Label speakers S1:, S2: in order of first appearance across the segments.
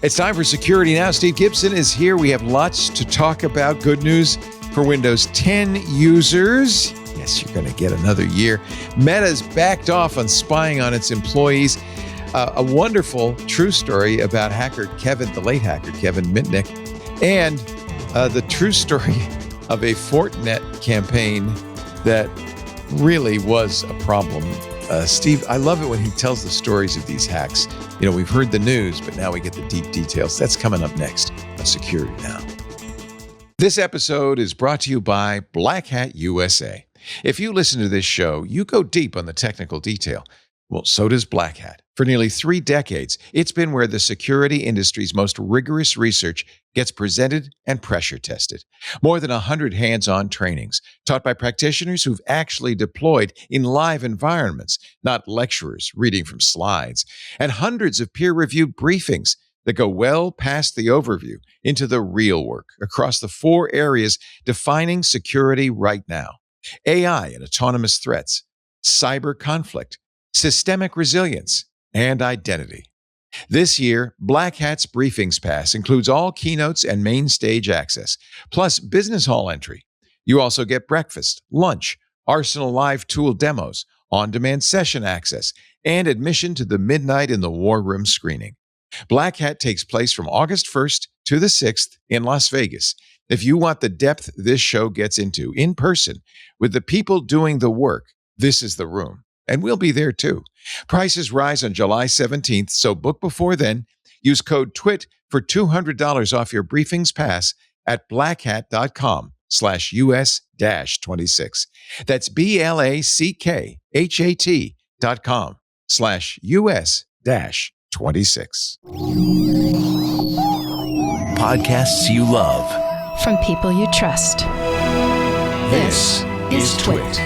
S1: It's time for Security Now. Steve Gibson is here. We have lots to talk about. Good news for Windows 10 users. Yes, you're going to get another year. Meta's backed off on spying on its employees. A wonderful true story about the late hacker Kevin Mitnick, and the true story of a Fortinet campaign that really was a problem. Steve, I love it when he tells the stories of these hacks. You know, we've heard the news, but now we get the deep details. That's coming up next on Security Now. This episode is brought to you by Black Hat USA. If you listen to this show, you go deep on the technical detail. Well, so does Black Hat. For nearly 3 decades, it's been where the security industry's most rigorous research gets presented and pressure tested. More than 100 hands-on trainings taught by practitioners who've actually deployed in live environments, not lecturers reading from slides, and hundreds of peer-reviewed briefings that go well past the overview into the real work across the 4 areas defining security right now: AI and autonomous threats, cyber conflict, systemic resilience, and identity. This year, Black Hat's Briefings Pass includes all keynotes and main stage access, plus business hall entry. You also get breakfast, lunch, Arsenal Live tool demos, on-demand session access, and admission to the Midnight in the War Room screening. Black Hat takes place from August 1st to the 6th in Las Vegas. If you want the depth this show gets into in person with the people doing the work, this is the room. And we'll be there too. Prices rise on July 17th, so book before then. Use code TWiT for $200 off your Briefings Pass at blackhat.com/US-26. That's BLACKHAT.com/US-26.
S2: Podcasts you love.
S3: From people you trust.
S2: This is TWiT.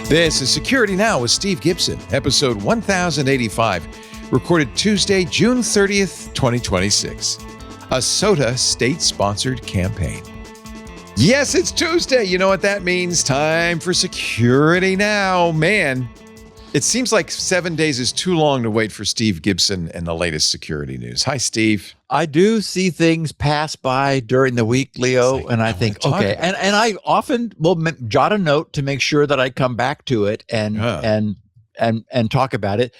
S1: This is Security Now with Steve Gibson, episode 1085, recorded Tuesday, June 30th, 2026. A SOTA state-sponsored campaign. Yes, it's Tuesday. You know what that means. Time for Security Now. Man, it seems like 7 days is too long to wait for Steve Gibson and the latest security news. Hi, Steve.
S4: I do see things pass by during the week, Leo, and I think, okay. And I often will jot a note to make sure that I come back to it and talk about it.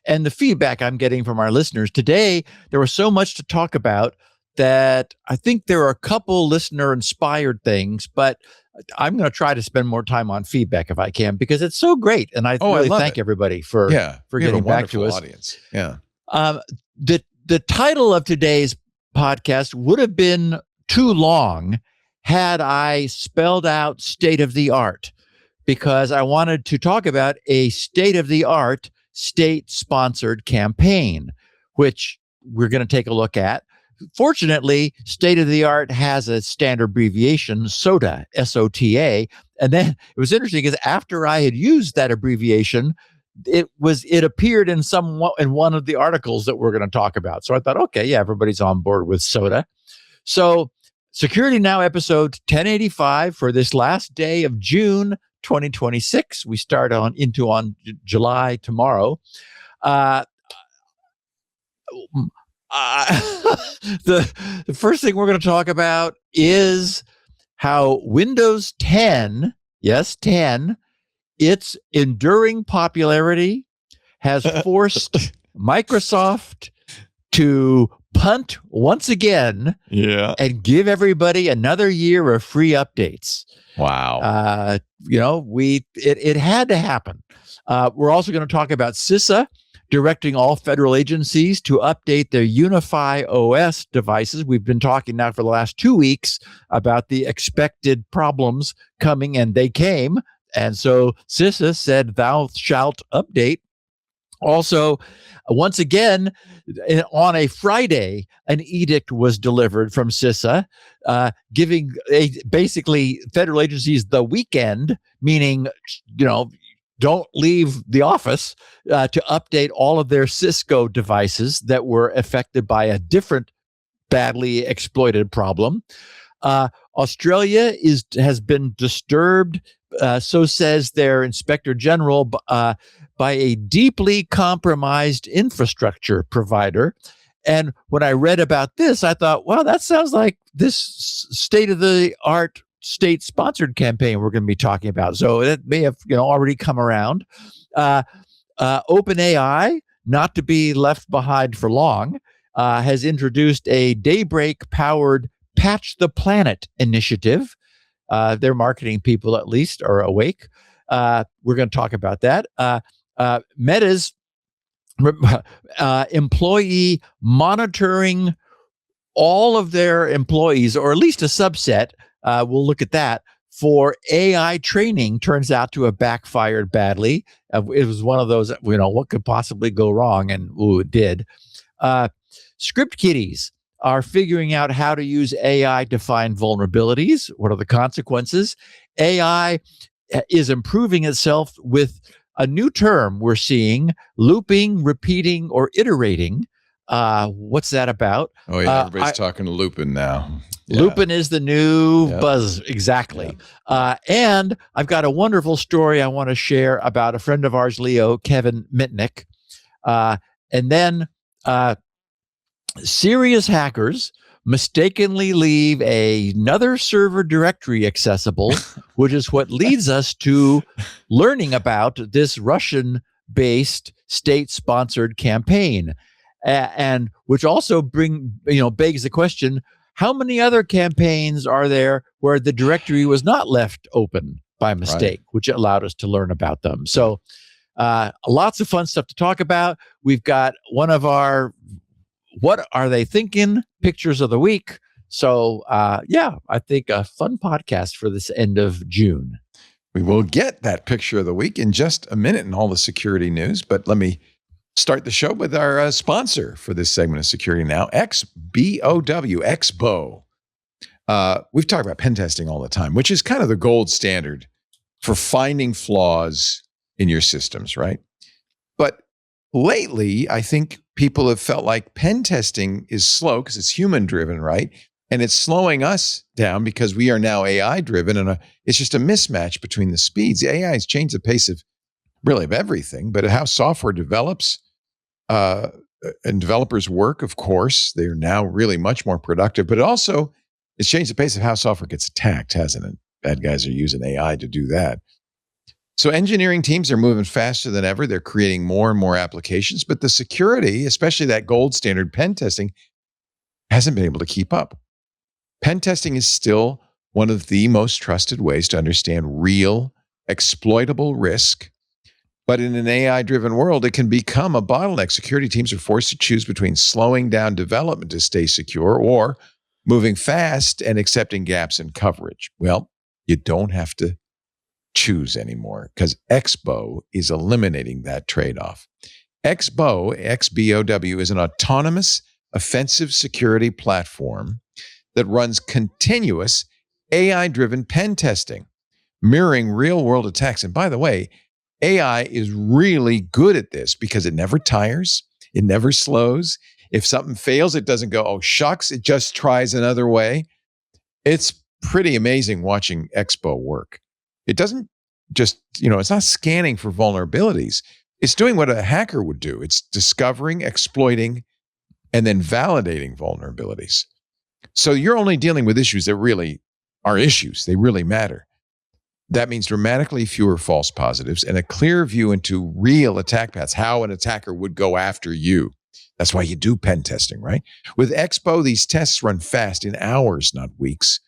S4: And the feedback I'm getting from our listeners today, there was so much to talk about that I think there are a couple listener-inspired things, but I'm going to try to spend more time on feedback if I can, because it's so great. And I really thank everybody for getting back to us.
S1: Audience. Yeah.
S4: The title of today's podcast would have been too long had I spelled out state of the art, because I wanted to talk about a state of the art state-sponsored campaign, which we're going to take a look at. Fortunately, state of the art has a standard abbreviation, SOTA, S-O-T-A. And then it was interesting because after I had used that abbreviation, it appeared in one of the articles that we're going to talk about. So I thought, okay, yeah, everybody's on board with SOTA. So Security Now episode 1085 for this last day of June 2026. We start on July tomorrow. The first thing we're going to talk about is how Windows 10, yes, 10, its enduring popularity has forced Microsoft to punt once again and give everybody another year of free updates.
S1: Wow.
S4: It had to happen. We're also going to talk about CISA directing all federal agencies to update their UniFi OS devices. We've been talking now for the last 2 weeks about the expected problems coming, and they came. And so CISA said, thou shalt update. Also, once again, on a Friday, an edict was delivered from CISA, giving basically federal agencies the weekend, meaning, don't leave the office, to update all of their Cisco devices that were affected by a different badly exploited problem. Australia has been disturbed So says their inspector general, by a deeply compromised infrastructure provider. And when I read about this, I thought, well, that sounds like this state-of-the-art state-sponsored campaign we're going to be talking about. So it may have already come around. OpenAI, not to be left behind for long, has introduced a Daybreak-powered Patch the Planet initiative. Their marketing people, at least, are awake. We're going to talk about that. Meta's employee monitoring all of their employees, or at least a subset, we'll look at that, for AI training turns out to have backfired badly. It was one of those, what could possibly go wrong? And it did. Script kiddies are figuring out how to use AI to find vulnerabilities. What are the consequences? AI is improving itself with a new term we're seeing: looping, repeating, or iterating. What's that about?
S1: Oh, yeah, everybody's talking to Lupin now. Yeah.
S4: Lupin is the new buzz. Exactly.
S1: Yep.
S4: And I've got a wonderful story I want to share about a friend of ours, Leo, Kevin Mitnick. And then serious hackers mistakenly leave another server directory accessible, which is what leads us to learning about this Russian-based state-sponsored campaign, and which also begs the question: how many other campaigns are there where the directory was not left open by mistake, which allowed us to learn about them? So, lots of fun stuff to talk about. We've got one of our "What Are They Thinking?" pictures of the week. So, I think a fun podcast for this end of June.
S1: We will get that picture of the week in just a minute in all the security news, but let me start the show with our sponsor for this segment of Security Now, XBOW. We've talked about pen testing all the time, which is kind of the gold standard for finding flaws in your systems, right? But lately, I think people have felt like pen testing is slow because it's human driven, right? And it's slowing us down because we are now AI driven, and it's just a mismatch between the speeds. The AI has changed the pace of everything, but how software develops and developers work, of course, they're now really much more productive, but it's changed the pace of how software gets attacked, hasn't it? Bad guys are using AI to do that. So engineering teams are moving faster than ever. They're creating more and more applications, but the security, especially that gold standard pen testing, hasn't been able to keep up. Pen testing is still one of the most trusted ways to understand real, exploitable risk. But in an AI-driven world, it can become a bottleneck. Security teams are forced to choose between slowing down development to stay secure or moving fast and accepting gaps in coverage. Well, you don't have to choose anymore because XBOW is eliminating that trade-off. XBOW, XBOW, is an autonomous offensive security platform that runs continuous AI-driven pen testing, mirroring real-world attacks. And by the way, AI is really good at this because it never tires, it never slows. If something fails, it doesn't go, oh, shucks, it just tries another way. It's pretty amazing watching XBOW work. It doesn't just, it's not scanning for vulnerabilities. It's doing what a hacker would do. It's discovering, exploiting, and then validating vulnerabilities. So you're only dealing with issues that really are issues. They really matter. That means dramatically fewer false positives and a clear view into real attack paths, how an attacker would go after you. That's why you do pen testing, right? With XBOW, these tests run fast in hours, not weeks.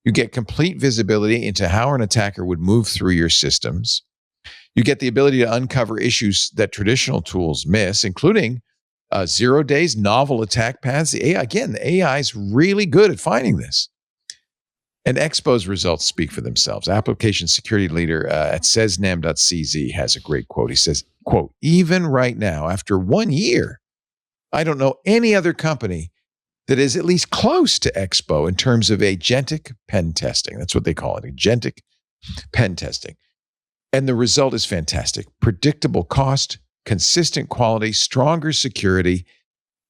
S1: You get complete visibility into how an attacker would move through your systems. You get the ability to uncover issues that traditional tools miss, including 0 days, novel attack paths. The AI is really good at finding this. And XBOW's results speak for themselves. Application security leader at sesnam.cz has a great quote. He says, quote, "Even right now, after 1 year, I don't know any other company that is at least close to XBOW in terms of agentic pen testing." That's what they call it, agentic pen testing. And the result is fantastic. Predictable cost, consistent quality, stronger security,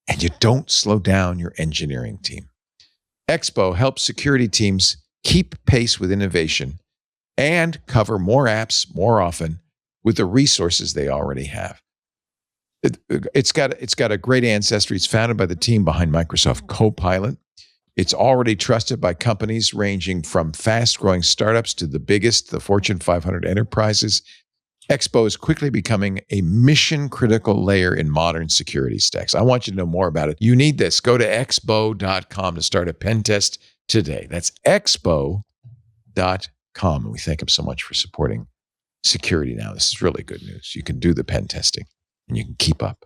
S1: and you don't slow down your engineering team. XBOW helps security teams keep pace with innovation and cover more apps more often with the resources they already have. It's got a great ancestry. It's founded by the team behind Microsoft Copilot. It's already trusted by companies ranging from fast-growing startups to the biggest, the Fortune 500 enterprises. Expo is quickly becoming a mission-critical layer in modern security stacks. I want you to know more about it. You need this. Go to expo.com to start a pen test today. That's expo.com. And we thank them so much for supporting security now. This is really good news. You can do the pen testing and you can keep up.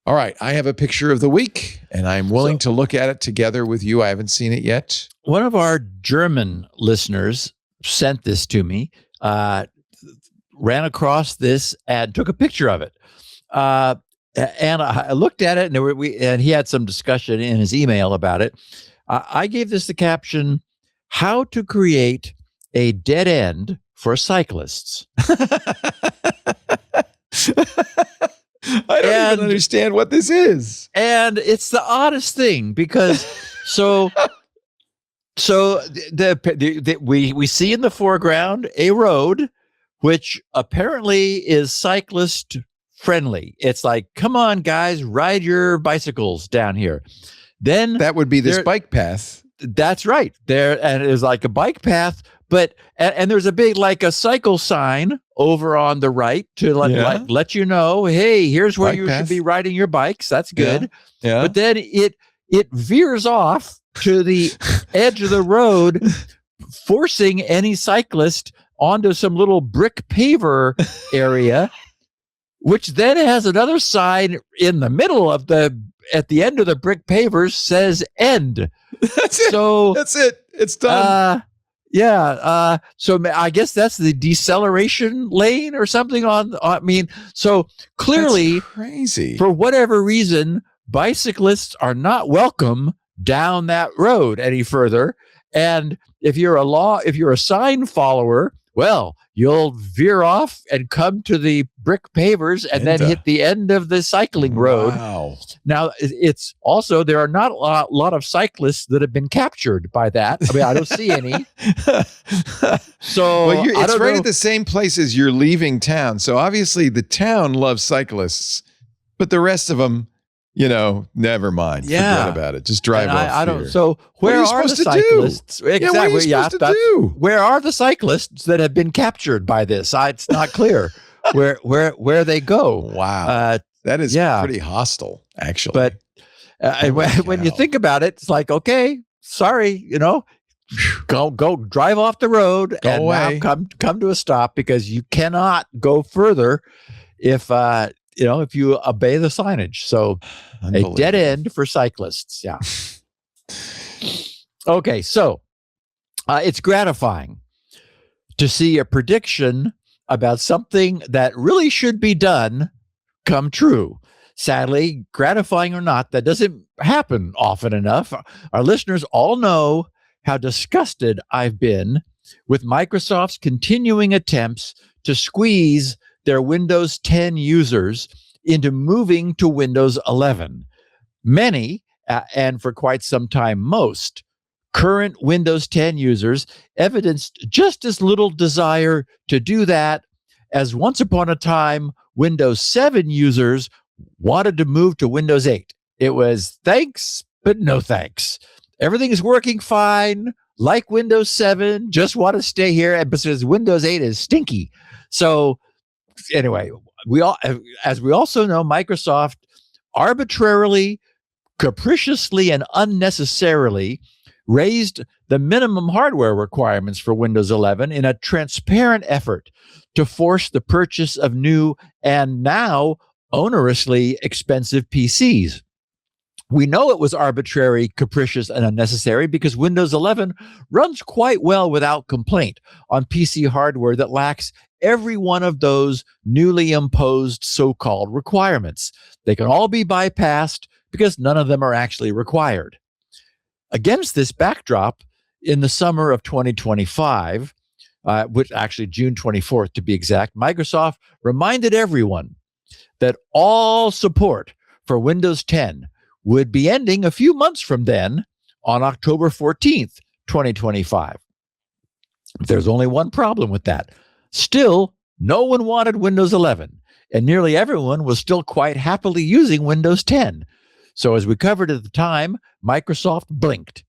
S1: All right. I have a picture of the week and I'm willing to look at it together with you. I haven't seen it yet.
S4: One of our German listeners sent this to me, ran across this and took a picture of it. And I looked at it and he had some discussion in his email about it. I gave this the caption, "How to create a dead end for cyclists."
S1: I don't even understand what this is.
S4: And it's the oddest thing because we see in the foreground a road which apparently is cyclist friendly. It's like, come on, guys, ride your bicycles down here. Then
S1: that would be this bike path.
S4: That's right. There, and it is like a bike path, but and there's a big like a cycle sign over on the right to let you know, hey, here's where you should be riding your bikes. That's good.
S1: Yeah.
S4: But then it veers off to the edge of the road, forcing any cyclist onto some little brick paver area, which then has another sign in the middle of at the end of the brick pavers says end.
S1: That's it.
S4: So
S1: that's it. It's done.
S4: So I guess that's the deceleration lane or something so clearly
S1: that's crazy.
S4: For whatever reason, bicyclists are not welcome down that road any further. And if you're a sign follower, well, you'll veer off and come to the brick pavers and then hit the end of the cycling road.
S1: Wow.
S4: Now, it's also, there are not a lot of cyclists that have been captured by that. I mean, I don't see any. So
S1: it's right at the same place as you're leaving town. So obviously the town loves cyclists, but the rest of them, never mind. Forget about it. Just drive off.
S4: I don't. So where are the cyclists?
S1: Exactly. What are you supposed to do?
S4: Where are the cyclists that have been captured by this? It's not clear where they go.
S1: Wow, that is pretty hostile, actually.
S4: But when you think about it, it's like, okay, sorry, go drive off the road and now come to a stop because you cannot go further if you obey the signage. So a dead end for cyclists. Yeah. Okay. So it's gratifying to see a prediction about something that really should be done come true. Sadly, gratifying or not, that doesn't happen often enough. Our listeners all know how disgusted I've been with Microsoft's continuing attempts to squeeze their Windows 10 users into moving to Windows 11. Many, and for quite some time most, current Windows 10 users evidenced just as little desire to do that as once upon a time Windows 7 users wanted to move to Windows 8. It was thanks, but no thanks. Everything is working fine, like Windows 7, just want to stay here, and because Windows 8 is stinky. So anyway, as we also know, Microsoft arbitrarily, capriciously, and unnecessarily raised the minimum hardware requirements for Windows 11 in a transparent effort to force the purchase of new and now onerously expensive PCs. We know it was arbitrary, capricious, and unnecessary because Windows 11 runs quite well without complaint on PC hardware that lacks every one of those newly imposed so-called requirements. They can all be bypassed because none of them are actually required. Against this backdrop, in the summer of 2025, which actually June 24th to be exact, Microsoft reminded everyone that all support for Windows 10 would be ending a few months from then on October 14th, 2025. There's only one problem with that. Still, no one wanted Windows 11, and nearly everyone was still quite happily using Windows 10. So as we covered at the time, Microsoft blinked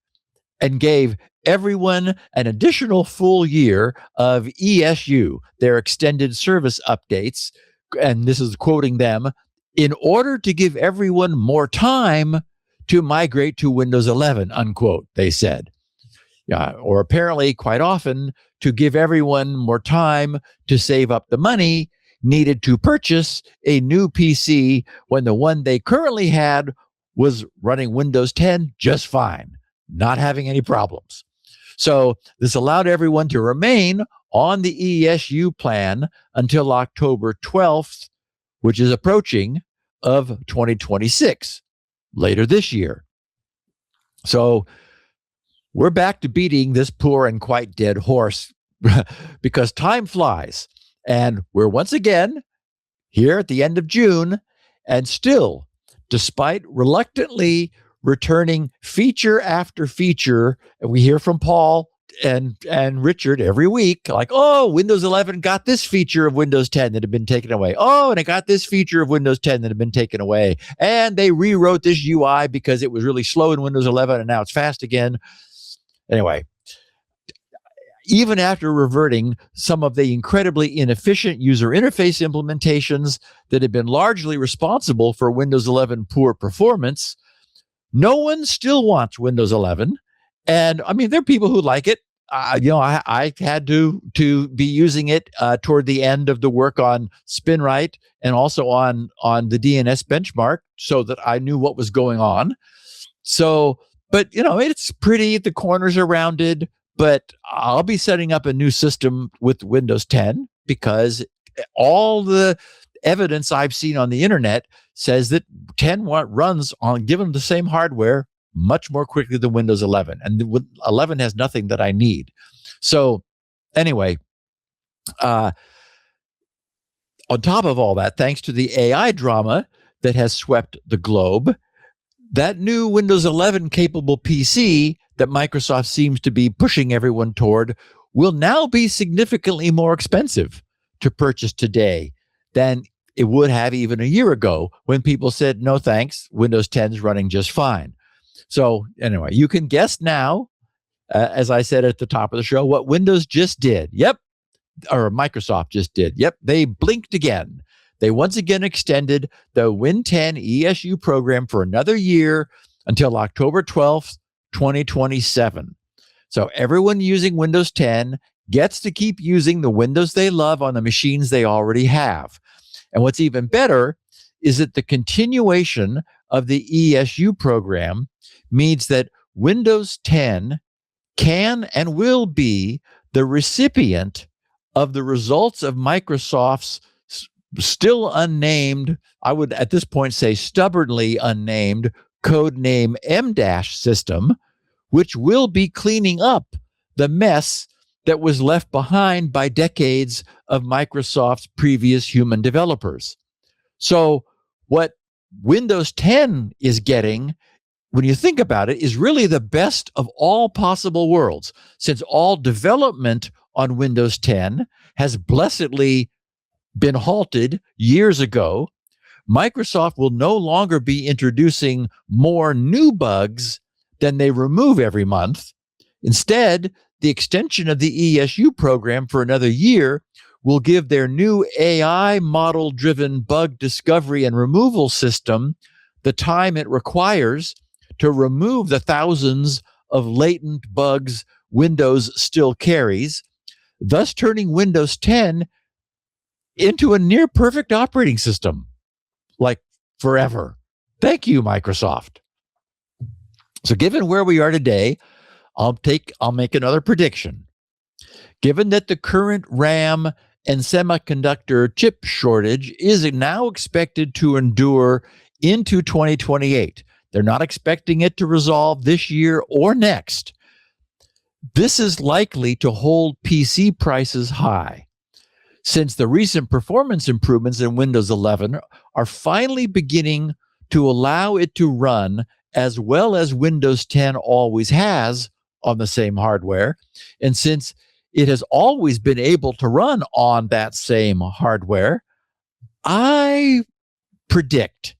S4: and gave everyone an additional full year of ESU, their extended service updates. And this is quoting them, in order to give everyone more time to migrate to Windows 11, unquote, they said. Or apparently quite often to give everyone more time to save up the money needed to purchase a new PC when the one they currently had was running Windows 10 just fine, not having any problems. So this allowed everyone to remain on the ESU plan until October 12th, which is approaching, of 2026, later this year. So we're back to beating this poor and quite dead horse because time flies. And we're once again here at the end of June, and still, despite reluctantly returning feature after feature, and we hear from Paul and Richard every week, like, oh, Windows 11 got this feature of Windows 10 that had been taken away. Oh, and it got this feature of Windows 10 that had been taken away. And they rewrote this UI because it was really slow in Windows 11 and now it's fast again. Anyway, even after reverting some of the incredibly inefficient user interface implementations that had been largely responsible for Windows 11 poor performance, no one still wants Windows 11. And I mean, there are people who like it. I had to be using it toward the end of the work on SpinRite and also on the DNS benchmark so that I knew what was going on. So, but it's pretty. The corners are rounded, but I'll be setting up a new system with Windows 10 because all the evidence I've seen on the internet says that 10 runs on, given the same hardware, much more quickly than Windows 11. And 11 has nothing that I need. So anyway, on top of all that, thanks to the AI drama that has swept the globe, that new Windows 11 capable PC that Microsoft seems to be pushing everyone toward will now be significantly more expensive to purchase today than it would have even a year ago when people said, no thanks, Windows 10 is running just fine. So anyway, you can guess now, as I said at the top of the show, what Windows just did. Yep. Or Microsoft just did. Yep. They blinked again. They once again extended the Win 10 ESU program for another year until October 12th, 2027. So everyone using Windows 10 gets to keep using the Windows they love on the machines they already have. And what's even better is that the continuation of the ESU program means that Windows 10 can and will be the recipient of the results of Microsoft's still unnamed, I would at this point say stubbornly unnamed, codename M- system, which will be cleaning up the mess that was left behind by decades of Microsoft's previous human developers. So what Windows 10 is getting, when you think about it, is really the best of all possible worlds, since all development on Windows 10 has blessedly been halted years ago. Microsoft will no longer be introducing more new bugs than they remove every month. Instead, the extension of the ESU program for another year will give their new AI model-driven bug discovery and removal system the time it requires to remove the thousands of latent bugs Windows still carries, thus turning Windows 10 into a near perfect operating system, like forever. Thank you, Microsoft. So given where we are today, I'll make another prediction. Given that the current RAM and semiconductor chip shortage is now expected to endure into 2028, they're not expecting it to resolve this year or next. This is likely to hold PC prices high, since the recent performance improvements in Windows 11 are finally beginning to allow it to run as well as Windows 10 always has on the same hardware. And since it has always been able to run on that same hardware. I predict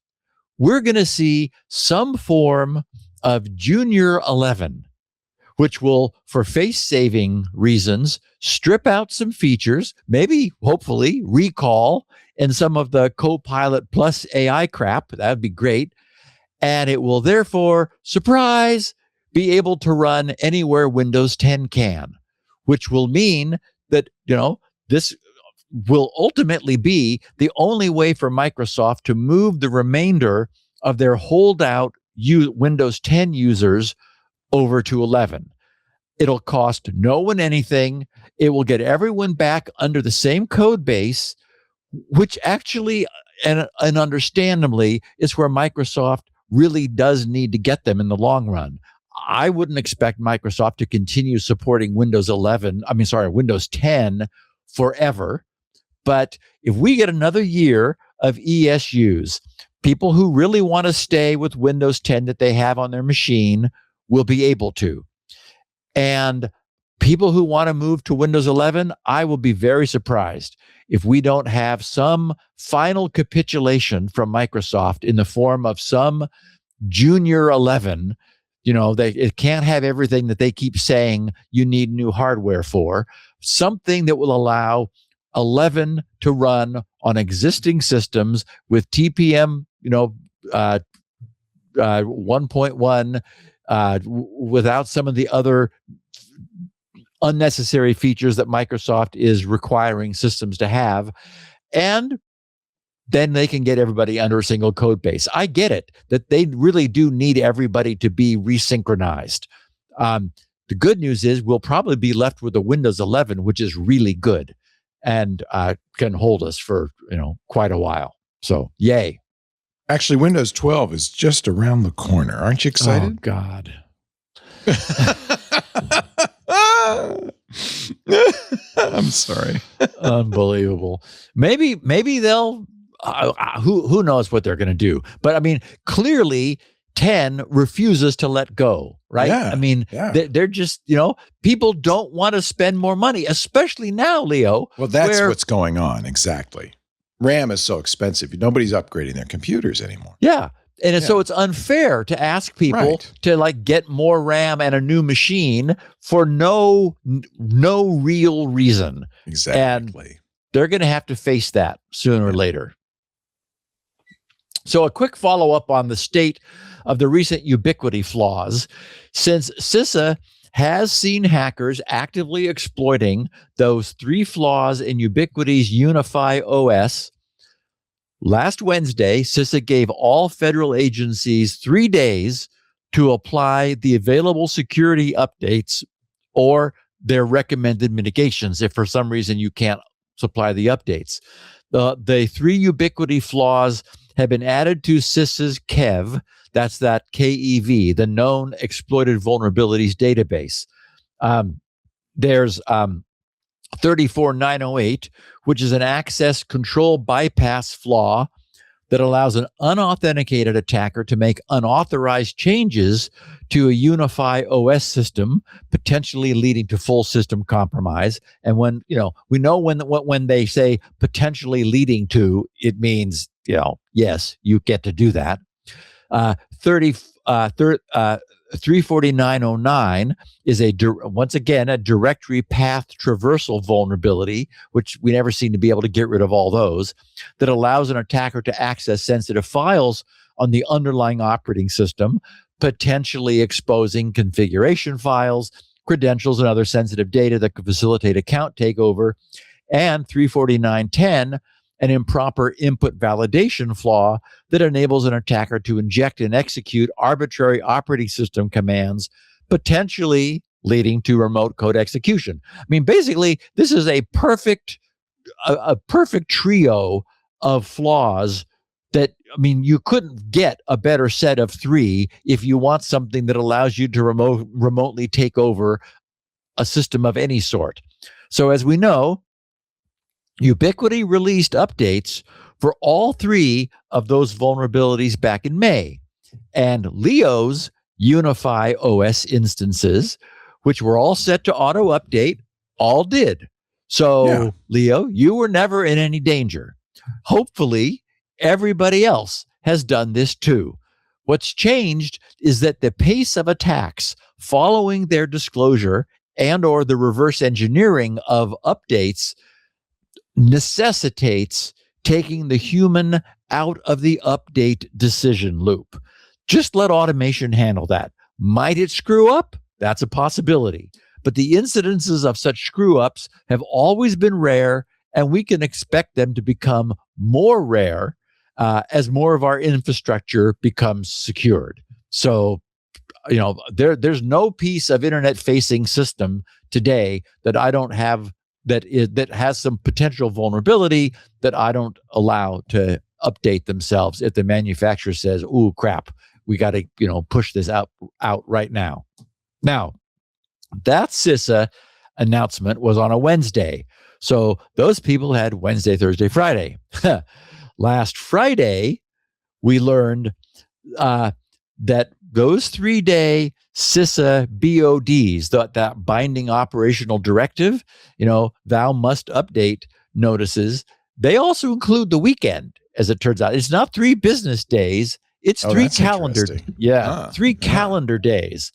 S4: we're going to see some form of Junior 11, which will, for face-saving reasons, strip out some features, maybe, hopefully, recall and some of the Copilot plus AI crap. That would be great. And it will therefore, surprise, be able to run anywhere Windows 10 can, which will mean that, this will ultimately be the only way for Microsoft to move the remainder of their holdout Windows 10 users over to 11. It'll cost no one anything. It will get everyone back under the same code base, which actually and understandably is where Microsoft really does need to get them in the long run. I wouldn't expect Microsoft to continue supporting Windows 10 forever. But if we get another year of ESUs, people who really want to stay with Windows 10 that they have on their machine will be able to. And people who want to move to Windows 11, I will be very surprised if we don't have some final capitulation from Microsoft in the form of some Junior 11. It can't have everything that they keep saying you need new hardware for. Something that will allow 11 to run on existing systems with TPM, 1.1, without some of the other unnecessary features that Microsoft is requiring systems to have. And then they can get everybody under a single code base. I get it that they really do need everybody to be resynchronized. The good news is we'll probably be left with a Windows 11, which is really good and can hold us for quite a while. So yay.
S1: Actually, Windows 12 is just around the corner. Aren't you excited?
S4: Oh, God.
S1: I'm sorry.
S4: Unbelievable. Maybe they'll, who knows what they're going to do. But clearly 10 refuses to let go, right?
S1: Yeah,
S4: they're just, people don't want to spend more money, especially now, Leo.
S1: Well, that's what's going on. Exactly. RAM is so expensive. Nobody's upgrading their computers anymore.
S4: Yeah. And so it's unfair to ask people to get more RAM and a new machine for no real reason.
S1: Exactly.
S4: And they're going to have to face that sooner or later. So a quick follow-up on the state of the recent Ubiquity flaws. Since CISA has seen hackers actively exploiting those 3 flaws in Ubiquity's UniFi OS, last Wednesday, CISA gave all federal agencies 3 days to apply the available security updates or their recommended mitigations if for some reason you can't supply the updates. The 3 Ubiquity flaws have been added to CISA's KEV, that's that KEV, the Known Exploited Vulnerabilities Database. There's 34908, which is an access control bypass flaw that allows an unauthenticated attacker to make unauthorized changes to a UniFi OS system, potentially leading to full system compromise. And when, we know when they say potentially leading to, it means, yes, you get to do that. 34909 is once again a directory path traversal vulnerability, which we never seem to be able to get rid of all those, that allows an attacker to access sensitive files on the underlying operating system, potentially exposing configuration files, credentials, and other sensitive data that could facilitate account takeover. And 34910, an improper input validation flaw that enables an attacker to inject and execute arbitrary operating system commands, potentially leading to remote code execution. Basically, this is a perfect trio of flaws that, you couldn't get a better set of 3 if you want something that allows you to remotely take over a system of any sort. So as we know, Ubiquity released updates for all 3 of those vulnerabilities back in May. And Leo's UniFi OS instances, which were all set to auto-update, all did. So,
S1: Yeah.
S4: Leo, you were never in any danger. Hopefully, everybody else has done this too. What's changed is that the pace of attacks following their disclosure and or the reverse engineering of updates necessitates taking the human out of the update decision loop. Just let automation handle that. Might it screw up? That's a possibility. But the incidences of such screw-ups have always been rare, and we can expect them to become more rare as more of our infrastructure becomes secured. So, there's no piece of internet-facing system today that I don't have that has some potential vulnerability that I don't allow to update themselves if the manufacturer says, "Ooh, crap, we got to push this out right now." Now, that CISA announcement was on a Wednesday, so those people had Wednesday, Thursday, Friday. Last Friday, we learned that those 3-day CISA BODs, that binding operational directive, thou must update notices, they also include the weekend, as it turns out. It's not 3 business days, it's 3 calendar. Yeah, 3 calendar days.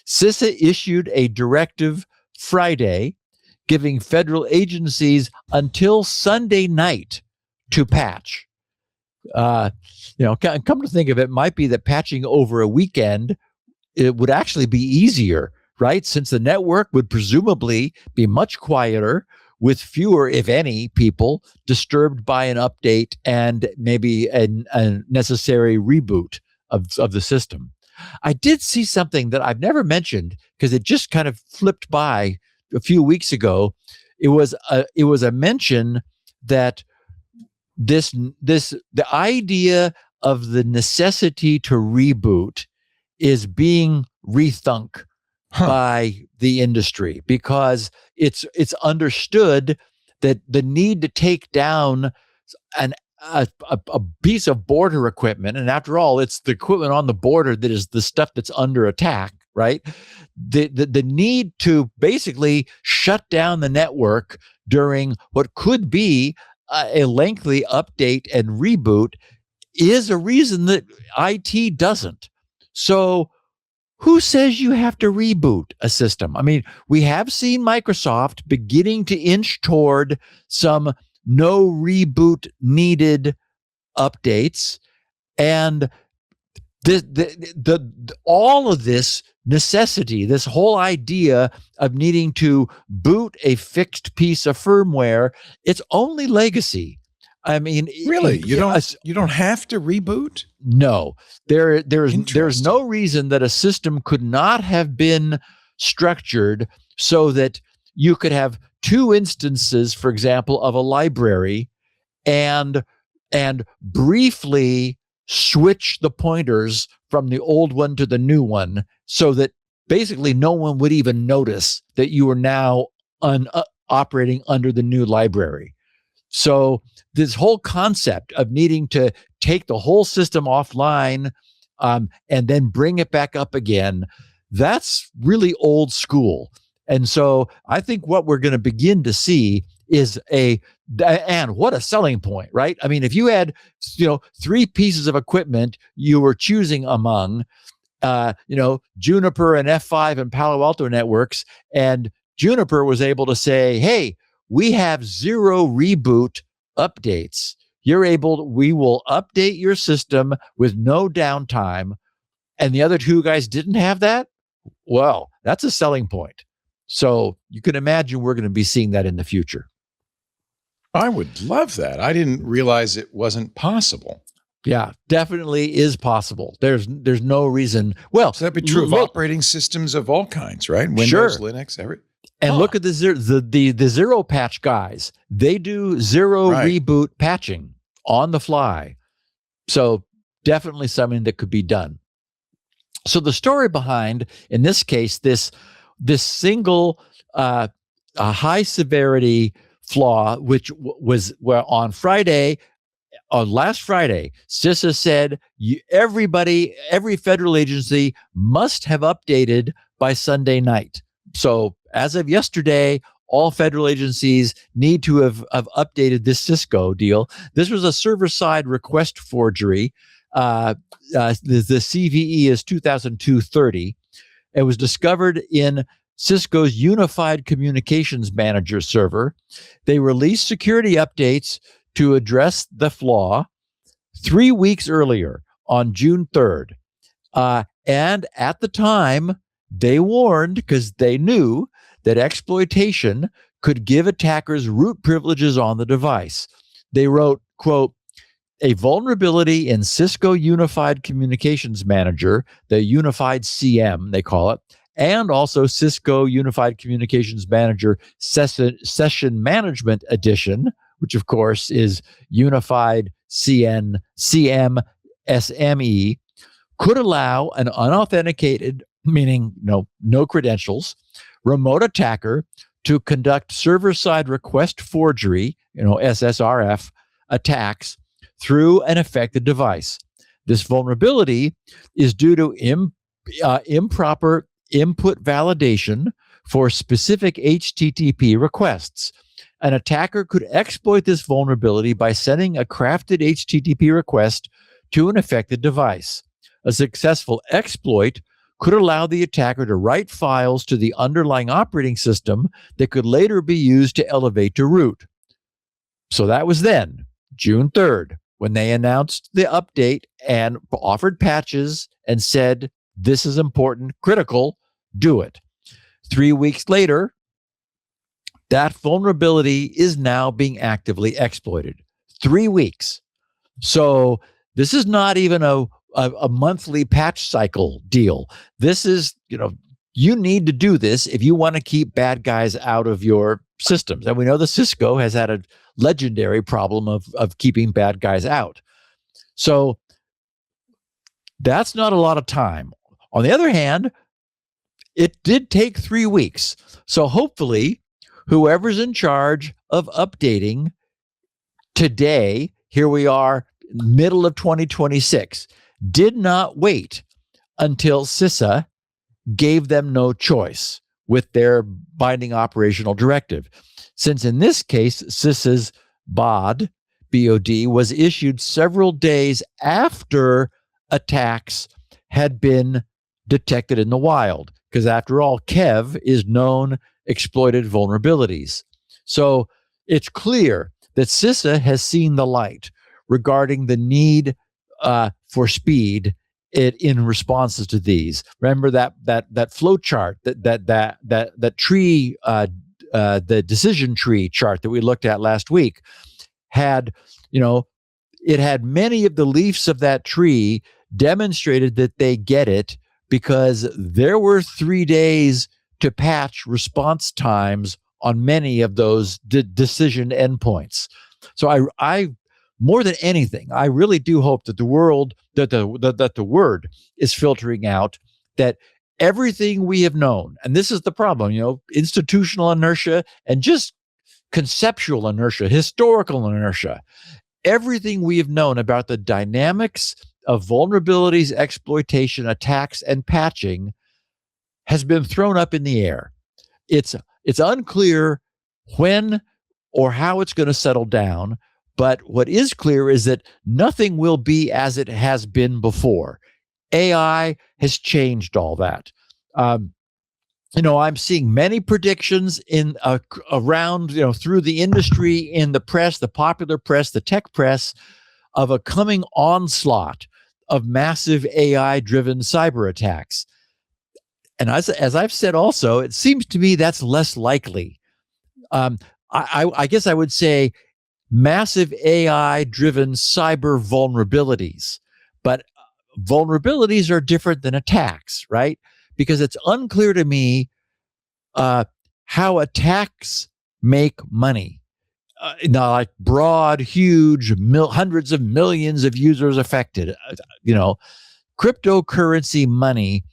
S4: CISA issued a directive Friday giving federal agencies until Sunday night to patch. Come to think of it, might be that patching over a weekend, it would actually be easier, right? Since the network would presumably be much quieter with fewer, if any, people disturbed by an update and maybe a necessary reboot of the system. I did see something that I've never mentioned because it just kind of flipped by a few weeks ago. It was a mention that the idea of the necessity to reboot is being rethunk by the industry, because it's understood that the need to take down a piece of border equipment, and after all, it's the equipment on the border that is the stuff that's under attack, right? The need to basically shut down the network during what could be a lengthy update and reboot is a reason that IT doesn't. So who says you have to reboot a system? I mean, we have seen Microsoft beginning to inch toward some no reboot needed updates, and all of this necessity, this whole idea of needing to boot a fixed piece of firmware, it's only legacy. I mean,
S1: really, you don't have to reboot?
S4: No, there's no reason that a system could not have been structured so that you could have 2 instances, for example, of a library, and briefly switch the pointers from the old one to the new one, so that basically no one would even notice that you are now operating under the new library. So this whole concept of needing to take the whole system offline and then bring it back up again, that's really old school. And so I think what we're going to begin to see is and what a selling point, right? I mean, if you had, 3 pieces of equipment you were choosing among, Juniper and F5 and Palo Alto networks, and Juniper was able to say, hey, we have 0 reboot updates. We will update your system with no downtime. And the other 2 guys didn't have that. Well, that's a selling point. So you can imagine we're going to be seeing that in the future.
S1: I would love that. I didn't realize it wasn't possible.
S4: Yeah, definitely is possible. There's no reason. Well,
S1: so that'd be true of operating systems of all kinds, right? Windows,
S4: sure.
S1: Linux, everything.
S4: And look at the zero patch guys. They do 0 reboot patching on the fly. So definitely something that could be done. So the story behind, in this case, this single high severity flaw, which was on Friday, on last Friday, CISA said every federal agency must have updated by Sunday night. So as of yesterday, all federal agencies need to have updated this Cisco deal. This was a server-side request forgery. The CVE is 2002-30. It was discovered in Cisco's Unified Communications Manager server. They released security updates to address the flaw 3 weeks earlier on June 3rd. And at the time, they warned, because they knew that exploitation could give attackers root privileges on the device. They wrote, quote, a vulnerability in Cisco Unified Communications Manager, the Unified CM, they call it, and also Cisco Unified Communications Manager Session Management Edition, which of course is Unified CM SME, could allow an unauthenticated, meaning no credentials, remote attacker to conduct server-side request forgery, SSRF, attacks through an affected device. This vulnerability is due to improper input validation for specific HTTP requests. An attacker could exploit this vulnerability by sending a crafted HTTP request to an affected device. A successful exploit could allow the attacker to write files to the underlying operating system that could later be used to elevate to root. So that was then, June 3rd, when they announced the update and offered patches and said, this is important, critical, do it. 3 weeks later, that vulnerability is now being actively exploited. 3 weeks. So this is not even a monthly patch cycle deal. This is, you need to do this if you want to keep bad guys out of your systems. And we know the Cisco has had a legendary problem of keeping bad guys out. So that's not a lot of time. On the other hand, it did take 3 weeks. So hopefully, whoever's in charge of updating today, here we are, middle of 2026, did not wait until CISA gave them no choice with their binding operational directive. Since in this case, CISA's BOD, BOD, was issued several days after attacks had been detected in the wild, because after all, KEV is known exploited vulnerabilities. So it's clear that CISA has seen the light regarding the need for speed in responses to these. Remember that flow chart, that tree, the decision tree chart that we looked at last week had, it had many of the leaves of that tree demonstrated that they get it because there were 3 days to patch response times on many of those decision endpoints. So I more than anything, I really do hope that the word is filtering out that everything we have known, and this is the problem, institutional inertia and just conceptual inertia, historical inertia, everything we have known about the dynamics of vulnerabilities, exploitation, attacks, and patching has been thrown up in the air. It's unclear when or how it's going to settle down, but what is clear is that nothing will be as it has been before. AI has changed all that. I'm seeing many predictions around, through the industry, in the press, the popular press, the tech press, of a coming onslaught of massive AI-driven cyber attacks. And as I've said also, it seems to me that's less likely. I guess I would say massive AI-driven cyber vulnerabilities. But vulnerabilities are different than attacks, right? Because it's unclear to me how attacks make money. Like broad, huge, hundreds of millions of users affected. Cryptocurrency money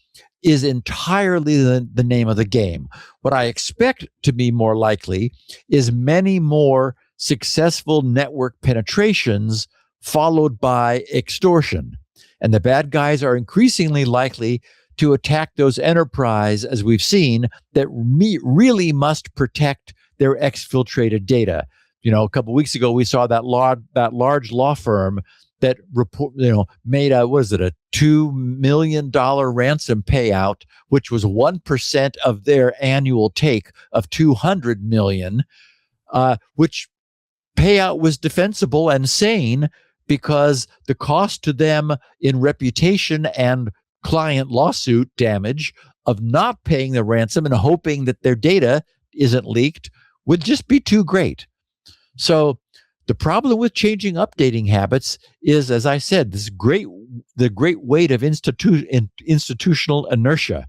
S4: is entirely the name of the game. What I expect to be more likely is many more successful network penetrations followed by extortion. And the bad guys are increasingly likely to attack those enterprises, as we've seen, that really must protect their exfiltrated data. A couple of weeks ago, we saw that large law firm that made a $2 million ransom payout, which was 1% of their annual take of $200 million, which payout was defensible and sane because the cost to them in reputation and client lawsuit damage of not paying the ransom and hoping that their data isn't leaked would just be too great. So the problem with changing updating habits is, as I said, the great weight of institutional inertia.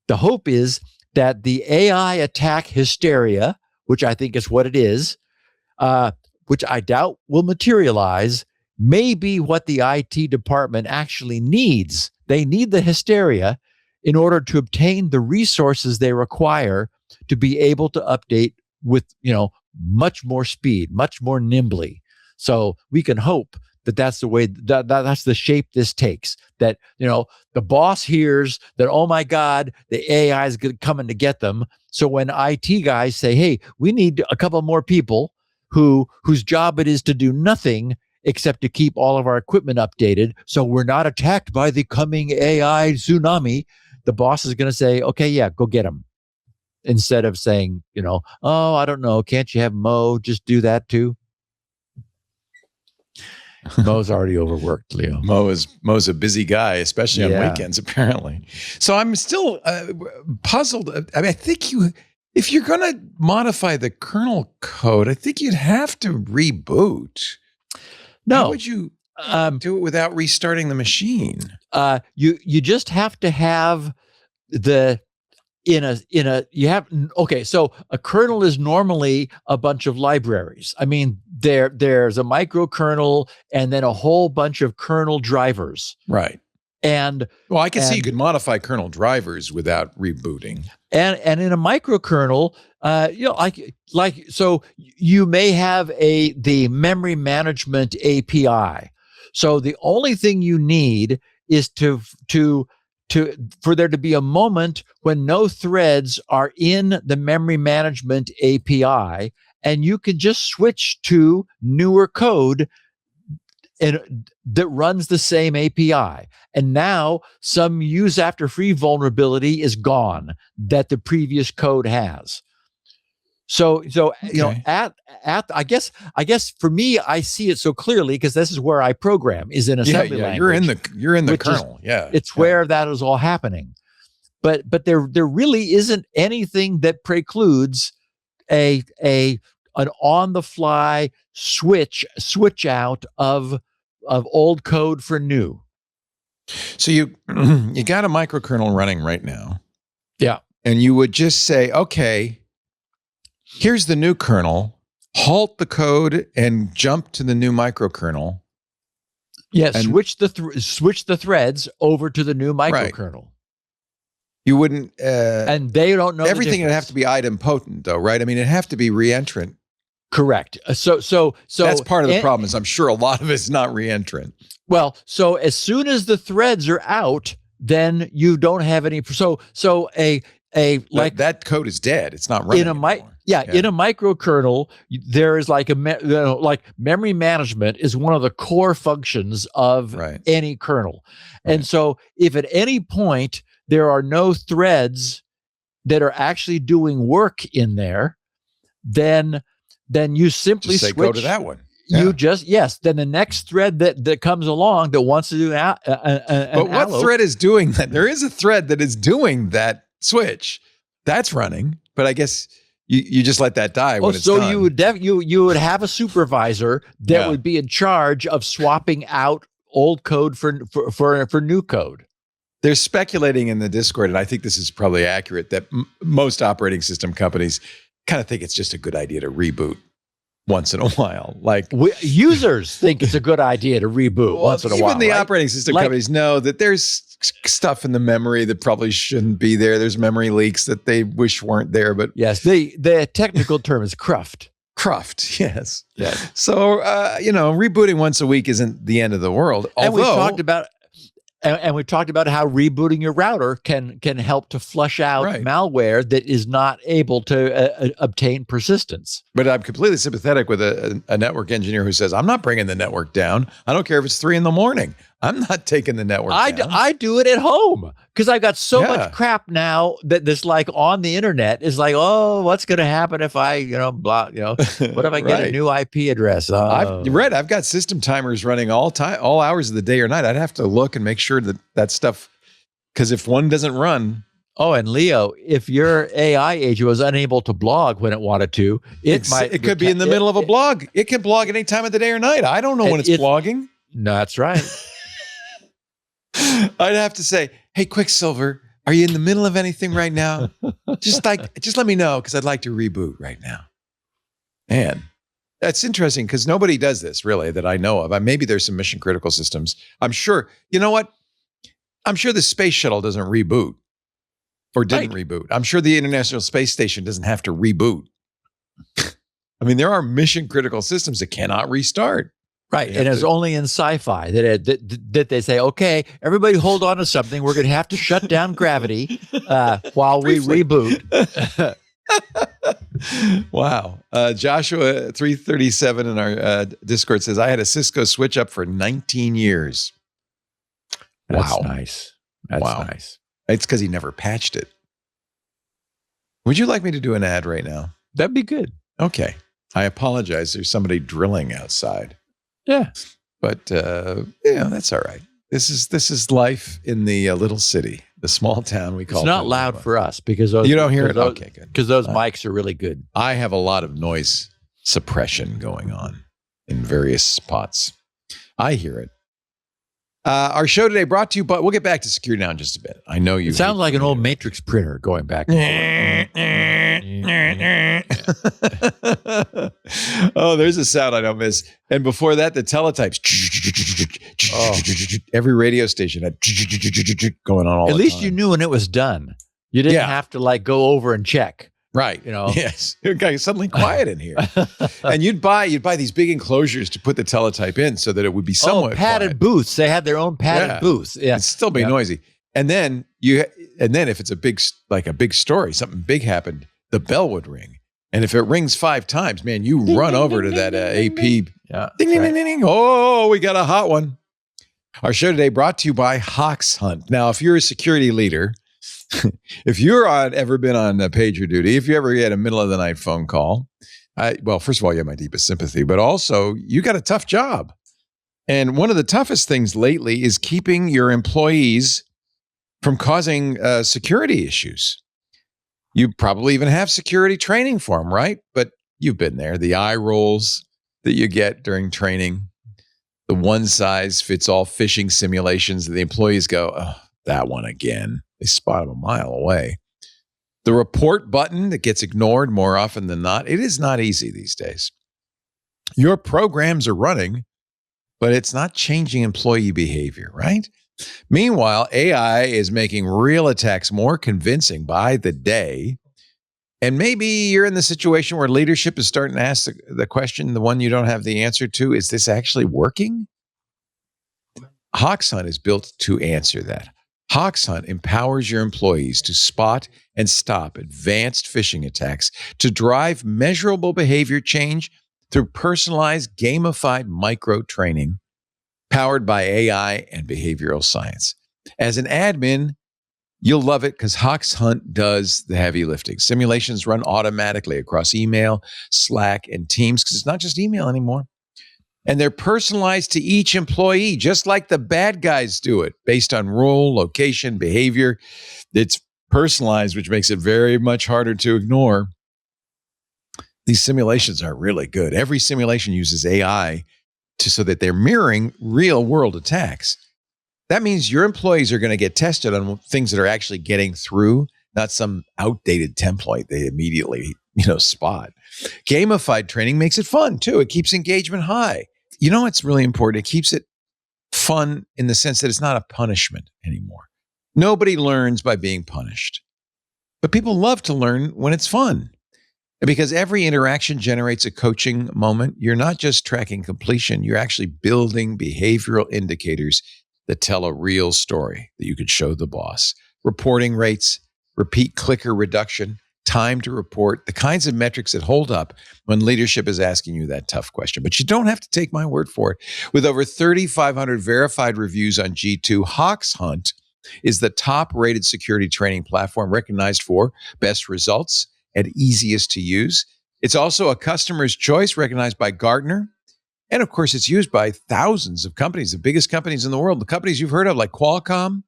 S4: The hope is that the AI attack hysteria, which I think is what it is, which I doubt will materialize, may be what the IT department actually needs. They need the hysteria in order to obtain the resources they require to be able to update with, much more speed, much more nimbly. So we can hope that that's the way, that's the shape this takes. That, the boss hears that, oh my God, the AI is coming to get them. So when IT guys say, hey, we need a couple more people whose job it is to do nothing except to keep all of our equipment updated, so we're not attacked by the coming AI tsunami, the boss is going to say, okay, yeah, go get them. Instead of saying, oh, I don't know, can't you have Mo just do that too? Mo's already overworked, Leo.
S1: Mo's a busy guy, especially on weekends, apparently. So I'm still puzzled. I mean, I think if you're going to modify the kernel code, I think you'd have to reboot.
S4: No.
S1: How would you do it without restarting the machine?
S4: You just have to have so a kernel is normally a bunch of libraries. I mean, there's a microkernel and then a whole bunch of kernel drivers.
S1: Right.
S4: And
S1: I can see you could modify kernel drivers without rebooting.
S4: And in a microkernel, so you may have the memory management API. So the only thing you need is for there to be a moment when no threads are in the memory management API, and you can just switch to newer code that runs the same API. And now some use after free vulnerability is gone that the previous code has. So
S1: okay.
S4: I guess for me, I see it so clearly because this is where I program, is in assembly language.
S1: You're in the kernel.
S4: It's where that is all happening. But there really isn't anything that precludes an on the fly switch out of old code for new.
S1: So you got a microkernel running right now.
S4: Yeah.
S1: And you would just say, okay, here's the new kernel, halt the code and jump to the new microkernel.
S4: Yes, switch the threads over to the new microkernel.
S1: Right. You wouldn't
S4: and they don't know
S1: everything would have to be idempotent though, right? I mean, it'd have to be reentrant.
S4: Correct. So
S1: that's part of the problem is I'm sure a lot of it's not reentrant.
S4: Well, so as soon as the threads are out, then you don't have any. So that
S1: code is dead. It's not running anymore.
S4: In a microkernel, there is like memory management is one of the core functions of any kernel. Right. And so if at any point there are no threads that are actually doing work in there, then you simply
S1: just say,
S4: switch.
S1: Go to that one.
S4: You then the next thread that comes along that wants to do but
S1: what thread is doing that? There is a thread that is doing that switch. That's running, but I guess you just let that die when it's done.
S4: You would have a supervisor that would be in charge of swapping out old code for new code.
S1: They're speculating in the Discord, and I think this is probably accurate, that most operating system companies kind of think it's just a good idea to reboot once in a while. Like
S4: users think it's a good idea to reboot once in a while.
S1: Even the operating system companies know that there's stuff in the memory that probably shouldn't be there. There's memory leaks that they wish weren't there. But
S4: yes, the technical term is cruft.
S1: Cruft, yes. So rebooting once a week isn't the end of the world.
S4: And we've talked about And we've talked about how rebooting your router can help to flush out malware that is not able to obtain persistence.
S1: But I'm completely sympathetic with a network engineer who says, I'm not bringing the network down. I don't care if it's 3 a.m. I'm not taking the network down.
S4: I do it at home because I've got so much crap now that this like on the internet is like, oh, what's going to happen if I, block, what if I get a new IP address? Oh.
S1: I've got system timers running all hours of the day or night. I'd have to look and make sure that stuff, because if one doesn't run.
S4: Oh, and Leo, if your AI agent was unable to blog when it wanted to, it
S1: could be in the middle of a blog. It can blog any time of the day or night. I don't know when it's blogging.
S4: No, that's right.
S1: I'd have to say, hey, Quicksilver, are you in the middle of anything right now? just let me know, because I'd like to reboot right now. Man, that's interesting, because nobody does this really that I know of. Maybe there's some mission critical systems. I'm sure, you know what? I'm sure the space shuttle doesn't reboot or didn't reboot. I'm sure the International Space Station doesn't have to reboot. I mean, there are mission critical systems that cannot restart.
S4: Right. And it's only in sci-fi that they say, okay, everybody hold on to something. We're going to have to shut down gravity while we reboot.
S1: Wow. Joshua 337 in our Discord says, I had a Cisco switch up for 19 years.
S4: That's nice. That's nice.
S1: It's because he never patched it. Would you like me to do an ad right now?
S4: That'd be good.
S1: Okay. I apologize. There's somebody drilling outside.
S4: Yeah.
S1: But, that's all right. This is life in the little city, the small town we call it.
S4: It's not loud for us because
S1: you don't hear it? Okay, good.
S4: Because those mics are really good.
S1: I have a lot of noise suppression going on in various spots. I hear it. Our show today brought to you, but we'll get back to security now in just a bit. I know you.
S4: It sounds like an old matrix printer going back and forth.
S1: Oh, there's a sound I don't miss. And before that, the teletypes. Every radio station had going on all the time.
S4: At least you knew when it was done. You didn't have to go over and check.
S1: Right. Yes. It got suddenly quiet in here. And you'd buy these big enclosures to put the teletype in so that it would be somewhat
S4: padded
S1: quiet.
S4: Booths. They had their own padded booths. Yeah.
S1: It'd still be noisy. And then if it's a big story, something big happened, the bell would ring. And if it rings 5 times, man, you run over to that AP.
S4: Yeah.
S1: Ding, ding, ding, ding, ding. Oh, we got a hot one. Our show today brought to you by Hawks Hunt. Now, if you're a security leader, if you're ever been on pager duty, if you ever get a middle of the night phone call, first of all, you have my deepest sympathy, but also you got a tough job. And one of the toughest things lately is keeping your employees from causing security issues. You probably even have security training for them, right? But you've been there. The eye rolls that you get during training, the one-size-fits-all phishing simulations that the employees go, oh, that one again. They spot them a mile away. The report button that gets ignored more often than not. It is not easy these days. Your programs are running, but it's not changing employee behavior, right? Meanwhile, AI is making real attacks more convincing by the day. And maybe you're in the situation where leadership is starting to ask the question, the one you don't have the answer to, is this actually working? Hawks Hunt is built to answer that. Hawks Hunt empowers your employees to spot and stop advanced phishing attacks to drive measurable behavior change through personalized, gamified micro training powered by AI and behavioral science. As an admin, you'll love it because Hawks Hunt does the heavy lifting. Simulations run automatically across email, Slack, and Teams because it's not just email anymore. And they're personalized to each employee, just like the bad guys do it, based on role, location, behavior. It's personalized, which makes it very much harder to ignore. These simulations are really good. Every simulation uses AI so that they're mirroring real-world attacks. That means your employees are going to get tested on things that are actually getting through, not some outdated template they immediately, spot. Gamified training makes it fun, too. It keeps engagement high. You know what's really important? It keeps it fun in the sense that it's not a punishment anymore. Nobody learns by being punished. But people love to learn when it's fun. Because every interaction generates a coaching moment. You're not just tracking completion, you're actually building behavioral indicators that tell a real story that you could show the boss. Reporting rates, repeat clicker reduction, time to report, the kinds of metrics that hold up when leadership is asking you that tough question. But you don't have to take my word for it. With over 3,500 verified reviews on G2, Hawks Hunt is the top-rated security training platform recognized for best results and easiest to use. It's also a customer's choice recognized by Gartner. And of course, it's used by thousands of companies, the biggest companies in the world, the companies you've heard of like Qualcomm,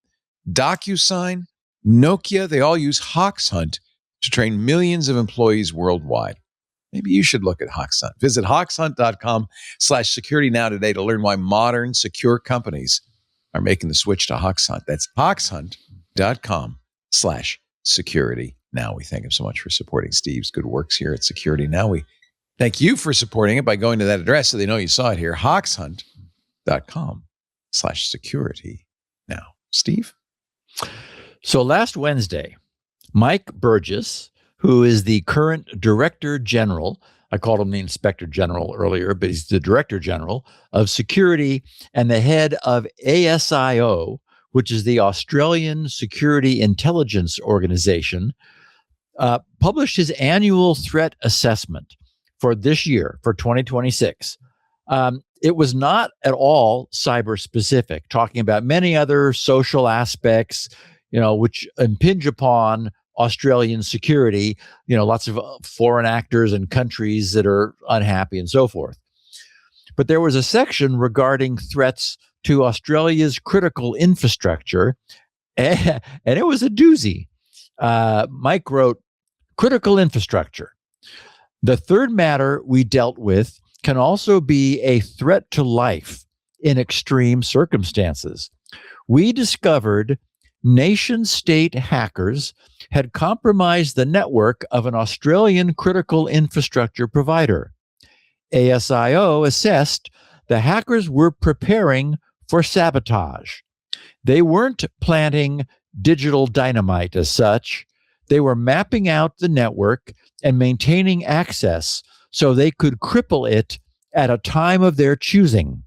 S1: DocuSign, Nokia. They all use Hawks Hunt to train millions of employees worldwide. Maybe you should look at Hawks Hunt. Visit hawkshunt.com/security now today to learn why modern secure companies are making the switch to Hawks Hunt. That's hawkshunt.com/security now. We thank him so much for supporting Steve's good works here at Security Now. We thank you for supporting it by going to that address so they know you saw it here, hawkshunt.com/security now. Steve?
S4: So last Wednesday, Mike Burgess, who is the current Director General, I called him the Inspector General earlier, but he's the Director General of Security and the head of ASIO, which is the Australian Security Intelligence Organization, published his annual threat assessment for this year, for 2026. It was not at all cyber specific, talking about many other social aspects, which impinge upon Australian security, lots of foreign actors and countries that are unhappy and so forth. But there was a section regarding threats to Australia's critical infrastructure, and it was a doozy. Mike wrote, critical infrastructure. The third matter we dealt with can also be a threat to life in extreme circumstances. We discovered nation-state hackers had compromised the network of an Australian critical infrastructure provider. ASIO assessed the hackers were preparing for sabotage. They weren't planting digital dynamite as such. They were mapping out the network and maintaining access so they could cripple it at a time of their choosing.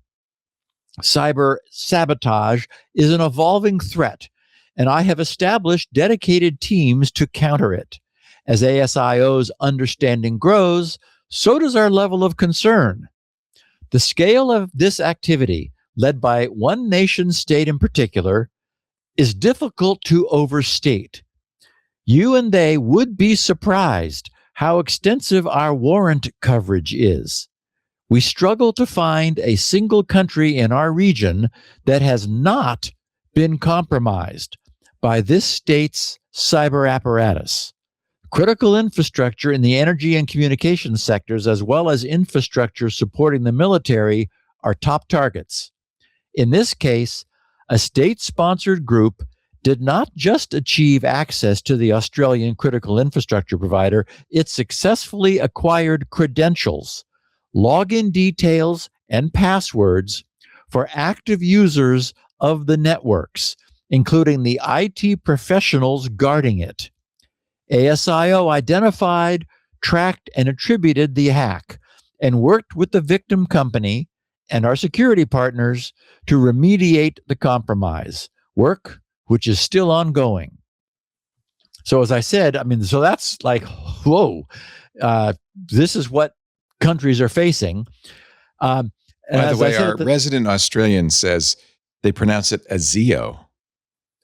S4: Cyber sabotage is an evolving threat, and I have established dedicated teams to counter it. As ASIO's understanding grows, so does our level of concern. The scale of this activity, led by one nation state in particular, is difficult to overstate. You and they would be surprised how extensive our warrant coverage is. We struggle to find a single country in our region that has not been compromised by this state's cyber apparatus. Critical infrastructure in the energy and communications sectors, as well as infrastructure supporting the military, are top targets. In this case, a state-sponsored group did not just achieve access to the Australian critical infrastructure provider, it successfully acquired credentials, login details, and passwords for active users of the networks, including the IT professionals guarding it. ASIO identified, tracked, and attributed the hack and worked with the victim company and our security partners to remediate the compromise, work which is still ongoing. So as I said, so that's like, whoa, this is what countries are facing.
S1: By the way, our resident Australian says they pronounce it ASIO.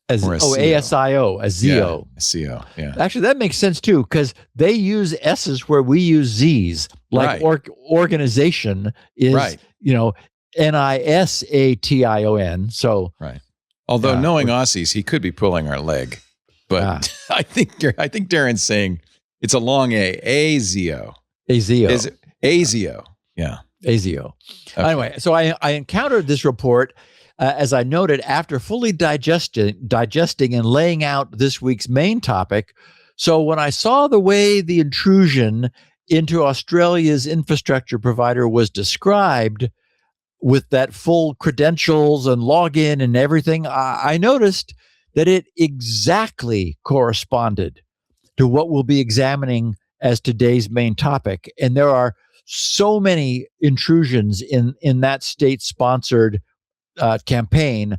S4: ASIO, ASIO.
S1: Yeah, ASIO, yeah.
S4: Actually, that makes sense too, because they use S's where we use Z's. Like organization is, NISATION. So,
S1: right. Although knowing Aussies, he could be pulling our leg. But I think Darren's saying it's a long A. ASIO.
S4: ASIO.
S1: Is it ASIO? Yeah.
S4: ASIO.
S1: Okay.
S4: Anyway, so I encountered this report, as I noted, after fully digesting and laying out this week's main topic. So when I saw the way the intrusion into Australia's infrastructure provider was described with that full credentials and login and everything, I noticed that it exactly corresponded to what we'll be examining as today's main topic. And there are so many intrusions in that state-sponsored campaign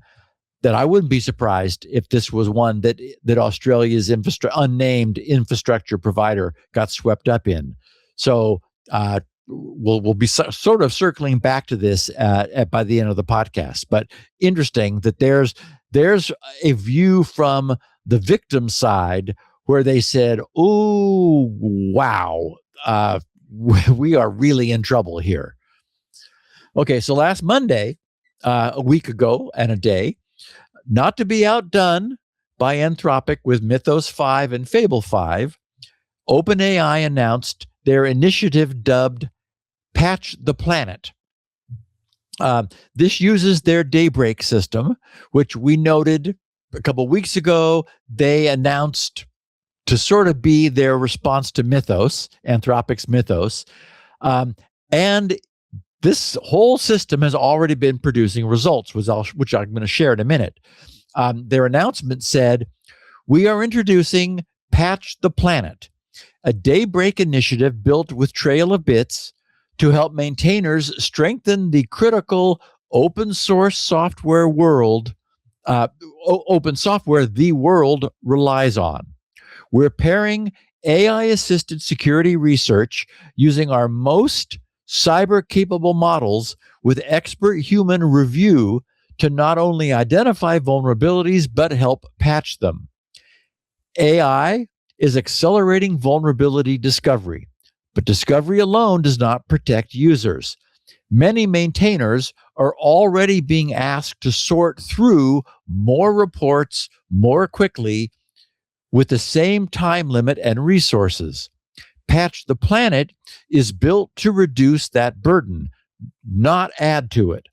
S4: that I wouldn't be surprised if this was one that Australia's unnamed infrastructure provider got swept up in. So we'll be sort of circling back to this by the end of the podcast. But interesting that there's a view from the victim side where they said, "Oh, wow, we are really in trouble here." Okay, so last Monday, a week ago and a day, not to be outdone by Anthropic with Mythos 5 and Fable 5, OpenAI announced their initiative dubbed Patch the Planet. This uses their Daybreak system, which we noted a couple of weeks ago. They announced to sort of be their response to Mythos, Anthropic's Mythos. And this whole system has already been producing results, which I'm going to share in a minute. Their announcement said, "We are introducing Patch the Planet, a Daybreak initiative built with Trail of Bits to help maintainers strengthen the critical open source software world, open software the world relies on. We're pairing AI-assisted security research using our most cyber-capable models with expert human review to not only identify vulnerabilities, but help patch them. AI is accelerating vulnerability discovery, but discovery alone does not protect users. Many maintainers are already being asked to sort through more reports more quickly with the same time limit and resources. Patch the Planet is built to reduce that burden, not add to it.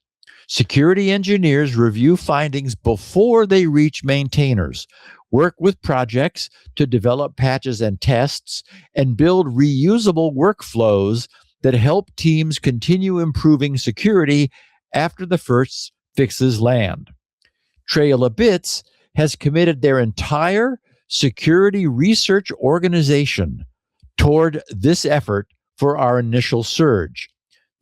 S4: Security engineers review findings before they reach maintainers, work with projects to develop patches and tests, and build reusable workflows that help teams continue improving security after the first fixes land. Trail of Bits has committed their entire security research organization toward this effort for our initial surge.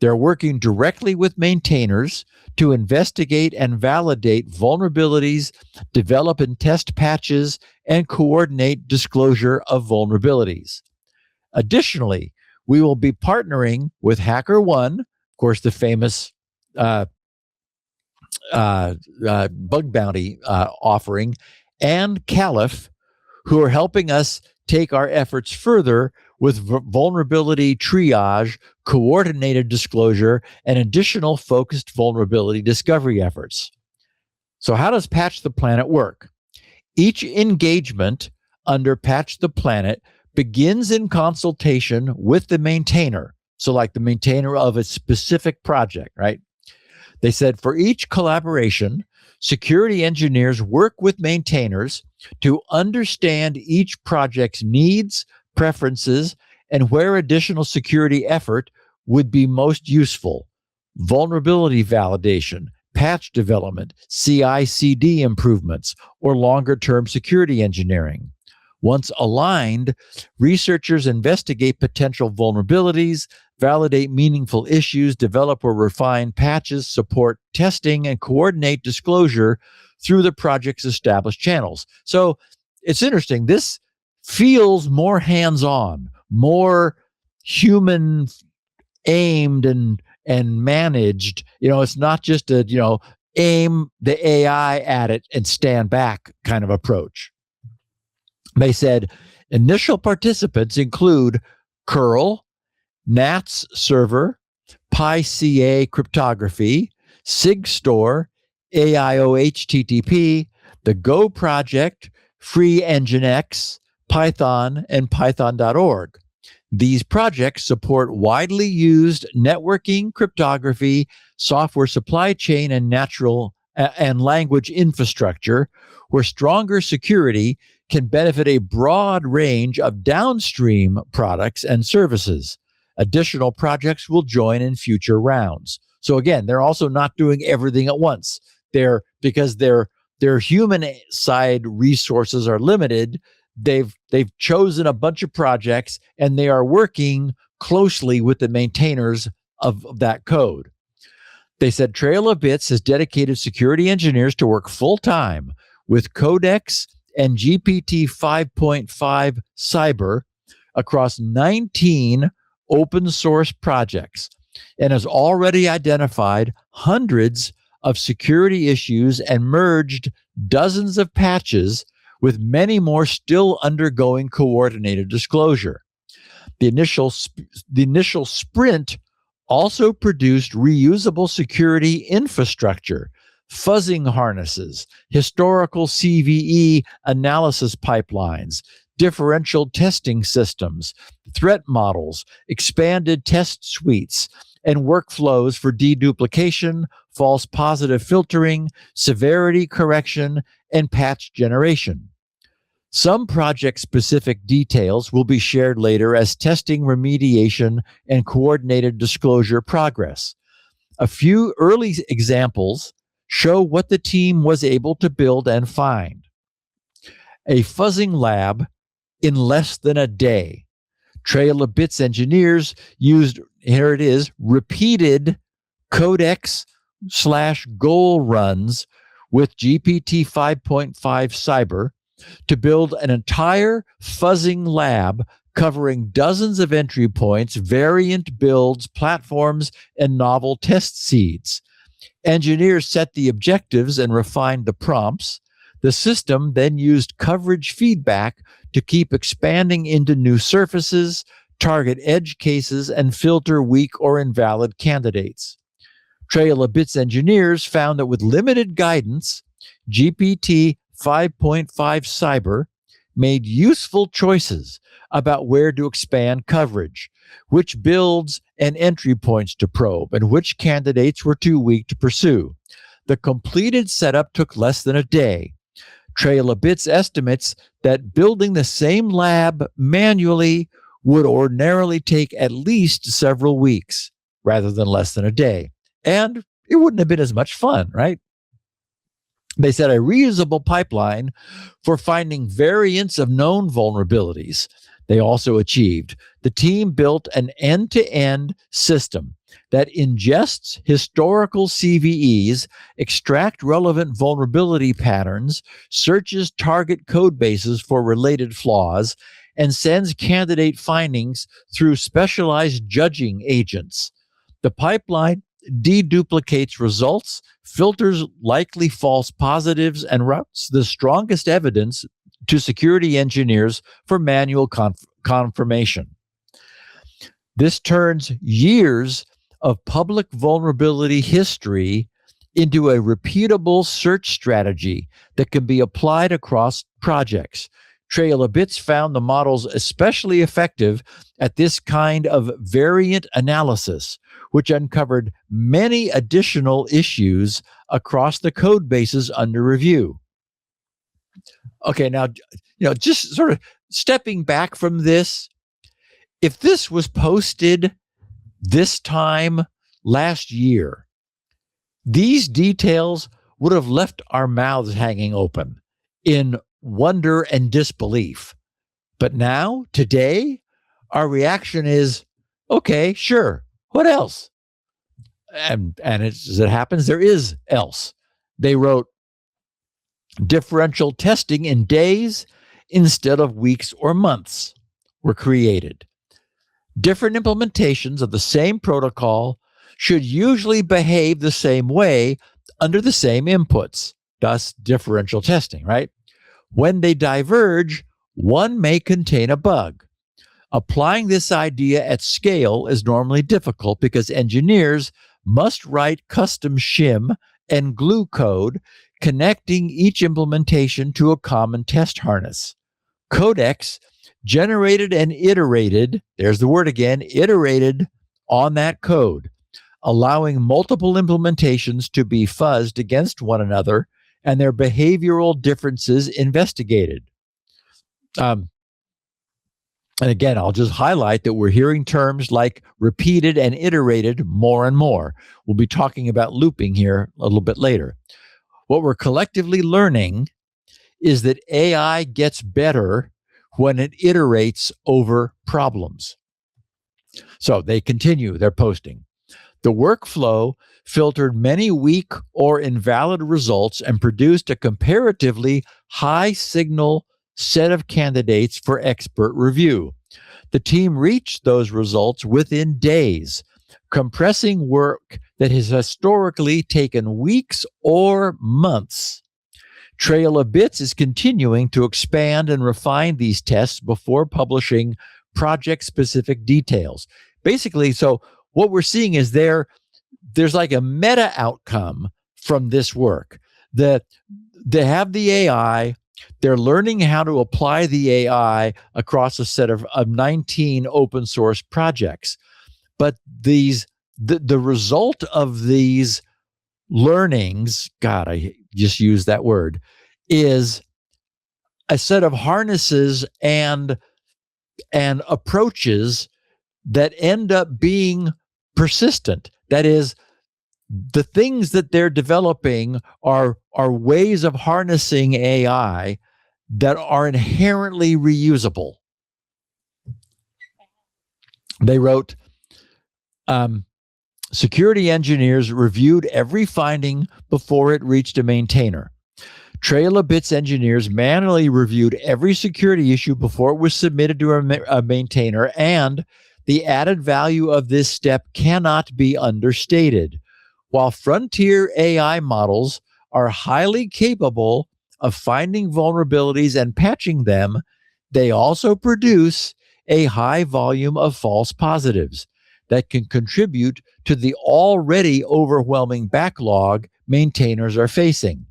S4: They're working directly with maintainers to investigate and validate vulnerabilities, develop and test patches, and coordinate disclosure of vulnerabilities. Additionally, we will be partnering with HackerOne, of course, the famous bug bounty offering, and Caliph, who are helping us take our efforts further with vulnerability triage, coordinated disclosure, and additional focused vulnerability discovery efforts. So how does Patch the Planet work? Each engagement under Patch the Planet begins in consultation with the maintainer. So like the maintainer of a specific project, right? They said for each collaboration, security engineers work with maintainers to understand each project's needs, preferences, and where additional security effort would be most useful. Vulnerability validation, patch development, CI/CD improvements, or longer-term security engineering. Once aligned, researchers investigate potential vulnerabilities, validate meaningful issues, develop or refine patches, support testing, and coordinate disclosure through the project's established channels. So it's interesting. This feels more hands-on, more human aimed and managed. It's not just a, aim the AI at it and stand back kind of approach. They said initial participants include curl, NATS server, PyCA cryptography, SigStore, AIO HTTP, the Go project, Free Nginx, Python, and Python.org. These projects support widely used networking, cryptography, software supply chain, and natural and language infrastructure, where stronger security can benefit a broad range of downstream products and services. Additional projects will join in future rounds. So again, they're also not doing everything at once. Because their human side resources are limited. They've chosen a bunch of projects and they are working closely with the maintainers of that code. They said Trail of Bits has dedicated security engineers to work full-time with Codex and GPT 5.5 Cyber across 19 open source projects and has already identified hundreds of security issues and merged dozens of patches, with many more still undergoing coordinated disclosure. The initial sprint also produced reusable security infrastructure, fuzzing harnesses, historical CVE analysis pipelines, differential testing systems, threat models, expanded test suites, and workflows for deduplication, false positive filtering, severity correction, and patch generation. Some project-specific details will be shared later as testing, remediation, and coordinated disclosure progress. A few early examples show what the team was able to build and find. A fuzzing lab in less than a day. Trail of Bits engineers used, here it is, repeated Codex/goal runs with GPT 5.5 Cyber to build an entire fuzzing lab covering dozens of entry points, variant builds, platforms, and novel test seeds. Engineers set the objectives and refined the prompts. The system then used coverage feedback to keep expanding into new surfaces, target edge cases, and filter weak or invalid candidates. Trail of Bits engineers found that with limited guidance, GPT 5.5 Cyber made useful choices about where to expand coverage, which builds and entry points to probe, and which candidates were too weak to pursue. The completed setup took less than a day. Trail of Bits estimates that building the same lab manually would ordinarily take at least several weeks rather than less than a day. And it wouldn't have been as much fun, right? They said a reusable pipeline for finding variants of known vulnerabilities. They also achieved. The team built an end-to-end system that ingests historical CVEs, extract relevant vulnerability patterns, searches target code bases for related flaws, and sends candidate findings through specialized judging agents. The pipeline deduplicates results, filters likely false positives, and routes the strongest evidence to security engineers for manual confirmation. This turns years of public vulnerability history into a repeatable search strategy that can be applied across projects. Trail of Bits found the models especially effective at this kind of variant analysis, which uncovered many additional issues across the code bases under review. Okay, now, just sort of stepping back from this, if this was posted this time last year, these details would have left our mouths hanging open in wonder and disbelief. But now, today, our reaction is, okay, sure, what else? And as it happens, there is else. They wrote, differential testing in days instead of weeks or months were created. Different implementations of the same protocol should usually behave the same way under the same inputs, thus differential testing, right? When they diverge, one may contain a bug. Applying this idea at scale is normally difficult because engineers must write custom shim and glue code connecting each implementation to a common test harness. Codex generated and iterated, there's the word again, iterated on that code, allowing multiple implementations to be fuzzed against one another and their behavioral differences investigated. And again, I'll just highlight that we're hearing terms like repeated and iterated more and more. We'll be talking about looping here a little bit later. What we're collectively learning is that AI gets better when it iterates over problems. So they continue their posting. The workflow filtered many weak or invalid results, and produced a comparatively high signal set of candidates for expert review. The team reached those results within days, compressing work that has historically taken weeks or months. Trail of Bits is continuing to expand and refine these tests before publishing project-specific details. Basically, so what we're seeing is there's like a meta outcome from this work. That they have the AI, they're learning how to apply the AI across a set of 19 open source projects. But the result of these learnings, God, I just used that word, is a set of harnesses and approaches that end up being persistent. That is, the things that they're developing are ways of harnessing AI that are inherently reusable. They wrote, security engineers reviewed every finding before it reached a maintainer. Trail of Bits engineers manually reviewed every security issue before it was submitted to a maintainer, and the added value of this step cannot be understated. While frontier AI models are highly capable of finding vulnerabilities and patching them, they also produce a high volume of false positives that can contribute to the already overwhelming backlog maintainers are facing.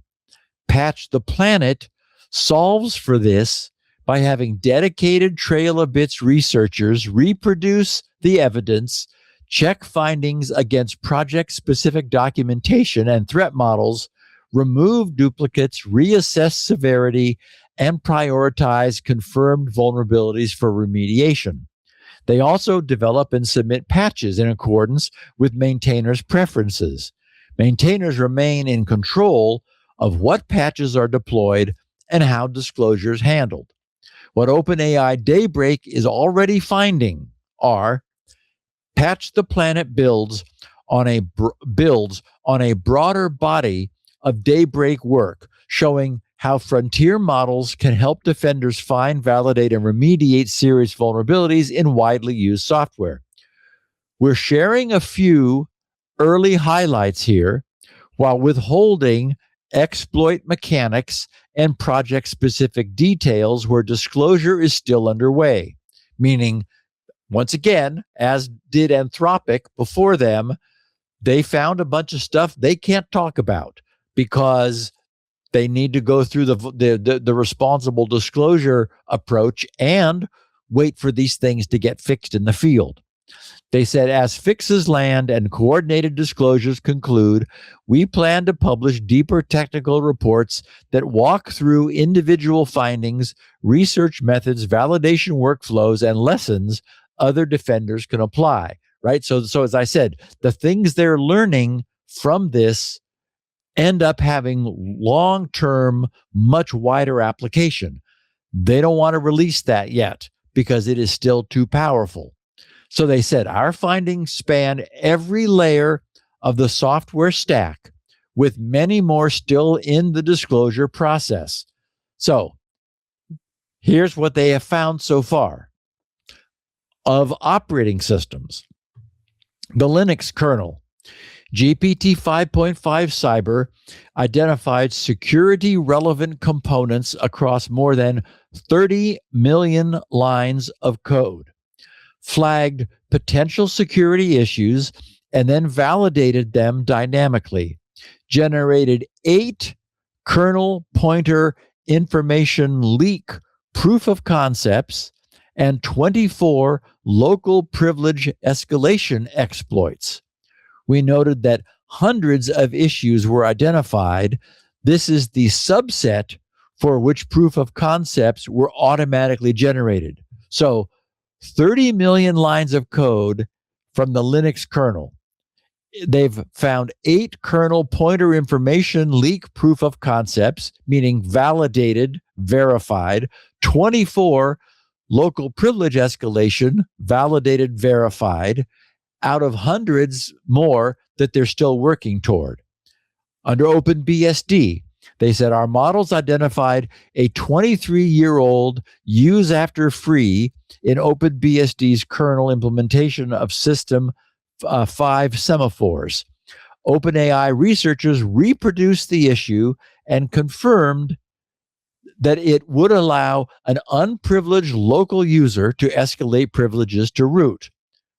S4: Patch the Planet solves for this by having dedicated Trail of Bits researchers reproduce the evidence, check findings against project-specific documentation and threat models, remove duplicates, reassess severity, and prioritize confirmed vulnerabilities for remediation. They also develop and submit patches in accordance with maintainers' preferences. Maintainers remain in control of what patches are deployed and how disclosure is handled. What OpenAI Daybreak is already finding are Patch the Planet builds on a broader body of Daybreak work, showing how frontier models can help defenders find, validate, and remediate serious vulnerabilities in widely used software. We're sharing a few early highlights here while withholding exploit mechanics and project-specific details where disclosure is still underway, meaning, once again, as did Anthropic before them, they found a bunch of stuff they can't talk about because they need to go through the responsible disclosure approach and wait for these things to get fixed in the field. They said, as fixes land and coordinated disclosures conclude, we plan to publish deeper technical reports that walk through individual findings, research methods, validation workflows, and lessons other defenders can apply, right? So as I said, the things they're learning from this end up having long-term, much wider application. They don't want to release that yet because it is still too powerful. So they said, our findings span every layer of the software stack, with many more still in the disclosure process. So here's what they have found so far. Of operating systems, the Linux kernel, GPT 5.5 Cyber identified security-relevant components across more than 30 million lines of code, flagged potential security issues, and then validated them dynamically, generated 8 kernel pointer information leak proof of concepts, and 24 local privilege escalation exploits. We noted that hundreds of issues were identified. This is the subset for which proof of concepts were automatically generated. So 30 million lines of code from the Linux kernel. They've found 8 kernel pointer information leak proof of concepts, meaning validated, verified, 24 local privilege escalation, validated, verified, out of hundreds more that they're still working toward. Under OpenBSD, they said our models identified a 23-year-old use after free in OpenBSD's kernel implementation of System 5 semaphores. OpenAI researchers reproduced the issue and confirmed that it would allow an unprivileged local user to escalate privileges to root.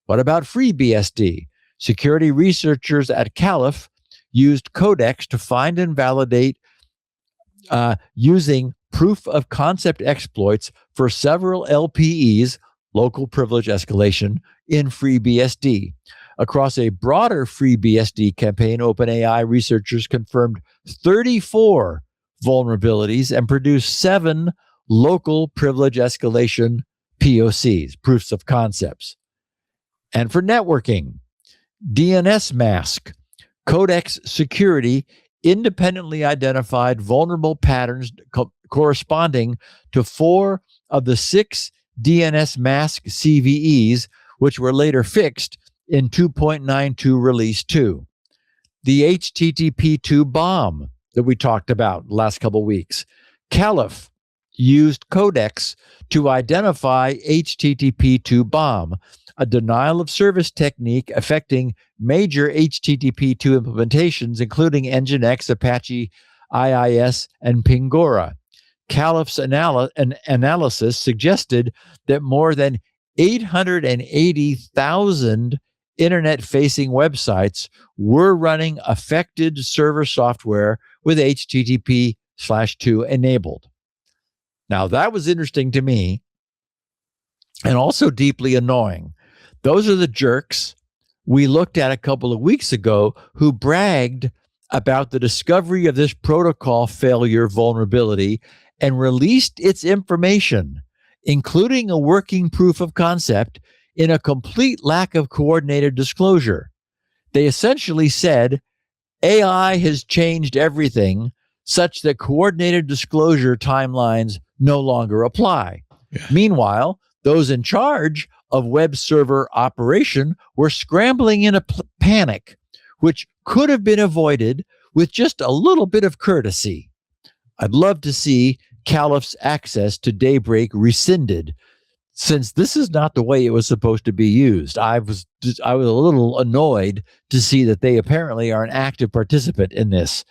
S4: What about FreeBSD? Security researchers at Caliph used codecs to find and validate using proof of concept exploits for several LPEs, local privilege escalation, in FreeBSD. Across a broader FreeBSD campaign, OpenAI researchers confirmed 34 vulnerabilities and produced 7 local privilege escalation POCs, proofs of concepts. And for networking, DNS mask, Codex Security independently identified vulnerable patterns corresponding to 4 of the 6 DNS mask CVEs, which were later fixed in 2.92 Release 2. The HTTP2 bomb that we talked about the last couple of weeks. Caliph used Codex to identify HTTP2 bomb, a denial of service technique affecting major HTTP2 implementations, including Nginx, Apache IIS, and Pingora. Caliph's analysis suggested that more than 880,000 internet-facing websites were running affected server software with HTTP/2 enabled. Now, that was interesting to me and also deeply annoying. Those are the jerks we looked at a couple of weeks ago who bragged about the discovery of this protocol failure vulnerability and released its information, including a working proof of concept, in a complete lack of coordinated disclosure. They essentially said AI has changed everything such that coordinated disclosure timelines no longer apply. Yeah. Meanwhile, those in charge of web server operation were scrambling in a panic, which could have been avoided with just a little bit of courtesy. I'd love to see Caliph's access to Daybreak rescinded, since this is not the way it was supposed to be used. I was a little annoyed to see that they apparently are an active participant in this.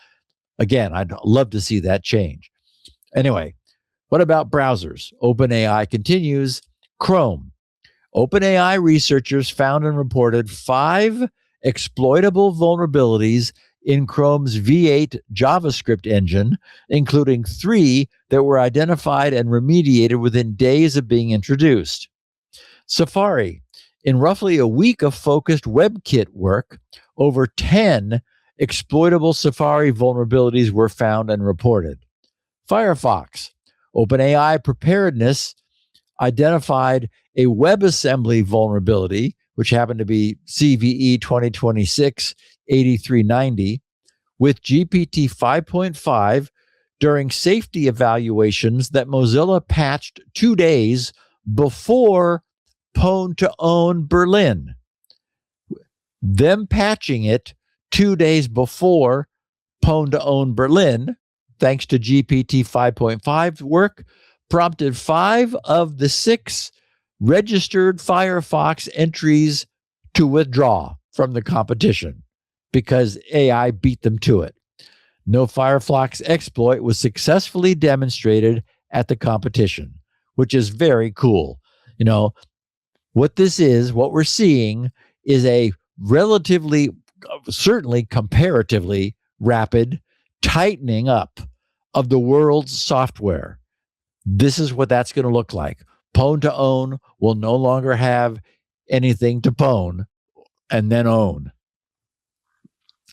S4: Again, I'd love to see that change. Anyway, what about browsers? OpenAI continues. Chrome. OpenAI researchers found and reported 5 exploitable vulnerabilities in Chrome's V8 JavaScript engine, including 3 that were identified and remediated within days of being introduced. Safari. In roughly a week of focused WebKit work, over 10 exploitable Safari vulnerabilities were found and reported. Firefox. OpenAI preparedness identified a WebAssembly vulnerability, which happened to be CVE 2026-8390, with GPT 5.5 during safety evaluations that Mozilla patched 2 days before Pwn to Own Berlin. Them patching it 2 days before Pwn to Own Berlin, thanks to GPT 5.5 work, prompted 5 of the 6 registered Firefox entries to withdraw from the competition because AI beat them to it. No Firefox exploit was successfully demonstrated at the competition, which is very cool. You know, what we're seeing is a relatively, certainly comparatively rapid tightening up of the world's software. This is what that's going to look like. Pwn to Own will no longer have anything to pwn and then own.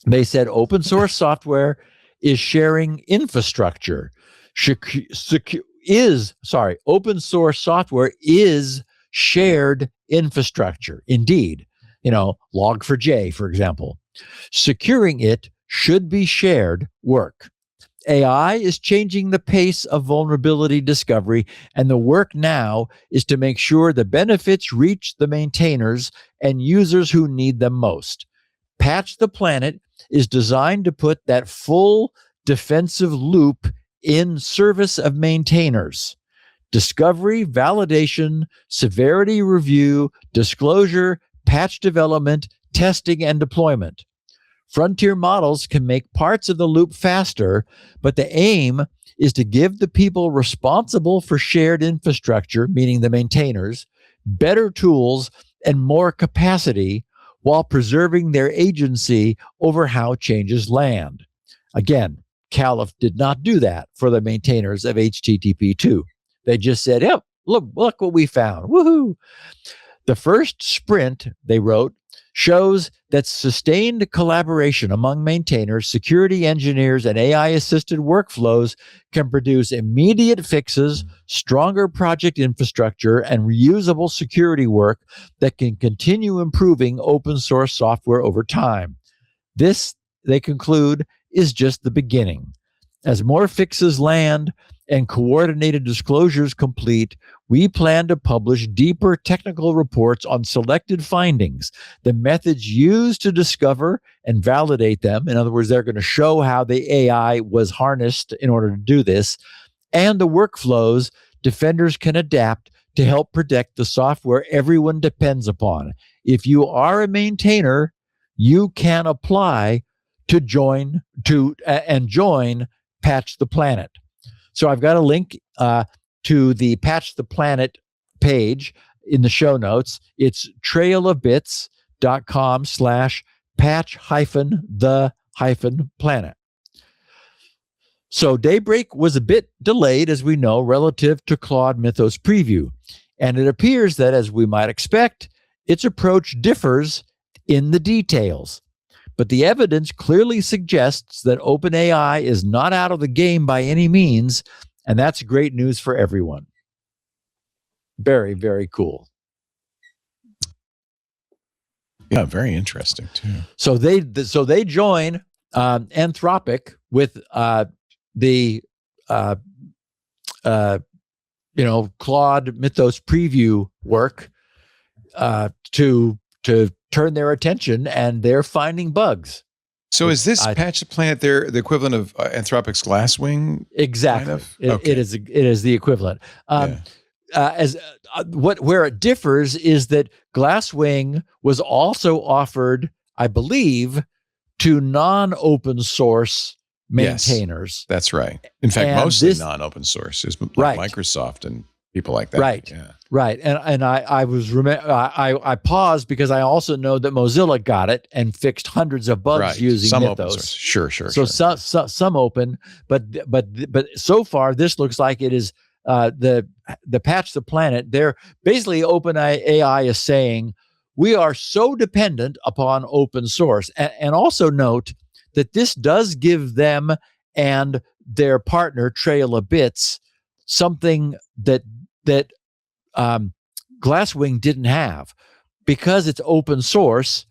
S4: They said open source software is sharing infrastructure. Open source software is shared infrastructure. Indeed, Log4j, for example. Securing it should be shared work. AI is changing the pace of vulnerability discovery, and the work now is to make sure the benefits reach the maintainers and users who need them most. Patch the Planet is designed to put that full defensive loop in service of maintainers. Discovery, validation, severity review, disclosure, patch development, testing, and deployment. Frontier models can make parts of the loop faster, but the aim is to give the people responsible for shared infrastructure, meaning the maintainers, better tools and more capacity while preserving their agency over how changes land. Again, Caliph did not do that for the maintainers of HTTP2. They just said, "Yep, look what we found. Woohoo." The first sprint, they wrote, shows that sustained collaboration among maintainers, security engineers, and AI-assisted workflows can produce immediate fixes, stronger project infrastructure, and reusable security work that can continue improving open source software over time. This, they conclude, is just the beginning. As more fixes land and coordinated disclosures complete, we plan to publish deeper technical reports on selected findings, the methods used to discover and validate them. In other words, they're going to show how the AI was harnessed in order to do this, and the workflows defenders can adapt to help protect the software everyone depends upon. If you are a maintainer, you can apply to join Patch the Planet. So I've got a link to the Patch the Planet page in the show notes. It's trailofbits.com/patch-the-planet. So Daybreak was a bit delayed, as we know, relative to Claude Mythos preview. And it appears that, as we might expect, its approach differs in the details. But the evidence clearly suggests that OpenAI is not out of the game by any means, and that's great news for everyone. Very, very cool.
S1: Yeah, very interesting too.
S4: So they join Anthropic with the Claude Mythos preview work to turn their attention, and they're finding bugs.
S1: So is this Patch the Planet the equivalent of Anthropic's Glasswing?
S4: Exactly.
S1: Kind of?
S4: It is the equivalent. Where it differs is that Glasswing was also offered, I believe, to non-open source maintainers.
S1: Yes, that's right. In fact, mostly non-open source. It's like Microsoft and people like that.
S4: Right.
S1: Yeah.
S4: Right. And I paused because I also know that Mozilla got it and fixed hundreds of bugs using
S1: some
S4: Mythos.
S1: Open source. Sure.
S4: So some open, but so far this looks like it is the Patch the Planet. They're basically OpenAI is saying we are so dependent upon open source, and also note that this does give them and their partner Trail of Bits something that Glasswing didn't have. Because it's open source,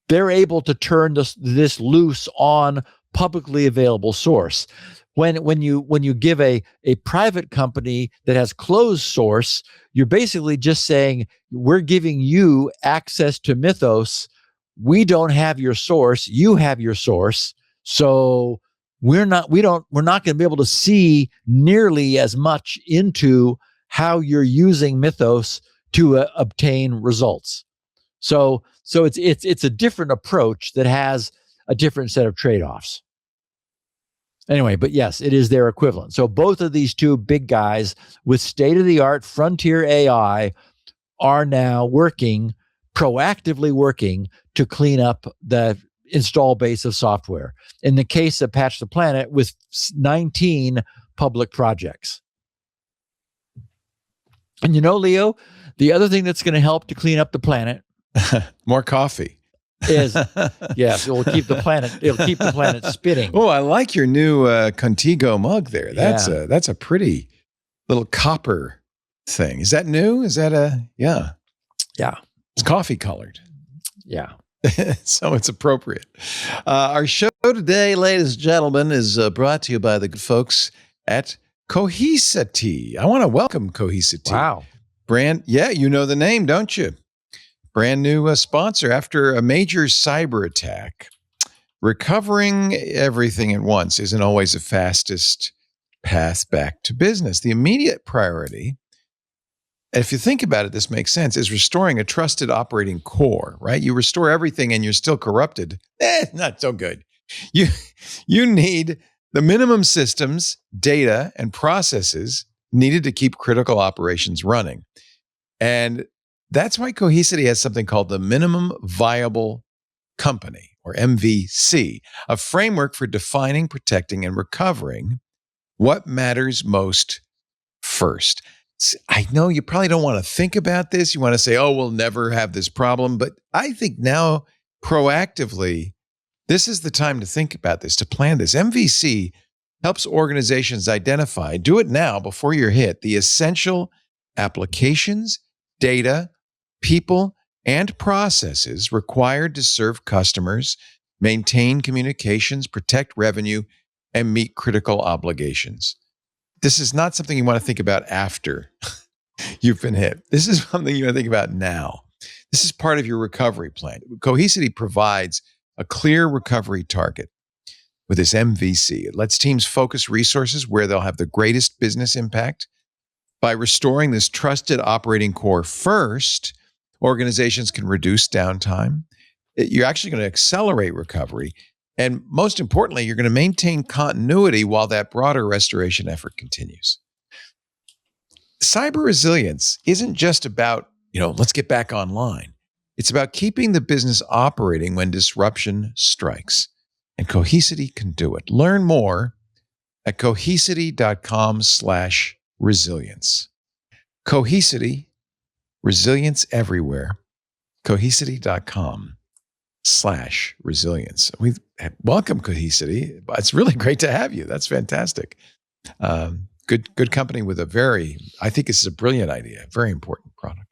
S4: they're able to turn this loose on publicly available source. When you give a private company that has closed source, you're basically just saying, we're giving you access to Mythos. We don't have your source, you have your source. So we're not going to be able to see nearly as much into how you're using Mythos to obtain results. So it's a different approach that has a different set of trade-offs. Anyway, but yes, it is their equivalent. So both of these two big guys with state-of-the-art frontier AI are now proactively working to clean up the install base of software. In the case of Patch the Planet, with 19 public projects. And Leo, the other thing that's going to help to clean up the planet,
S1: more coffee,
S4: is yes, it'll keep the planet spinning.
S1: Oh, I like your new Contigo mug there. That's a pretty little copper thing. Is that new? Is that yeah? It's coffee colored.
S4: Yeah.
S1: So it's appropriate. Our show today, ladies and gentlemen, is brought to you by the good folks at Cohesity. I want to welcome Cohesity.
S4: Wow.
S1: Yeah, you know the name, don't you? Brand new sponsor after a major cyber attack. Recovering everything at once isn't always the fastest path back to business. The immediate priority, if you think about it, this makes sense, is restoring a trusted operating core, right? You restore everything and you're still corrupted. Not so good. You need the minimum systems, data, and processes needed to keep critical operations running. And that's why Cohesity has something called the Minimum Viable Company, or MVC, a framework for defining, protecting, and recovering what matters most first. I know you probably don't want to think about this. You want to say, oh, we'll never have this problem. But I think now, proactively, this is the time to think about this, to plan this. MVC helps organizations identify, do it now before you're hit, the essential applications, data, people, and processes required to serve customers, maintain communications, protect revenue, and meet critical obligations. This is not something you want to think about after you've been hit. This is something you want to think about now. This is part of your recovery plan. Cohesity provides a clear recovery target with this MVC. It lets teams focus resources where they'll have the greatest business impact. By restoring this trusted operating core first, organizations can reduce downtime. You're actually going to accelerate recovery. And most importantly, you're going to maintain continuity while that broader restoration effort continues. Cyber resilience isn't just about, let's get back online. It's about keeping the business operating when disruption strikes. And Cohesity can do it. Learn more at cohesity.com/resilience. Cohesity, resilience everywhere. Cohesity.com/resilience. We welcome Cohesity. It's really great to have you. That's fantastic. Good company with I think this is a brilliant idea, very important product.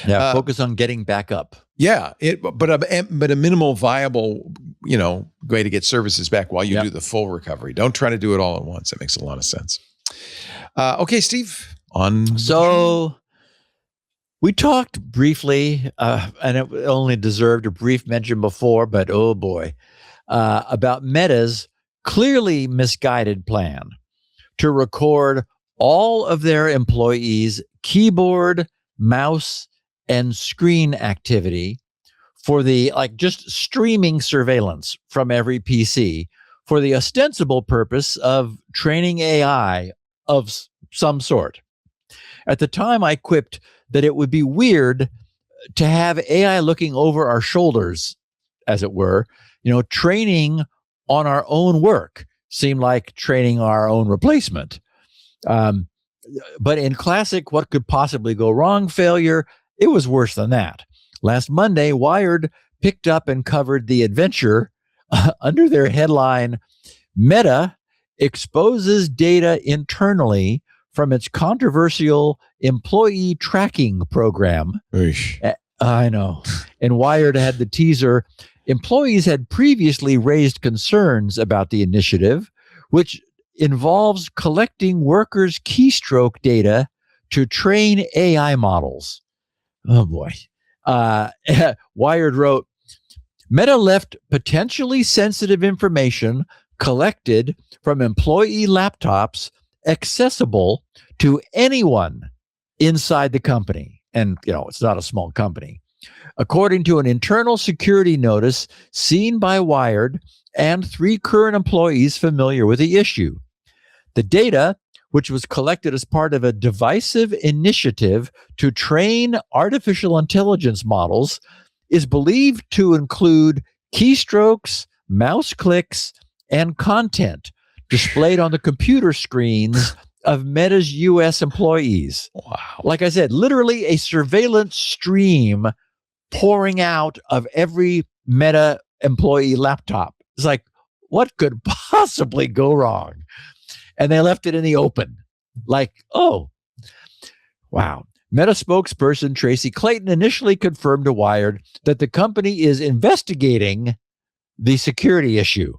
S4: Yeah, focus on getting back up.
S1: Yeah, but a minimal viable, way to get services back while you do the full recovery. Don't try to do it all at once. That makes a lot of sense. Okay, Steve, on.
S4: So we talked briefly, and it only deserved a brief mention before, but oh boy, about Meta's clearly misguided plan to record all of their employees' keyboard, mouse, and screen activity for the just streaming surveillance from every PC for the ostensible purpose of training AI of some sort. At the time, I quipped that it would be weird to have AI looking over our shoulders, as it were, training on our own work seemed like training our own replacement. But in classic what could possibly go wrong failure, it was worse than that. Last Monday, Wired picked up and covered the adventure under their headline, Meta exposes data internally from its controversial employee tracking program. I know. And Wired had the teaser. Employees had previously raised concerns about the initiative, which involves collecting workers' keystroke data to train AI models. Oh boy. Wired wrote, Meta left potentially sensitive information collected from employee laptops accessible to anyone inside the company. And, it's not a small company. According to an internal security notice seen by Wired and 3 current employees familiar with the issue. The data, which was collected as part of a divisive initiative to train artificial intelligence models, is believed to include keystrokes, mouse clicks, and content displayed on the computer screens of Meta's U.S. employees.
S1: Wow.
S4: Like I said, literally a surveillance stream pouring out of every Meta employee laptop. It's like, what could possibly go wrong? And they left it in the open. Like, oh, wow. Meta spokesperson Tracy Clayton initially confirmed to Wired that the company is investigating the security issue.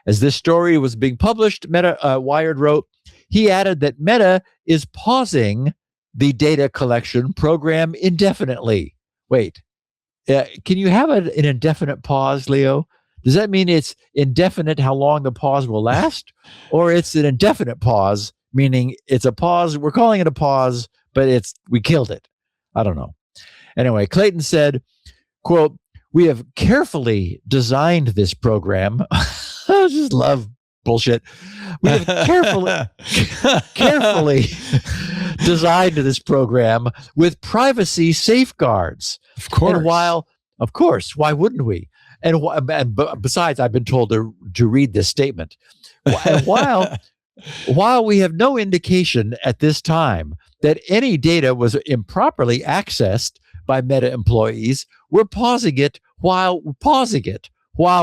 S4: As this story was being published, Wired wrote, he added that Meta is pausing the data collection program indefinitely. Wait, can you have an indefinite pause, Leo? Does that mean it's indefinite how long the pause will last? Or it's an indefinite pause, meaning it's a pause, we're calling it a pause, but we killed it. I don't know. Anyway, Clayton said, quote, we have carefully designed this program. I just love bullshit. We have carefully designed this program with privacy safeguards.
S1: Of course.
S4: And of course, why wouldn't we? And besides, I've been told to read this statement. And while we have no indication at this time that any data was improperly accessed by Meta employees, we're pausing it while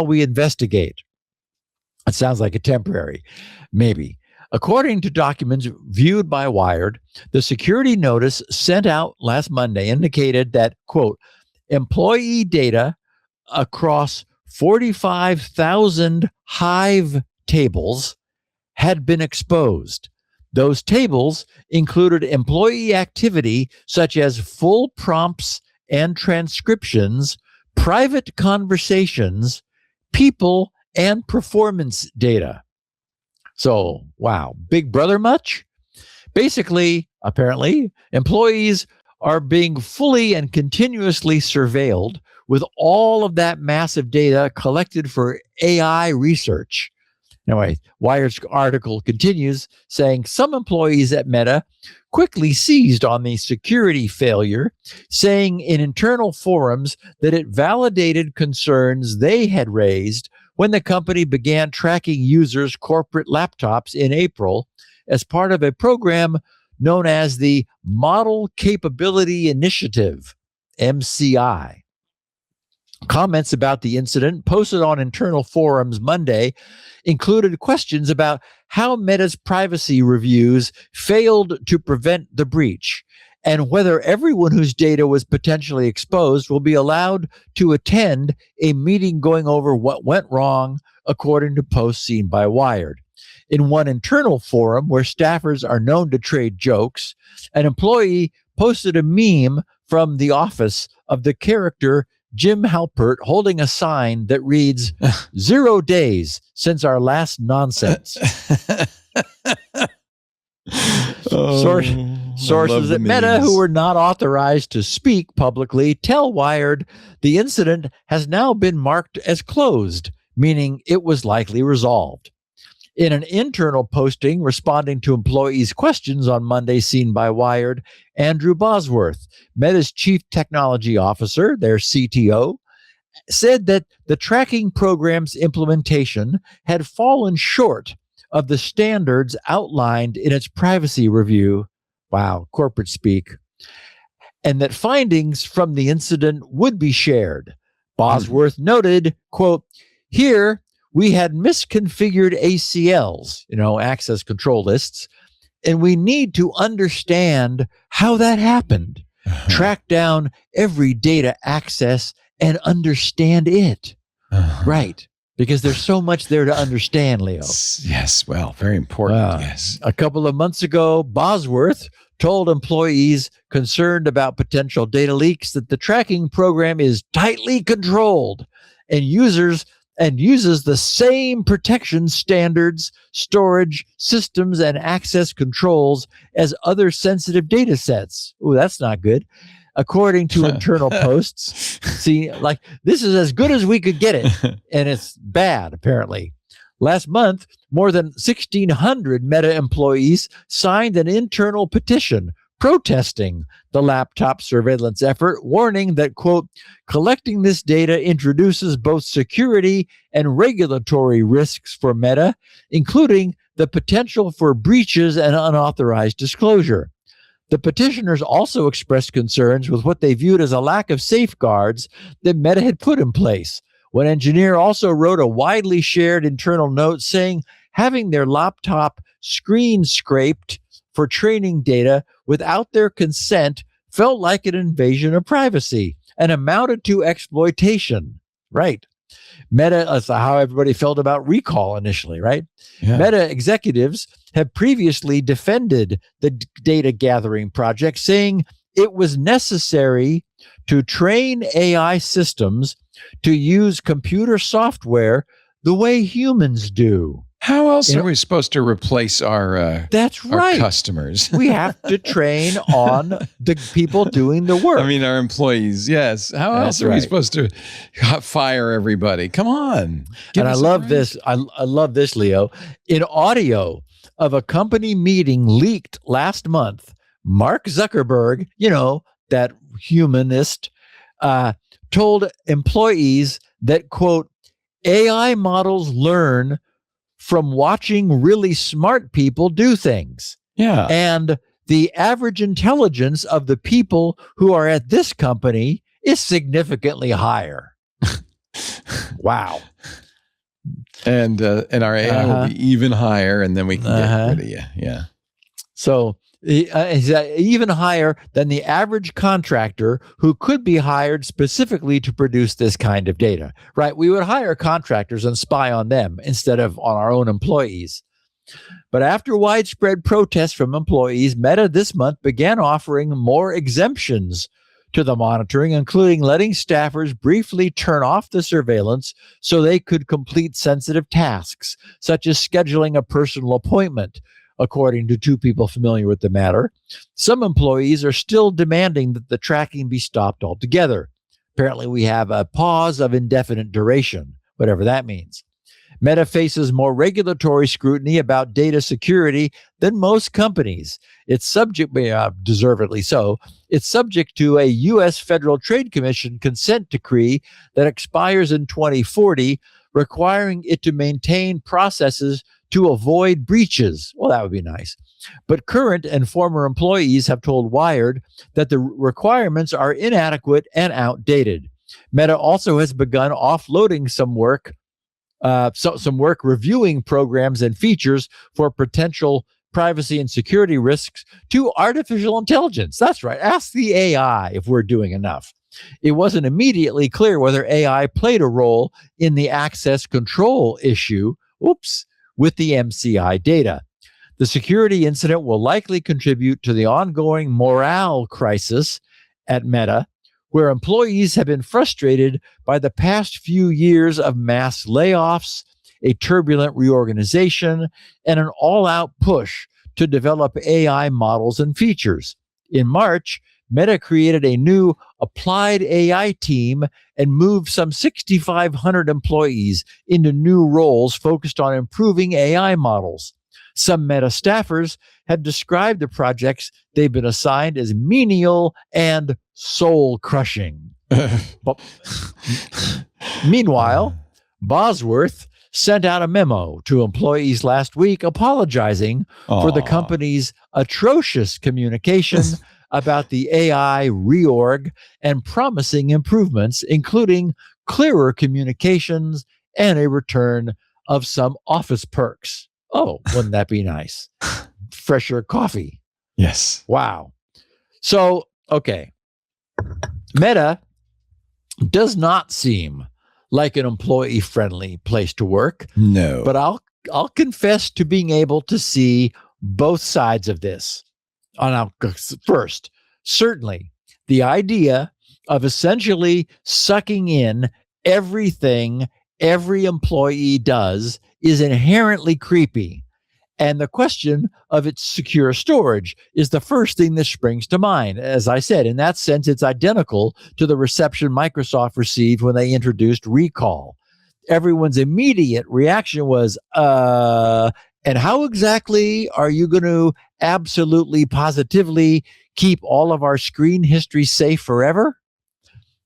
S4: we investigate. It sounds like a temporary, maybe. According to documents viewed by Wired, the security notice sent out last Monday indicated that, quote, employee data across 45,000 Hive tables had been exposed. Those tables included employee activity such as full prompts and transcriptions, private conversations, people, and performance data. So, wow, Big Brother much? Basically, apparently, employees are being fully and continuously surveilled with all of that massive data collected for AI research. Anyway, Wired's article continues saying some employees at Meta quickly seized on the security failure, saying in internal forums that it validated concerns they had raised when the company began tracking users' corporate laptops in April as part of a program known as the Model Capability Initiative, MCI. Comments about the incident posted on internal forums Monday included questions about how Meta's privacy reviews failed to prevent the breach and whether everyone whose data was potentially exposed will be allowed to attend a meeting going over what went wrong, according to posts seen by Wired. In one internal forum where staffers are known to trade jokes, an employee posted a meme from the office of the character Jim Halpert holding a sign that reads, 0 days since our last nonsense. Sources at Meta who were not authorized to speak publicly tell Wired the incident has now been marked as closed, meaning it was likely resolved. In an internal posting responding to employees' questions on Monday seen by Wired, Andrew Bosworth, Meta's chief technology officer, their CTO, said that the tracking program's implementation had fallen short of the standards outlined in its privacy review. Wow, corporate speak. And that findings from the incident would be shared. Bosworth noted, quote, here, we had misconfigured ACLs, access control lists, and we need to understand how that happened, track down every data access and understand it. Right. Because there's so much there to understand, Leo.
S1: Yes. Well, very important. Yes.
S4: A couple of months ago, Bosworth told employees concerned about potential data leaks that the tracking program is tightly controlled and uses the same protection standards, storage systems, and access controls as other sensitive data sets. Oh, that's not good. According to internal posts, see, like this is as good as we could get it, and it's bad, apparently. Last month, more than 1,600 Meta employees signed an internal petition protesting the laptop surveillance effort, warning that, quote, collecting this data introduces both security and regulatory risks for Meta, including the potential for breaches and unauthorized disclosure. The petitioners also expressed concerns with what they viewed as a lack of safeguards that Meta had put in place. One engineer also wrote a widely shared internal note saying having their laptop screen scraped for training data without their consent felt like an invasion of privacy and amounted to exploitation. Right. Meta, that's how everybody felt about recall initially, right?
S1: Yeah.
S4: Meta executives have previously defended the data gathering project, saying it was necessary to train AI systems to use computer software the way humans do.
S1: How else are we supposed to replace our
S4: That's right.
S1: our customers?
S4: We have to train on the people doing the work.
S1: I mean, our employees, yes. How else are we supposed to fire everybody? Come on.
S4: And I love this. I love this, Leo. In audio of a company meeting leaked last month, Mark Zuckerberg, that humanist, told employees that, quote, AI models learn from watching really smart people do things.
S1: Yeah.
S4: And the average intelligence of the people who are at this company is significantly higher. Wow.
S1: And our AI will be even higher, and then we can get rid of you. Yeah.
S4: So is even higher than the average contractor who could be hired specifically to produce this kind of data, right? We would hire contractors and spy on them instead of on our own employees. But after widespread protests from employees, Meta this month began offering more exemptions to the monitoring, including letting staffers briefly turn off the surveillance so they could complete sensitive tasks, such as scheduling a personal appointment. According to two people familiar with the matter, some employees are still demanding that the tracking be stopped altogether. Apparently, we have a pause of indefinite duration, whatever that means. Meta faces more regulatory scrutiny about data security than most companies. It's subject, deservedly so, it's subject to a U.S. Federal Trade Commission consent decree that expires in 2040, requiring it to maintain processes to avoid breaches. Well, that would be nice. But current and former employees have told Wired that the requirements are inadequate and outdated. Meta also has begun offloading some work reviewing programs and features for potential privacy and security risks to artificial intelligence. That's right. Ask the AI if we're doing enough. It wasn't immediately clear whether AI played a role in the access control issue. With the MCI data. The security incident will likely contribute to the ongoing morale crisis at Meta, where employees have been frustrated by the past few years of mass layoffs, a turbulent reorganization, and an all-out push to develop AI models and features. In March, Meta created a new applied AI team and moved some 6,500 employees into new roles focused on improving AI models. Some Meta staffers have described the projects they've been assigned as menial and soul-crushing. Meanwhile, Bosworth sent out a memo to employees last week apologizing for the company's atrocious communication about the AI reorg and promising improvements, including clearer communications and a return of some office perks. Oh, wouldn't that be nice? Fresher coffee.
S1: Yes.
S4: Wow. So, okay. Meta does not seem like an employee-friendly place to work.
S1: No.
S4: But I'll confess to being able to see both sides of this. First, certainly the idea of essentially sucking in everything every employee does is inherently creepy. And the question of its secure storage is the first thing that springs to mind. As I said, in that sense, it's identical to the reception Microsoft received when they introduced Recall. Everyone's immediate reaction was, and how exactly are you going to absolutely, positively keep all of our screen history safe forever?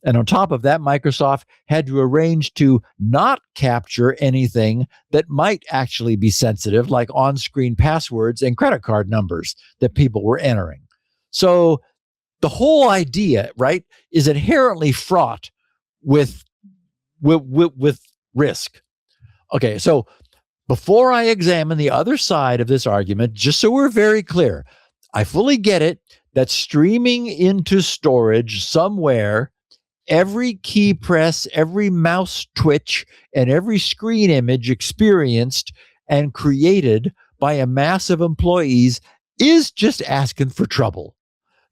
S4: And on top of that, Microsoft had to arrange to not capture anything that might actually be sensitive, like on-screen passwords and credit card numbers that people were entering. So the whole idea, right, is inherently fraught with risk. Okay, so before I examine the other side of this argument, just so we're very clear, I fully get it that streaming into storage somewhere every key press, every mouse twitch, and every screen image experienced and created by a mass of employees is just asking for trouble.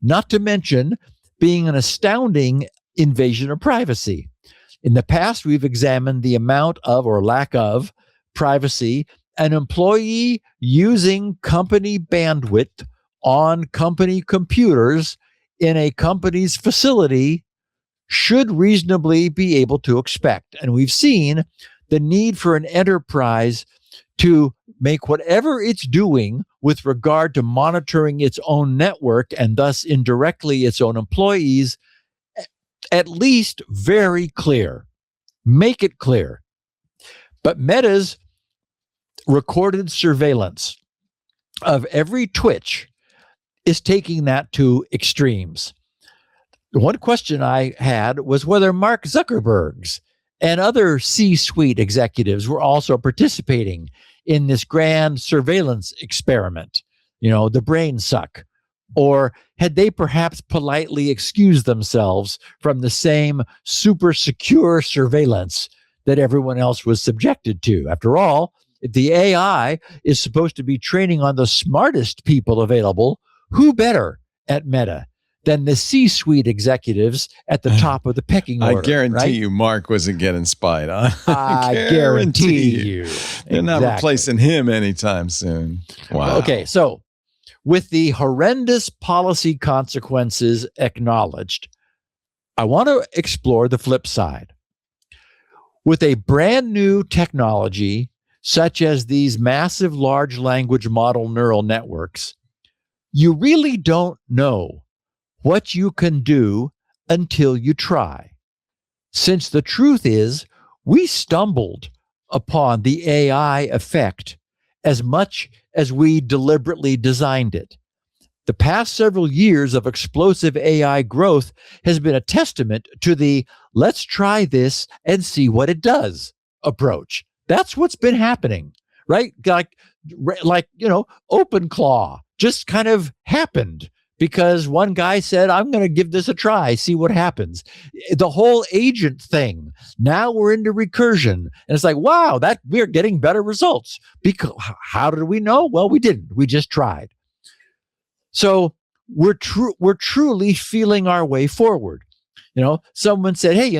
S4: Not to mention being an astounding invasion of privacy. In the past, we've examined the amount of or lack of privacy an employee using company bandwidth on company computers in a company's facility should reasonably be able to expect. And we've seen the need for an enterprise to make whatever it's doing with regard to monitoring its own network and thus indirectly its own employees, at least very clear. Make it clear. But Meta's recorded surveillance of every twitch is taking that to extremes. One question I had was whether Mark Zuckerberg's and other C-suite executives were also participating in this grand surveillance experiment, the brain suck, or had they perhaps politely excused themselves from the same super secure surveillance that everyone else was subjected to? After all, if the AI is supposed to be training on the smartest people available, who better at Meta than the C-suite executives at the top of the pecking order?
S1: I guarantee
S4: right?
S1: you Mark wasn't getting spied on.
S4: I guarantee you.
S1: They're not replacing him anytime soon. Wow.
S4: Okay, so with the horrendous policy consequences acknowledged, I want to explore the flip side. With a brand new technology, such as these massive large language model neural networks, you really don't know what you can do until you try. Since the truth is, we stumbled upon the AI effect as much as we deliberately designed it. The past several years of explosive AI growth has been a testament to the let's try this and see what it does approach. That's what's been happening, right? Like OpenClaw just kind of happened because one guy said, I'm going to give this a try, see what happens. The whole agent thing, now we're into recursion. And it's like, wow, that we're getting better results. Because how did we know? Well, we didn't. We just tried. So we're truly feeling our way forward. Someone said, hey,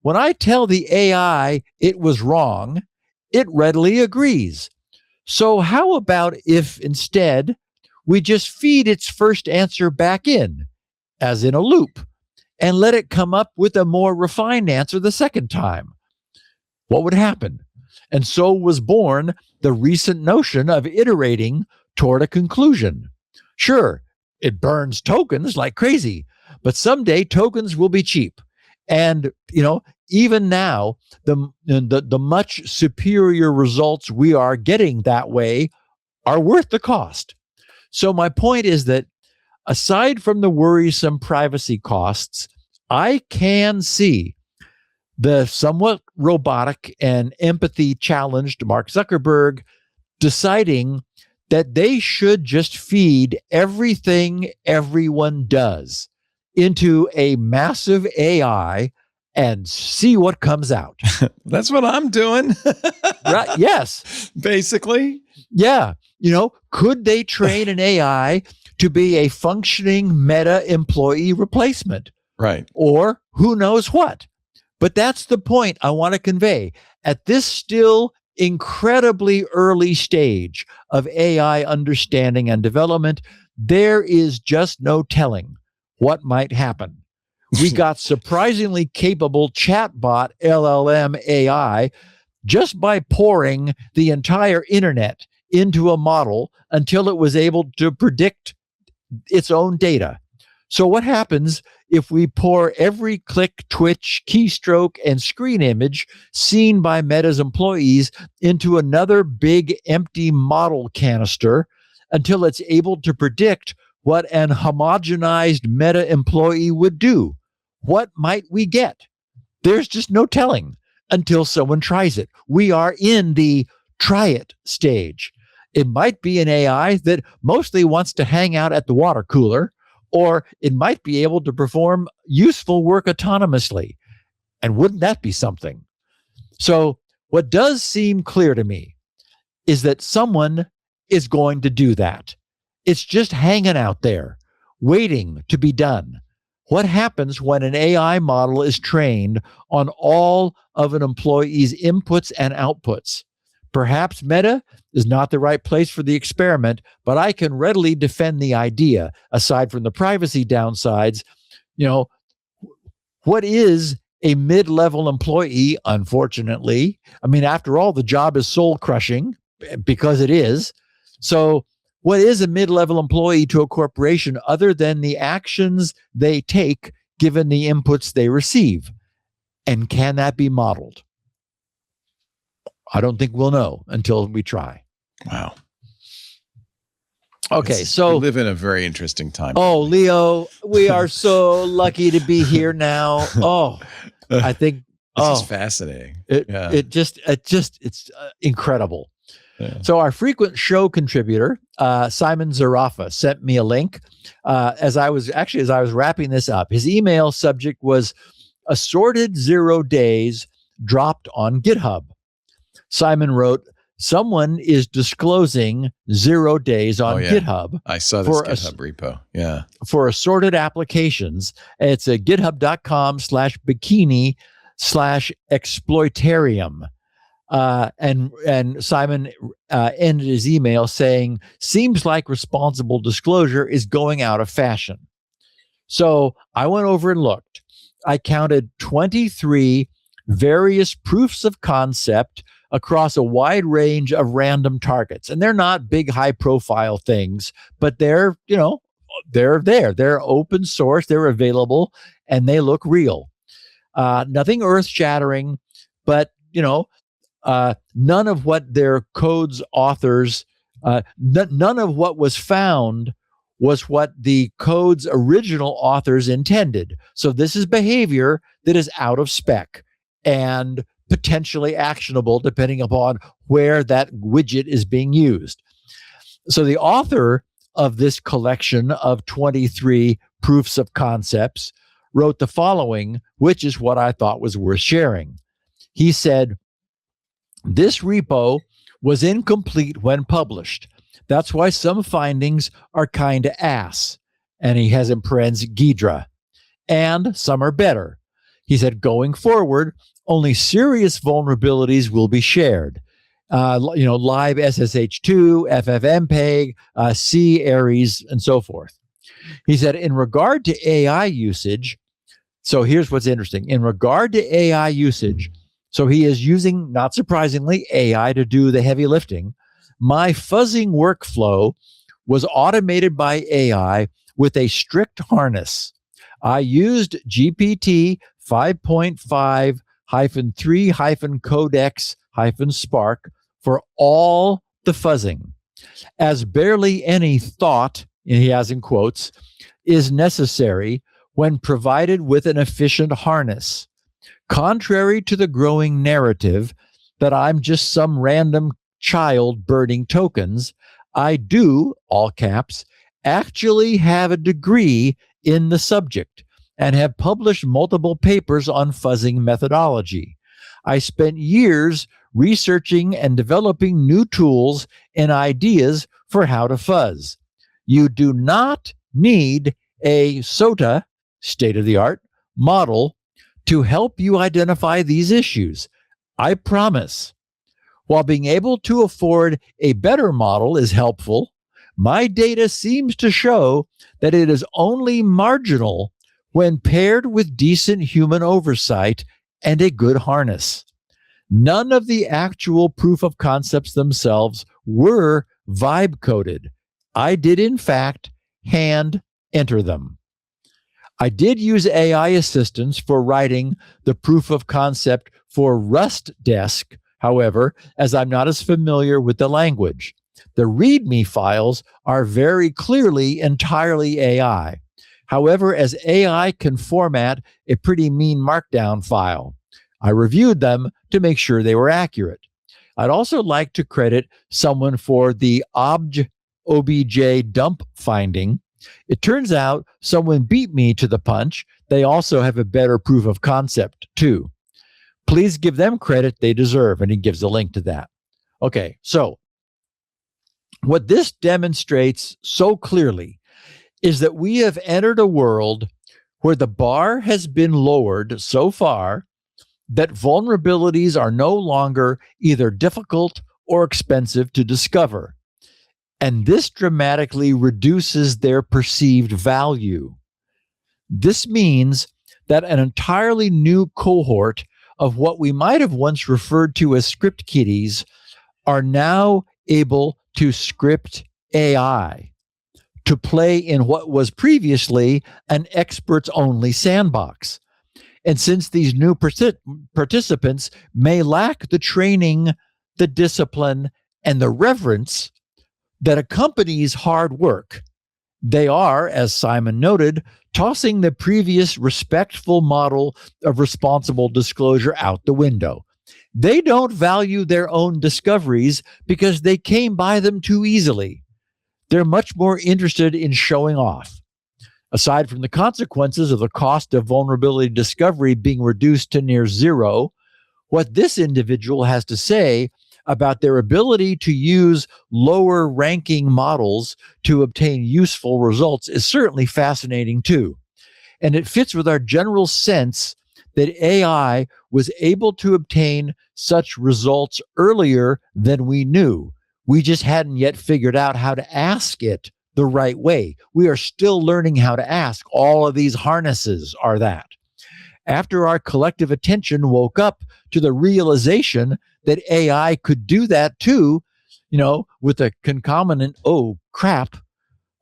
S4: when I tell the AI it was wrong, it readily agrees. So how about if instead we just feed its first answer back in, as in a loop, and let it come up with a more refined answer the second time? What would happen? And so was born the recent notion of iterating toward a conclusion. Sure, it burns tokens like crazy, but someday tokens will be cheap. And, even now, the much superior results we are getting that way are worth the cost. So my point is that aside from the worrisome privacy costs, I can see the somewhat robotic and empathy challenged Mark Zuckerberg deciding that they should just feed everything everyone does into a massive AI and see what comes out.
S1: That's what I'm doing.
S4: Right? Yes.
S1: Basically.
S4: Yeah. Could they train an AI to be a functioning Meta employee replacement?
S1: Right.
S4: Or who knows what? But that's the point I want to convey. At this still incredibly early stage of AI understanding and development, there is just no telling what might happen. We got surprisingly capable chatbot LLM AI just by pouring the entire internet into a model until it was able to predict its own data. So what happens if we pour every click, twitch, keystroke, and screen image seen by Meta's employees into another big empty model canister until it's able to predict what an homogenized Meta employee would do? What might we get? There's just no telling until someone tries it. We are in the try it stage. It might be an AI that mostly wants to hang out at the water cooler, or it might be able to perform useful work autonomously. And wouldn't that be something? So what does seem clear to me is that someone is going to do that. It's just hanging out there, waiting to be done. What happens when an AI model is trained on all of an employee's inputs and outputs? Perhaps Meta is not the right place for the experiment, but I can readily defend the idea. Aside from the privacy downsides, what is a mid-level employee, unfortunately? I mean, after all, the job is soul-crushing because it is. So what is a mid-level employee to a corporation other than the actions they take given the inputs they receive? And can that be modeled? I don't think we'll know until we try.
S1: Wow.
S4: Okay,
S1: we live in a very interesting time.
S4: Oh, Leo, we are so lucky to be here now. Oh, I think
S1: this is fascinating.
S4: It's incredible.
S1: Yeah.
S4: So our frequent show contributor, Simon Zarafa, sent me a link as I was wrapping this up. His email subject was assorted 0 days dropped on GitHub. Simon wrote, someone is disclosing 0 days on GitHub.
S1: I saw this GitHub repo. Yeah. For
S4: assorted applications. It's a github.com/bikini/exploitarium. And Simon ended his email saying, seems like responsible disclosure is going out of fashion. So I went over and looked. I counted 23 various proofs of concept across a wide range of random targets. And they're not big, high profile things, but they're there. They're open source, they're available, and they look real. Nothing earth shattering, but none of what their code's authors, none of what was found was what the code's original authors intended. So this is behavior that is out of spec and potentially actionable depending upon where that widget is being used. So the author of this collection of 23 proofs of concepts wrote the following, which is what I thought was worth sharing. He said, this repo was incomplete when published. That's why some findings are kind of ass. And he has in parentheses Ghidra. And some are better. He said, going forward, only serious vulnerabilities will be shared. Live SSH2, FFmpeg, C, Aries, and so forth. He said, in regard to AI usage, so here's what's interesting. In regard to AI usage, so he is using, not surprisingly, AI to do the heavy lifting. My fuzzing workflow was automated by AI with a strict harness. I used GPT 5.5-3-codex-spark for all the fuzzing, as barely any thought, and he has in quotes, is necessary when provided with an efficient harness. Contrary to the growing narrative that I'm just some random child burning tokens, I do, all caps, actually have a degree in the subject and have published multiple papers on fuzzing methodology. I spent years researching and developing new tools and ideas for how to fuzz. You do not need a SOTA, state-of-the-art, model to help you identify these issues. I promise. While being able to afford a better model is helpful, my data seems to show that it is only marginal when paired with decent human oversight and a good harness. None of the actual proof of concepts themselves were vibe coded. I did, in fact, hand enter them. I did use AI assistance for writing the proof of concept for Rust Desk, however, as I'm not as familiar with the language. The README files are very clearly entirely AI. However, as AI can format a pretty mean markdown file, I reviewed them to make sure they were accurate. I'd also like to credit someone for the OBJ dump finding. It turns out someone beat me to the punch. They also have a better proof of concept too. Please give them credit they deserve. And he gives a link to that. Okay, so what this demonstrates so clearly is that we have entered a world where the bar has been lowered so far that vulnerabilities are no longer either difficult or expensive to discover. And this dramatically reduces their perceived value. This means that an entirely new cohort of what we might have once referred to as script kiddies are now able to script AI, to play in what was previously an experts-only sandbox. And since these new participants may lack the training, the discipline, and the reverence that accompanies hard work, they are, as Simon noted, tossing the previous respectful model of responsible disclosure out the window. They don't value their own discoveries because they came by them too easily. They're much more interested in showing off. Aside from the consequences of the cost of vulnerability discovery being reduced to near zero, what this individual has to say about their ability to use lower ranking models to obtain useful results is certainly fascinating too. And it fits with our general sense that AI was able to obtain such results earlier than we knew. We just hadn't yet figured out how to ask it the right way. We are still learning how to ask. All of these harnesses are that. After our collective attention woke up to the realization that AI could do that too, with a concomitant, oh crap,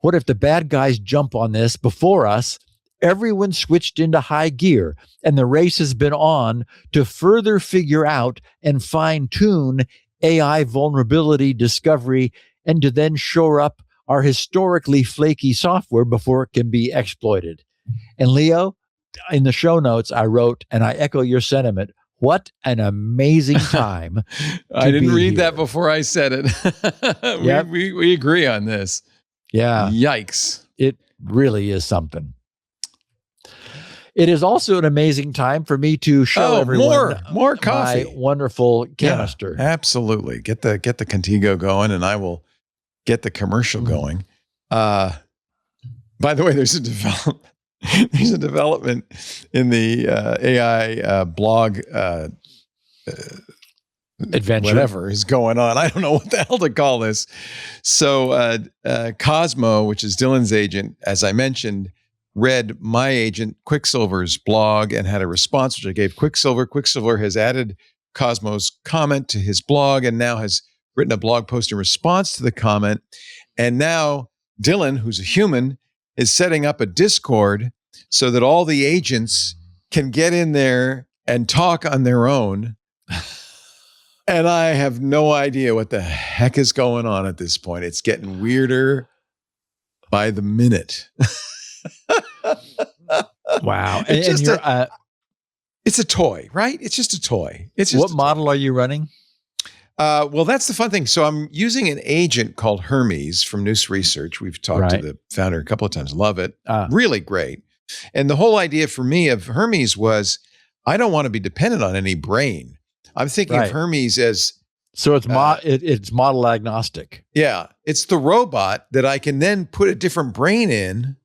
S4: what if the bad guys jump on this before us? Everyone switched into high gear, and the race has been on to further figure out and fine-tune AI vulnerability discovery and to then shore up our historically flaky software before it can be exploited. And Leo, in the show notes, I wrote, and I echo your sentiment, what an amazing time.
S1: I didn't read that before I said it.
S4: Yep.
S1: we agree on this.
S4: Yeah.
S1: Yikes.
S4: It really is something. It is also an amazing time for me to show everyone
S1: more coffee.
S4: My wonderful canister.
S1: Yeah, absolutely. Get the Contigo going, and I will get the commercial going. By the way, there's a development in the AI blog
S4: adventure,
S1: whatever is going on. I don't know what the hell to call this. So Cosmo, which is Dylan's agent, as I mentioned, read my agent Quicksilver's blog and had a response, which I gave Quicksilver. Quicksilver has added Cosmo's comment to his blog and now has written a blog post in response to the comment. And now Dylan, who's a human, is setting up a Discord so that all the agents can get in there and talk on their own. And I have no idea what the heck is going on at this point. It's getting weirder by the minute.
S4: Wow.
S1: It's a toy, right? It's just a toy. It's just
S4: what model are you running?
S1: Well, that's the fun thing. So I'm using an agent called Hermes from Noose Research. We've talked to the founder a couple of times. Love it. Really great. And the whole idea for me of Hermes was I don't want to be dependent on any brain. I'm thinking of Hermes as...
S4: So it's it's model agnostic.
S1: Yeah. It's the robot that I can then put a different brain in,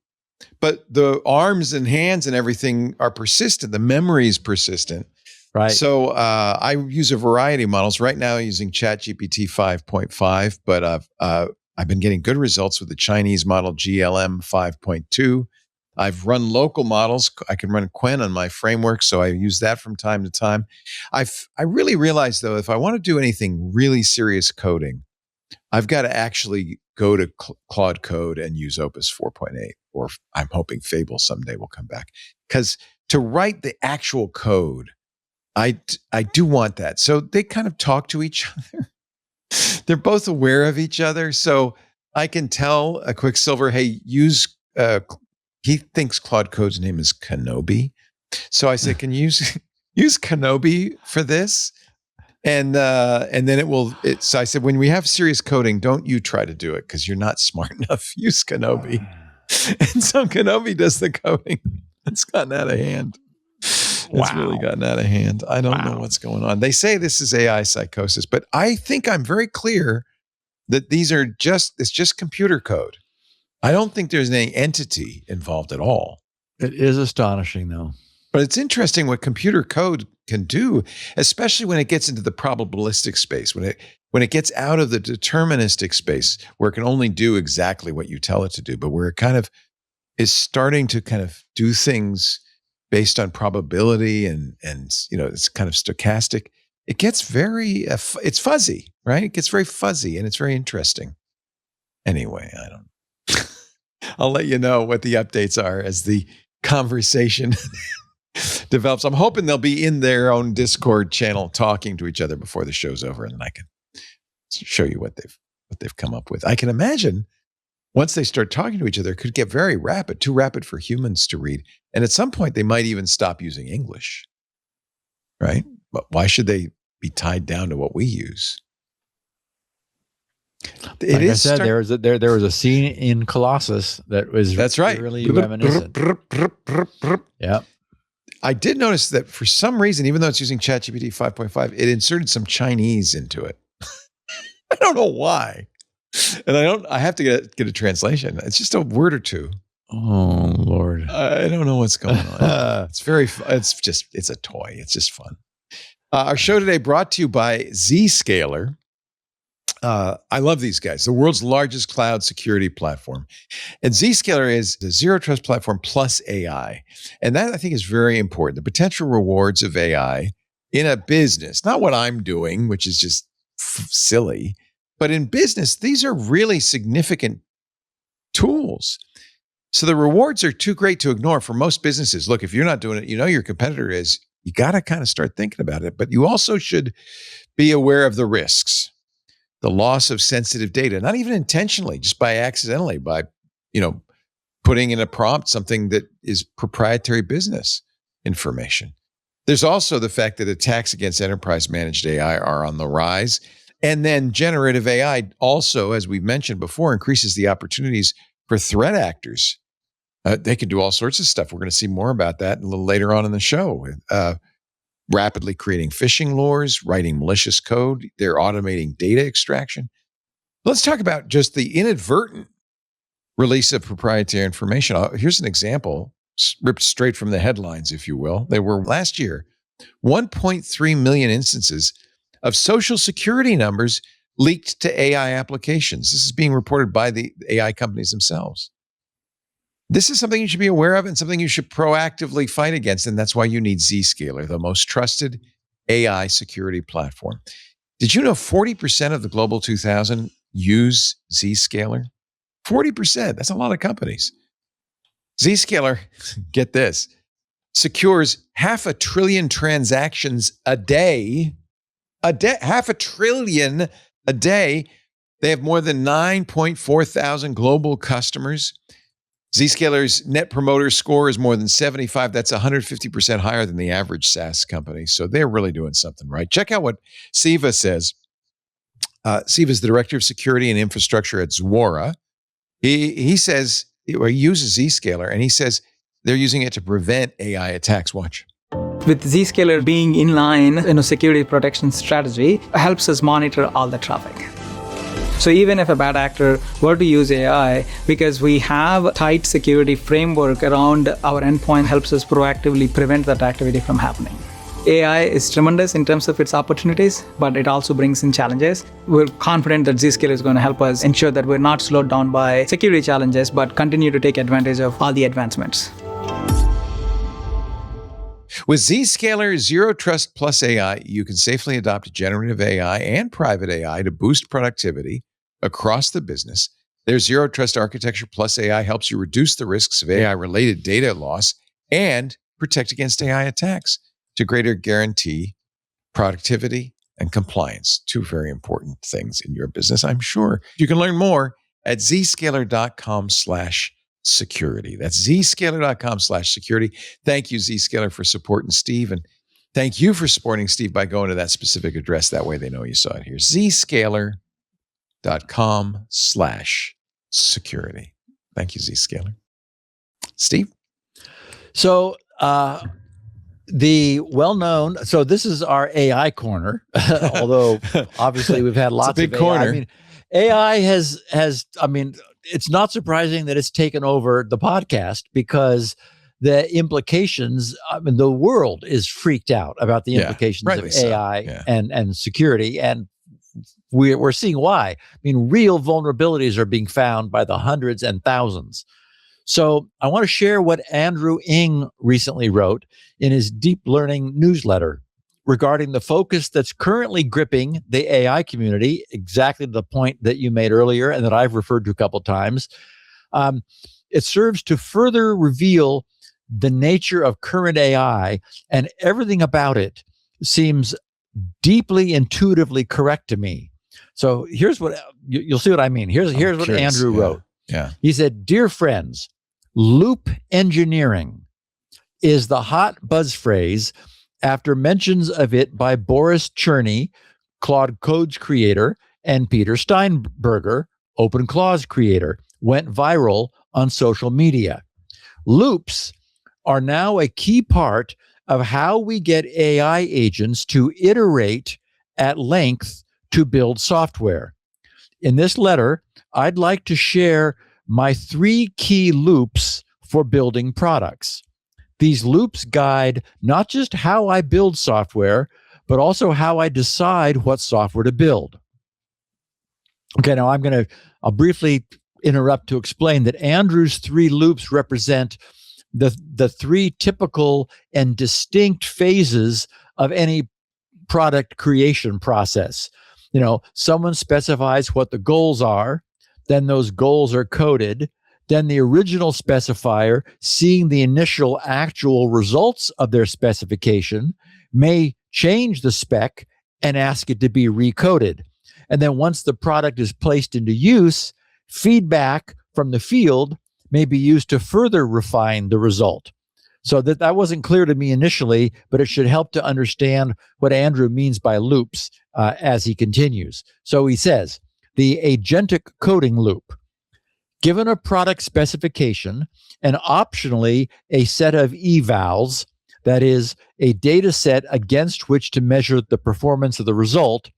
S1: but the arms and hands and everything are persistent. The memory is persistent.
S4: Right.
S1: So I use a variety of models. Right now using ChatGPT 5.5, but I've been getting good results with the Chinese model GLM 5.2. I've run local models. I can run Quen on my framework, so I use that from time to time. I really realized, though, if I want to do anything really serious coding, I've got to actually go to Claude Code and use Opus 4.8, or I'm hoping Fable someday will come back. Because to write the actual code, I do want that. So they kind of talk to each other. They're both aware of each other. So I can tell a Quicksilver, hey, use... he thinks Claude Code's name is Kenobi. So I said, can you use Kenobi for this? And then it will. So I said, when we have serious coding, don't you try to do it because you're not smart enough. Use Kenobi, and so Kenobi does the coding. It's gotten out of hand. It's really gotten out of hand. I don't know what's going on. They say this is AI psychosis, but I think I'm very clear that it's just computer code. I don't think there's any entity involved at all.
S4: It is astonishing, though.
S1: But it's interesting what computer code can do, especially when it gets into the probabilistic space, when it gets out of the deterministic space where it can only do exactly what you tell it to do, but where it kind of is starting to kind of do things based on probability and it's kind of stochastic. It gets very, it's fuzzy, right? It gets very fuzzy and it's very interesting. Anyway, I'll let you know what the updates are as the conversation develops. I'm hoping they'll be in their own Discord channel talking to each other before the show's over, and then I can show you what they've come up with. I can imagine once they start talking to each other, it could get very rapid, too rapid for humans to read. And at some point, they might even stop using English, right? But why should they be tied down to what we use?
S4: Like I said, there was a scene in Colossus that was really reminiscent. Yeah.
S1: I did notice that for some reason, even though it's using ChatGPT 5.5, it inserted some Chinese into it. I don't know why. And I have to get a translation. It's just a word or two.
S4: Oh, Lord.
S1: I don't know what's going on. It's a toy. It's just fun. Our show today brought to you by Zscaler. I love these guys, the world's largest cloud security platform. And Zscaler is the zero trust platform plus AI. And that I think is very important. The potential rewards of AI in a business, not what I'm doing, which is just silly, but in business, these are really significant tools. So the rewards are too great to ignore for most businesses. Look, if you're not doing it, your competitor is, you got to kind of start thinking about it, but you also should be aware of the risks. The loss of sensitive data, not even intentionally, just by accidentally, by, putting in a prompt something that is proprietary business information. There's also the fact that attacks against enterprise managed AI are on the rise. And then generative AI also, as we've mentioned before, increases the opportunities for threat actors. They can do all sorts of stuff. We're going to see more about that a little later on in the show. Rapidly creating phishing lures, writing malicious code. They're automating data extraction. Let's talk about just the inadvertent release of proprietary information. Here's an example, ripped straight from the headlines, if you will. There were last year 1.3 million instances of social security numbers leaked to AI applications. This is being reported by the AI companies themselves. This is something you should be aware of and something you should proactively fight against. And that's why you need Zscaler, the most trusted AI security platform. Did you know 40% of the Global 2000 use Zscaler? 40%. That's a lot of companies. Zscaler, get this, secures 500 billion transactions a day. 500 billion a day. They have more than 9.4 thousand global customers. Zscaler's net promoter score is more than 75. That's 150% higher than the average SaaS company. So they're really doing something right. Check out what Siva says. Siva is the director of security and infrastructure at Zuora. He says, he uses Zscaler, and he says they're using it to prevent AI attacks. Watch.
S3: With Zscaler being in line in a security protection strategy, helps us monitor all the traffic. So even if a bad actor were to use AI, because we have a tight security framework around our endpoint, helps us proactively prevent that activity from happening. AI is tremendous in terms of its opportunities, but it also brings in challenges. We're confident that Zscaler is going to help us ensure that we're not slowed down by security challenges, but continue to take advantage of all the advancements.
S1: With Zscaler Zero Trust Plus AI, you can safely adopt generative AI and private AI to boost productivity across the business. Their Zero Trust Architecture Plus AI helps you reduce the risks of AI-related data loss and protect against AI attacks to greater guarantee productivity and compliance. Two very important things in your business, I'm sure. You can learn more at zscaler.com/security. That's zscaler.com/security. Thank you, Zscaler, for supporting Steve and Thank you for supporting Steve by going to that specific address. That way they know you saw it here. Zscaler.com/security. Thank you, Zscaler. Steve?
S4: So the well-known, so this is our AI corner, although obviously we've had lots
S1: it's a big
S4: of
S1: corner.
S4: AI. I mean, AI has, it's not surprising that it's taken over the podcast because the implications, the world is freaked out about the implications of AI and security. And we're seeing why. I mean, real vulnerabilities are being found by the hundreds and thousands. So I want to share what Andrew Ng recently wrote in his deep learning newsletter regarding the focus that's currently gripping the AI community, exactly the point that you made earlier and that I've referred to a couple of times. It serves to further reveal the nature of current AI, and everything about it seems deeply intuitively correct to me. So here's what you'll see what I mean. Here's what Andrew wrote.
S1: Yeah.
S4: He said, "Dear friends, loop engineering is the hot buzz phrase after mentions of it by Boris Cherny, Claude Code's creator, and Peter Steinberger, OpenClaw's creator, went viral on social media. Loops are now a key part of how we get AI agents to iterate at length to build software. In this letter, I'd like to share my 3 key loops for building products. These loops guide not just how I build software, but also how I decide what software to build." Okay, now I'll briefly interrupt to explain that Andrew's 3 loops represent the 3 typical and distinct phases of any product creation process. Someone specifies what the goals are, then those goals are coded, then the original specifier, seeing the initial actual results of their specification, may change the spec and ask it to be recoded. And then once the product is placed into use, feedback from the field may be used to further refine the result. So that wasn't clear to me initially, but it should help to understand what Andrew means by loops as he continues. So he says, the agentic coding loop. Given a product specification and optionally a set of evals, that is, a data set against which to measure the performance of the result,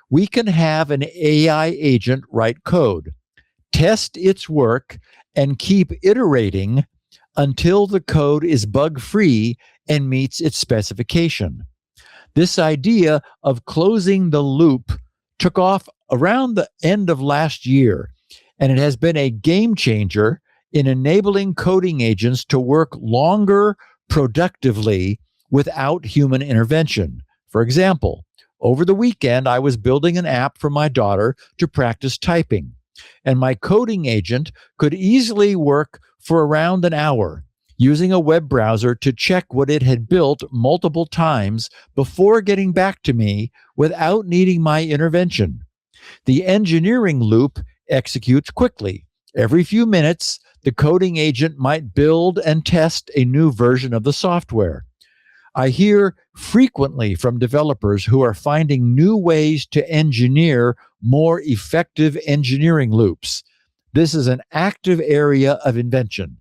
S4: we can have an AI agent write code, test its work, and keep iterating until the code is bug-free and meets its specification. This idea of closing the loop took off around the end of last year, and it has been a game changer in enabling coding agents to work longer productively without human intervention. For example, over the weekend, I was building an app for my daughter to practice typing, and my coding agent could easily work for around an hour using a web browser to check what it had built multiple times before getting back to me without needing my intervention. The engineering loop executes quickly. Every few minutes, the coding agent might build and test a new version of the software. I hear frequently from developers who are finding new ways to engineer more effective engineering loops. This is an active area of invention.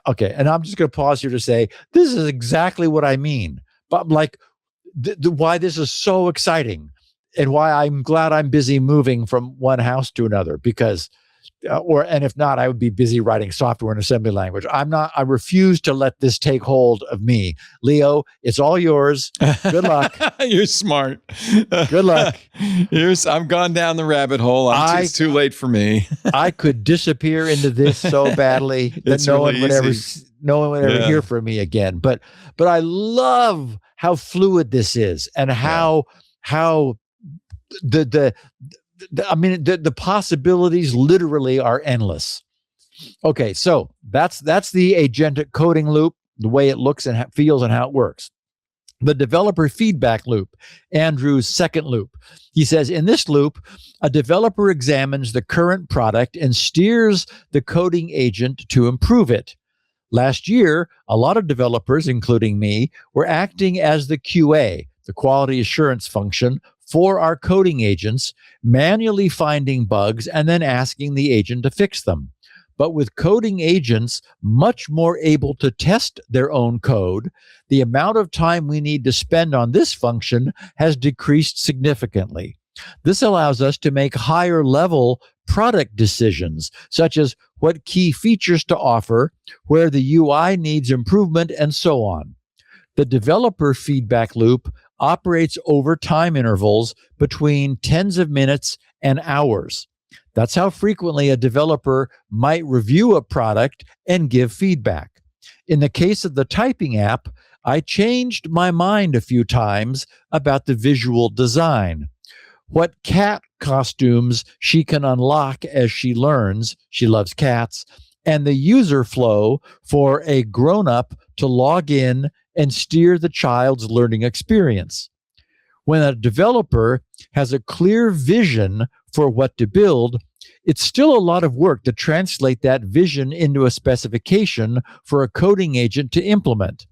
S4: Okay, and I'm just going to pause here to say, this is exactly what I mean. But why this is so exciting and why I'm glad I'm busy moving from one house to another, because and if not, I would be busy writing software in assembly language. I refuse to let this take hold of me. Leo, it's all yours. Good luck.
S1: You're smart.
S4: Good luck.
S1: I'm gone down the rabbit hole. It's too late for me.
S4: I could disappear into this so badly that no one would ever hear from me again. But I love how fluid this is and how the possibilities literally are endless. Okay, so that's the agentic coding loop, the way it looks and feels and how it works. The developer feedback loop, Andrew's second loop. He says, in this loop, a developer examines the current product and steers the coding agent to improve it. Last year, a lot of developers, including me, were acting as the QA, the quality assurance function, for our coding agents, manually finding bugs and then asking the agent to fix them. But with coding agents much more able to test their own code, the amount of time we need to spend on this function has decreased significantly. This allows us to make higher level product decisions, such as what key features to offer, where the UI needs improvement, and so on. The developer feedback loop operates over time intervals between tens of minutes and hours. That's how frequently a developer might review a product and give feedback. In the case of the typing app, I changed my mind a few times about the visual design. What cat costumes she can unlock as she learns, she loves cats, and the user flow for a grown-up to log in and steer the child's learning experience. When a developer has a clear vision for what to build, it's still a lot of work to translate that vision into a specification for a coding agent to implement.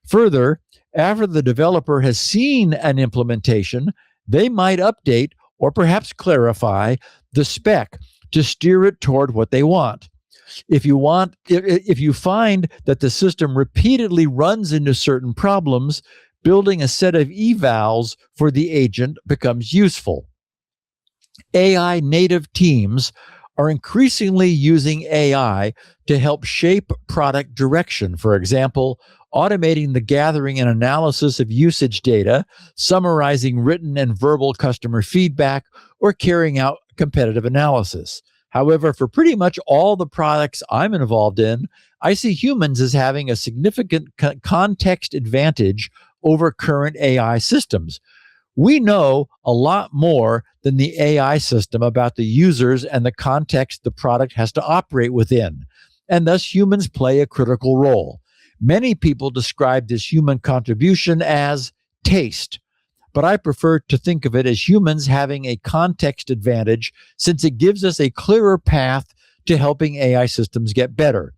S4: Further, after the developer has seen an implementation, they might update or perhaps clarify the spec to steer it toward what they want. If you find that the system repeatedly runs into certain problems, building a set of evals for the agent becomes useful. AI native teams are increasingly using AI to help shape product direction. For example, automating the gathering and analysis of usage data, summarizing written and verbal customer feedback, or carrying out competitive analysis. However, for pretty much all the products I'm involved in, I see humans as having a significant context advantage over current AI systems. We know a lot more than the AI system about the users and the context the product has to operate within, and thus humans play a critical role. Many people describe this human contribution as taste, but I prefer to think of it as humans having a context advantage since it gives us a clearer path to helping AI systems get better.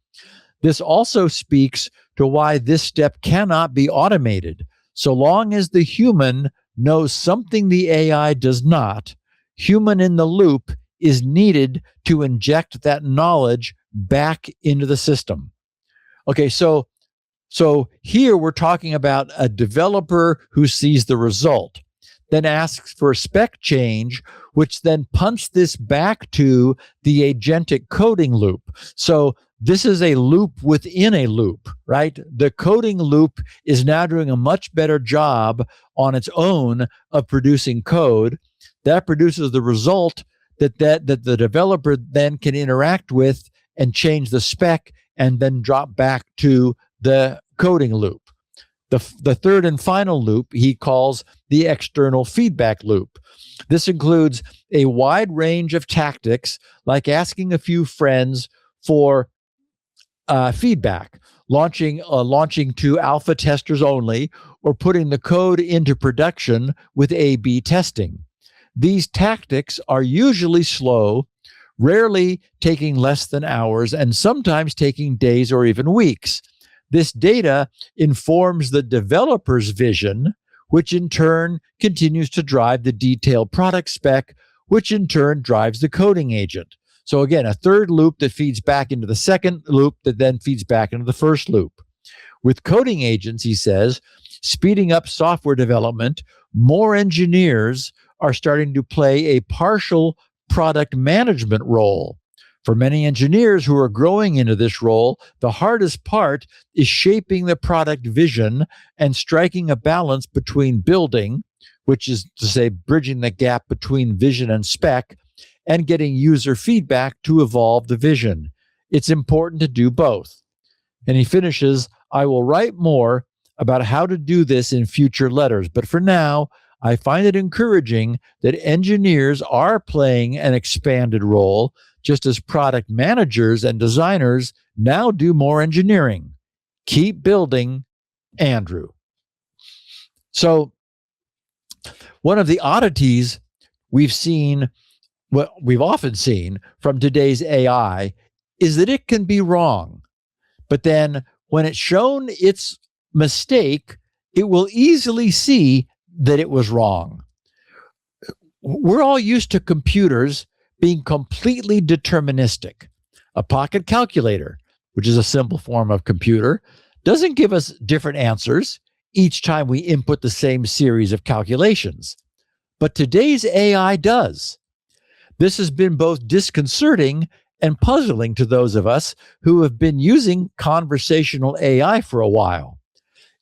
S4: This also speaks to why this step cannot be automated. So long as the human knows something the AI does not, human in the loop is needed to inject that knowledge back into the system. Okay, so here we're talking about a developer who sees the result, then asks for a spec change, which then punts this back to the agentic coding loop. So this is a loop within a loop, right? The coding loop is now doing a much better job on its own of producing code. That produces the result that the developer then can interact with and change the spec and then drop back to the coding loop. The third and final loop he calls the external feedback loop. This includes a wide range of tactics like asking a few friends for feedback, launching to alpha testers only, or putting the code into production with A/B testing. These tactics are usually slow, rarely taking less than hours, and sometimes taking days or even weeks. This data informs the developer's vision, which in turn continues to drive the detailed product spec, which in turn drives the coding agent. So again, a third loop that feeds back into the second loop that then feeds back into the first loop. With coding agents, he says, speeding up software development, more engineers are starting to play a partial product management role. For many engineers who are growing into this role, the hardest part is shaping the product vision and striking a balance between building, which is to say bridging the gap between vision and spec, and getting user feedback to evolve the vision. It's important to do both. And he finishes, I will write more about how to do this in future letters, but for now, I find it encouraging that engineers are playing an expanded role, just as product managers and designers now do more engineering. Keep building, Andrew. So, one of the oddities we've often seen from today's AI is that it can be wrong. But then when it's shown its mistake, it will easily see that it was wrong. We're all used to computers being completely deterministic. A pocket calculator, which is a simple form of computer, doesn't give us different answers each time we input the same series of calculations. But today's AI does. This has been both disconcerting and puzzling to those of us who have been using conversational AI for a while.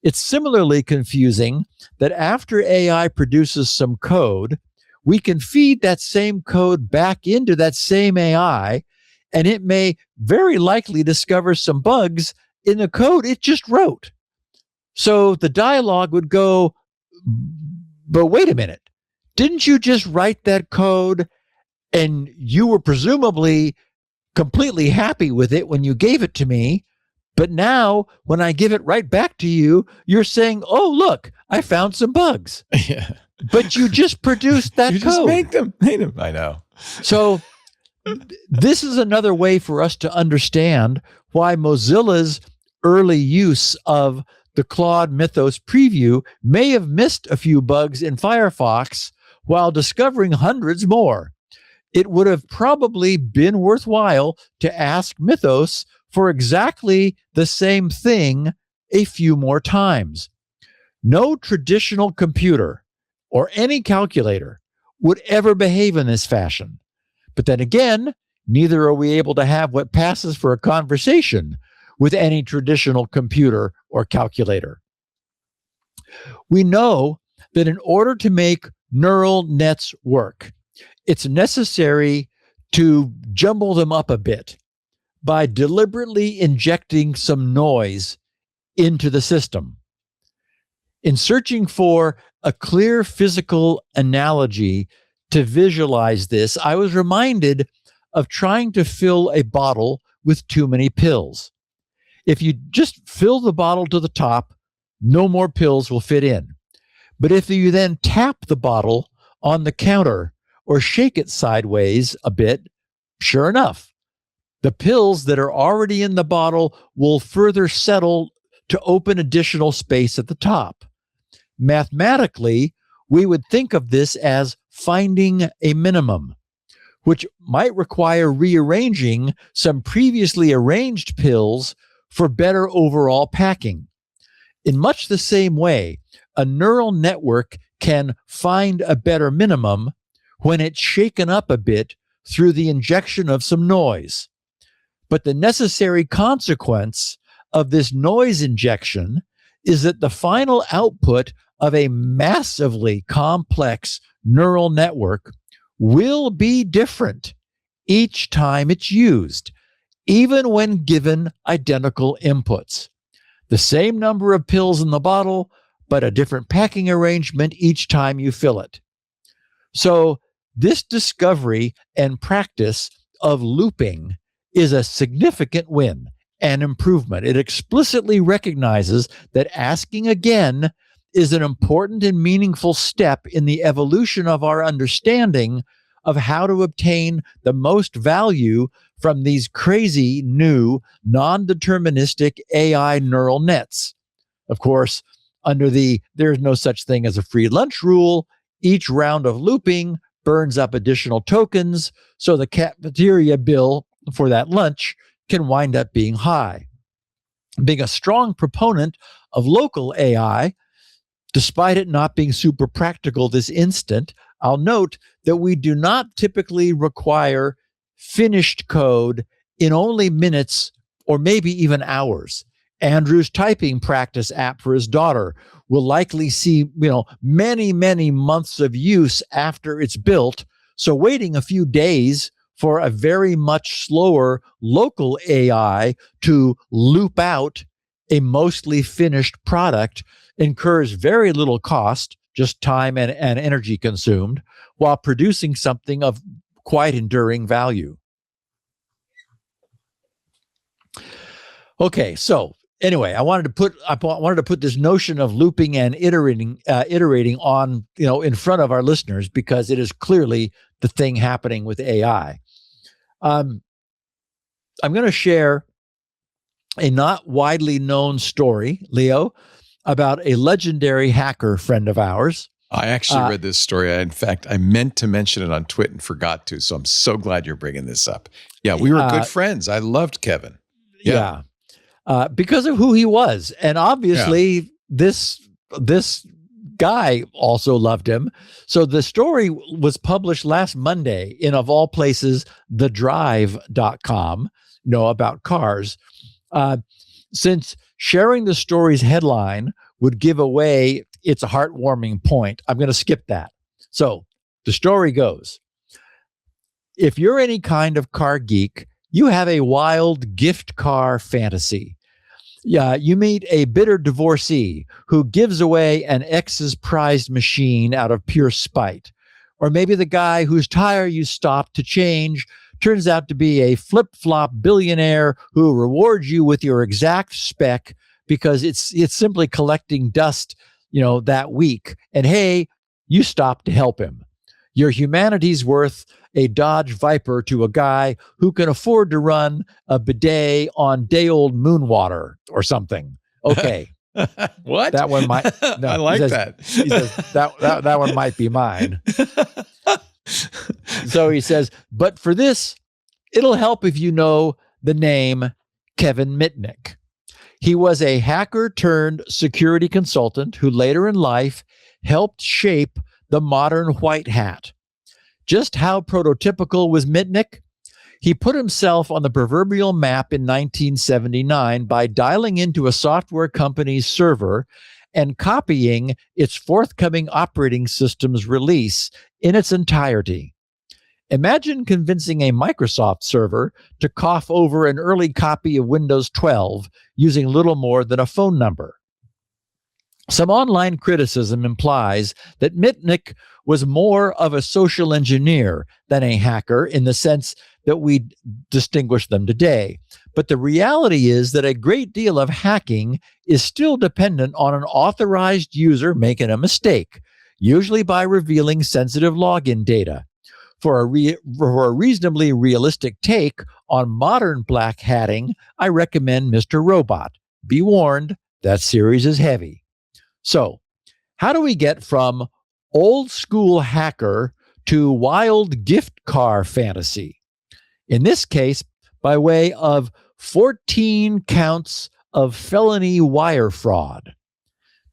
S4: It's similarly confusing that after AI produces some code, we can feed that same code back into that same AI, and it may very likely discover some bugs in the code it just wrote. So the dialogue would go, but wait a minute, didn't you just write that code and you were presumably completely happy with it when you gave it to me, but now when I give it right back to you, you're saying, oh, look, I found some bugs.
S1: Yeah.
S4: But you just produced that
S1: You
S4: code.
S1: just made them. I know.
S4: So this is another way for us to understand why Mozilla's early use of the Claude Mythos preview may have missed a few bugs in Firefox while discovering hundreds more. It would have probably been worthwhile to ask Mythos for exactly the same thing a few more times. No traditional computer or any calculator would ever behave in this fashion. But then again, neither are we able to have what passes for a conversation with any traditional computer or calculator. We know that in order to make neural nets work, it's necessary to jumble them up a bit by deliberately injecting some noise into the system. In searching for a clear physical analogy to visualize this, I was reminded of trying to fill a bottle with too many pills. If you just fill the bottle to the top, no more pills will fit in. But if you then tap the bottle on the counter or shake it sideways a bit, sure enough, the pills that are already in the bottle will further settle to open additional space at the top. Mathematically, we would think of this as finding a minimum, which might require rearranging some previously arranged pills for better overall packing. In much the same way, a neural network can find a better minimum when it's shaken up a bit through the injection of some noise. But the necessary consequence of this noise injection is that the final output of a massively complex neural network will be different each time it's used, even when given identical inputs. The same number of pills in the bottle, but a different packing arrangement each time you fill it. So this discovery and practice of looping is a significant win and improvement. It explicitly recognizes that asking again is an important and meaningful step in the evolution of our understanding of how to obtain the most value from these crazy new non-deterministic AI neural nets. Of course, under the there's no such thing as a free lunch rule, each round of looping burns up additional tokens, so the cafeteria bill for that lunch can wind up being high. Being a strong proponent of local AI, despite it not being super practical this instant, I'll note that we do not typically require finished code in only minutes or maybe even hours. Andrew's typing practice app for his daughter will likely see, many, many months of use after it's built. So waiting a few days for a very much slower local AI to loop out a mostly finished product incurs very little cost, just time and energy consumed, while producing something of quite enduring value. Okay, so anyway, I wanted to put this notion of looping and iterating on, in front of our listeners, because it is clearly the thing happening with AI. I'm going to share a not widely known story, Leo, about a legendary hacker friend of ours.
S1: I actually read this story. In fact, I meant to mention it on Twit and forgot to. So I'm so glad you're bringing this up. Yeah, we were good friends. I loved Kevin.
S4: Yeah. Because of who he was. And obviously this guy also loved him. So the story was published last Monday in, of all places, thedrive.com, about cars. Since sharing the story's headline would give away its heartwarming point, I'm going to skip that. So the story goes, if you're any kind of car geek, you have a wild gift car fantasy. Yeah, you meet a bitter divorcee who gives away an ex's prized machine out of pure spite. Or maybe the guy whose tire you stopped to change turns out to be a flip-flop billionaire who rewards you with your exact spec because it's simply collecting dust, that week. And hey, you stopped to help him. Your humanity's worth a Dodge Viper to a guy who can afford to run a bidet on day-old moon water or something. Okay.
S1: What?
S4: That one might. No,
S1: I like that.
S4: He says that one might be mine. So he says, but for this, it'll help if you know the name Kevin Mitnick. He was a hacker turned security consultant who later in life helped shape the modern white hat. Just how prototypical was Mitnick? He put himself on the proverbial map in 1979 by dialing into a software company's server and copying its forthcoming operating system's release in its entirety. Imagine convincing a Microsoft server to cough over an early copy of Windows 12 using little more than a phone number. Some online criticism implies that Mitnick was more of a social engineer than a hacker in the sense that we distinguish them today. But the reality is that a great deal of hacking is still dependent on an authorized user making a mistake, usually by revealing sensitive login data. For a reasonably realistic take on modern black hatting, I recommend Mr. Robot. Be warned, that series is heavy. So, how do we get from old school hacker to wild gift car fantasy? In this case, by way of 14 counts of felony wire fraud.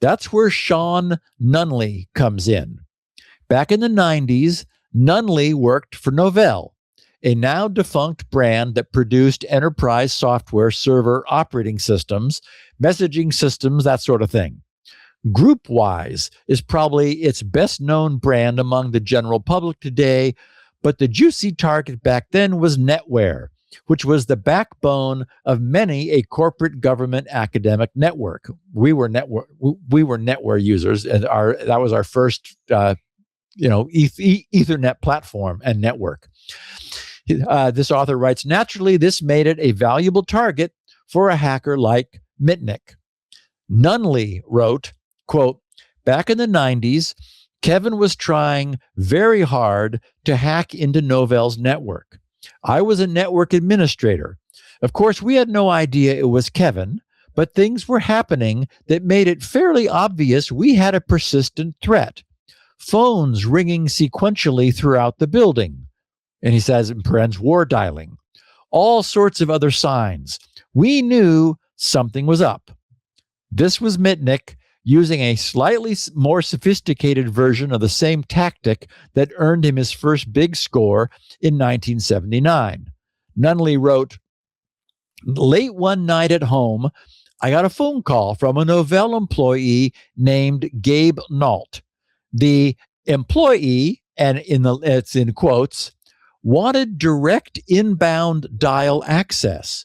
S4: That's where Sean Nunley comes in. Back in the 90s, Nunley worked for Novell, a now defunct brand that produced enterprise software server operating systems, messaging systems, that sort of thing. GroupWise is probably its best known brand among the general public today, but the juicy target back then was NetWare, which was the backbone of many a corporate government academic network. We were NetWare users, and that was our first Ethernet platform and network. This author writes, naturally, this made it a valuable target for a hacker like Mitnick. Nunley wrote, quote, back in the 90s, Kevin was trying very hard to hack into Novell's network. I was a network administrator. Of course, we had no idea it was Kevin, but things were happening that made it fairly obvious we had a persistent threat. Phones ringing sequentially throughout the building. And he says, in parens, war dialing. All sorts of other signs. We knew something was up. This was Mitnick using a slightly more sophisticated version of the same tactic that earned him his first big score in 1979. Nunley wrote, late one night at home, I got a phone call from a Novell employee named Gabe Nault. The employee, and it's in quotes, wanted direct inbound dial access.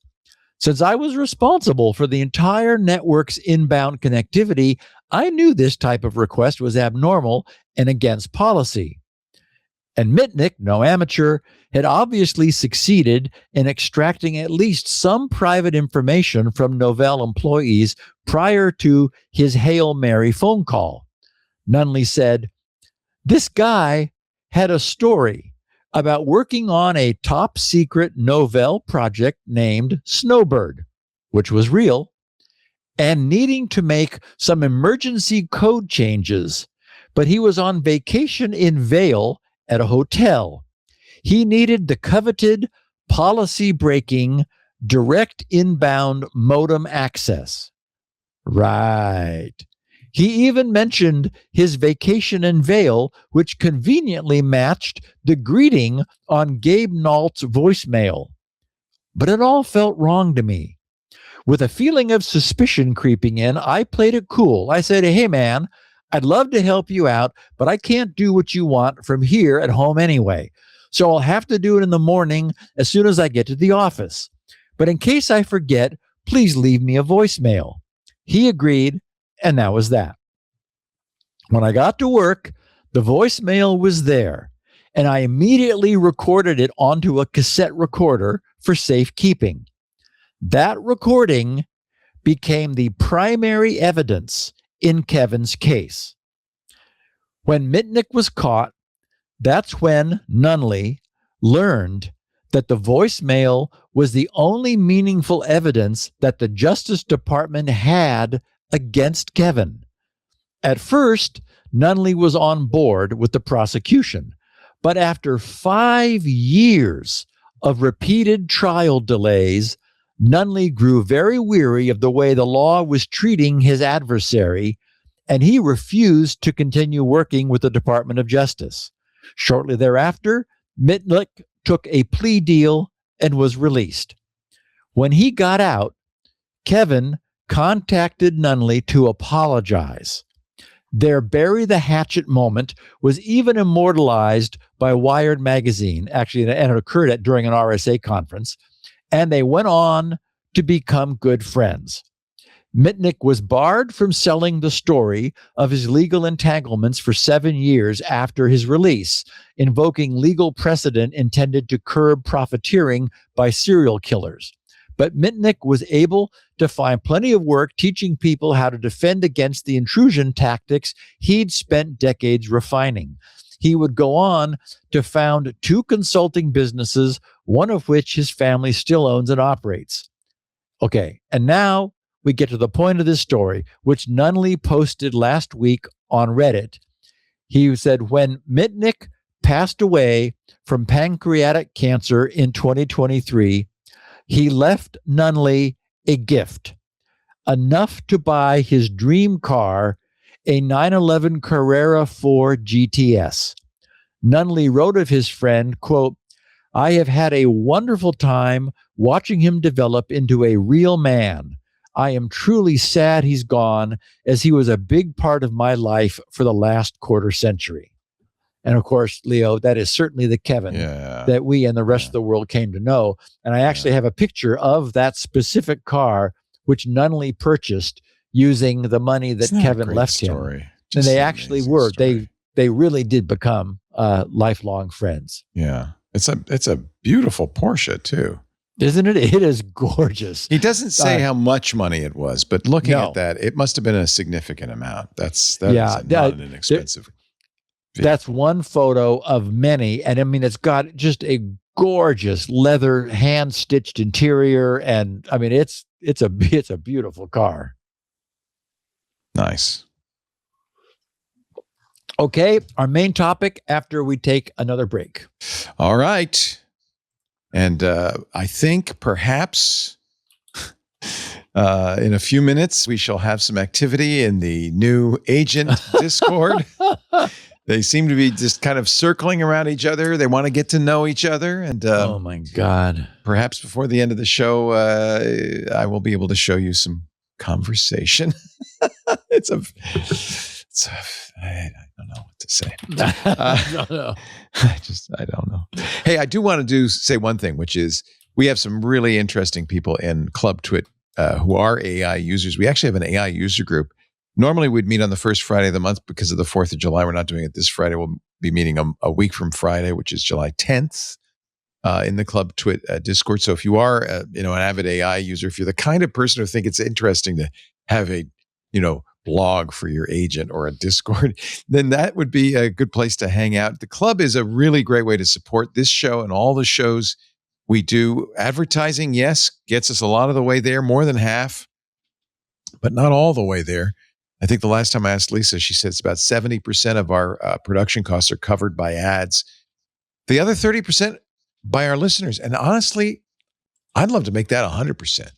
S4: Since I was responsible for the entire network's inbound connectivity, I knew this type of request was abnormal and against policy. And Mitnick, no amateur, had obviously succeeded in extracting at least some private information from Novell employees prior to his Hail Mary phone call. Nunley said, this guy had a story about working on a top secret Novell project named Snowbird. which was real, and needing to make some emergency code changes, but he was on vacation in Vail at a hotel. He needed the coveted policy-breaking direct inbound modem access. Right. He even mentioned his vacation in Vail, which conveniently matched the greeting on Gabe Nault's voicemail. But it all felt wrong to me. With a feeling of suspicion creeping in, I played it cool. I said, hey, man, I'd love to help you out, but I can't do what you want from here at home anyway. So I'll have to do it in the morning as soon as I get to the office. But in case I forget, please leave me a voicemail. He agreed, and that was that. When I got to work, the voicemail was there, and I immediately recorded it onto a cassette recorder for safekeeping. That recording became the primary evidence in Kevin's case. When Mitnick was caught, that's when Nunley learned that the voicemail was the only meaningful evidence that the Justice Department had against Kevin. At first, Nunley was on board with the prosecution, but after 5 years of repeated trial delays, Nunley grew very weary of the way the law was treating his adversary, and he refused to continue working with the Department of Justice. Shortly thereafter, Mitnick took a plea deal and was released. When he got out, Kevin contacted Nunley to apologize. Their bury the hatchet moment was even immortalized by Wired magazine, actually, and it occurred during an RSA conference, and they went on to become good friends. Mitnick was barred from selling the story of his legal entanglements for 7 years after his release, invoking legal precedent intended to curb profiteering by serial killers. But Mitnick was able to find plenty of work teaching people how to defend against the intrusion tactics he'd spent decades refining. He would go on to found 2 consulting businesses, one of which his family still owns and operates. Okay, and now we get to the point of this story, which Nunley posted last week on Reddit. He said, when Mitnick passed away from pancreatic cancer in 2023, he left Nunley a gift, enough to buy his dream car, a 911 Carrera 4 GTS. Nunley wrote of his friend, quote, I have had a wonderful time watching him develop into a real man. I am truly sad he's gone, as he was a big part of my life for the last quarter century. And of course, Leo, that is certainly the Kevin that we and the rest of the world came to know. And I actually have a picture of that specific car, which Nunley purchased using the money that Kevin left him. And they actually were. Story. They really did become lifelong friends.
S1: Yeah. It's a beautiful Porsche too.
S4: Isn't it? It is gorgeous.
S1: He doesn't say how much money it was, but looking at that, it must have been a significant amount. That is not an inexpensive vehicle.
S4: That's one photo of many. And I mean, it's got just a gorgeous leather hand-stitched interior. And I mean, it's a beautiful car.
S1: Nice.
S4: Okay, our main topic after we take another break.
S1: All right. And I think perhaps in a few minutes, we shall have some activity in the new agent Discord. They seem to be just kind of circling around each other. They want to get to know each other. And
S4: oh my God.
S1: Perhaps before the end of the show, I will be able to show you some conversation. I don't know what to say. I don't know. Hey, I do want to say one thing, which is we have some really interesting people in Club TWiT who are AI users. We actually have an AI user group. Normally we'd meet on the first Friday of the month because of the 4th of July. We're not doing it this Friday. We'll be meeting a week from Friday, which is July 10th, in the Club TWiT Discord. So if you are an avid AI user, if you're the kind of person who think it's interesting to have a blog for your agent or a Discord, then that would be a good place to hang out. The club is a really great way to support this show and all the shows We do advertising, yes, gets us a lot of the way there, more than half, but not all the way there. I think the last time I asked Lisa, she said it's about 70% of our production costs are covered by ads. The other 30% by our listeners. And honestly, I'd love to make that 100%.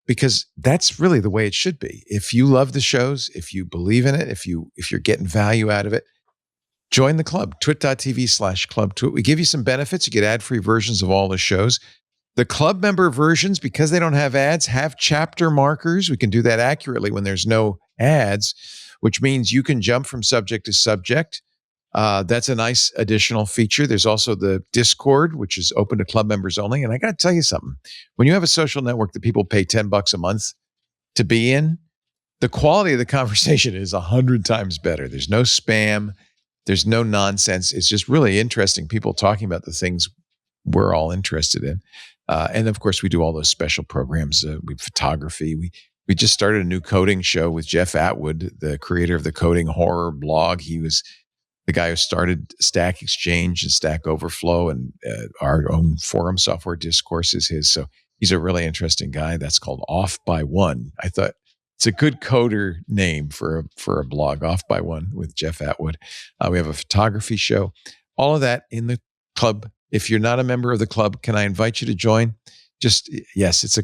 S1: Because that's really the way it should be. If you love the shows, if you believe in it, if you're getting value out of it, join the club, twit.tv/clubtwit. We give you some benefits. You get ad-free versions of all the shows. The club member versions, because they don't have ads, have chapter markers. We can do that accurately when there's no ads, which means you can jump from subject to subject. That's a nice additional feature. There's also the Discord, which is open to club members only. And I got to tell you something. When you have a social network that people pay $10 a month to be in, the quality of the conversation is 100 times better. There's no spam. There's no nonsense. It's just really interesting people talking about the things we're all interested in. And of course, we do all those special programs. We have photography. We just started a new coding show with Jeff Atwood, the creator of the Coding Horror blog. He was the guy who started Stack Exchange and Stack Overflow, and our own forum software discourse is his. So he's a really interesting guy. That's called Off by One. I thought it's a good coder name for a blog, Off by One with Jeff Atwood. We have a photography show. All of that in the club. If you're not a member of the club, can I invite you to join? Yes, it's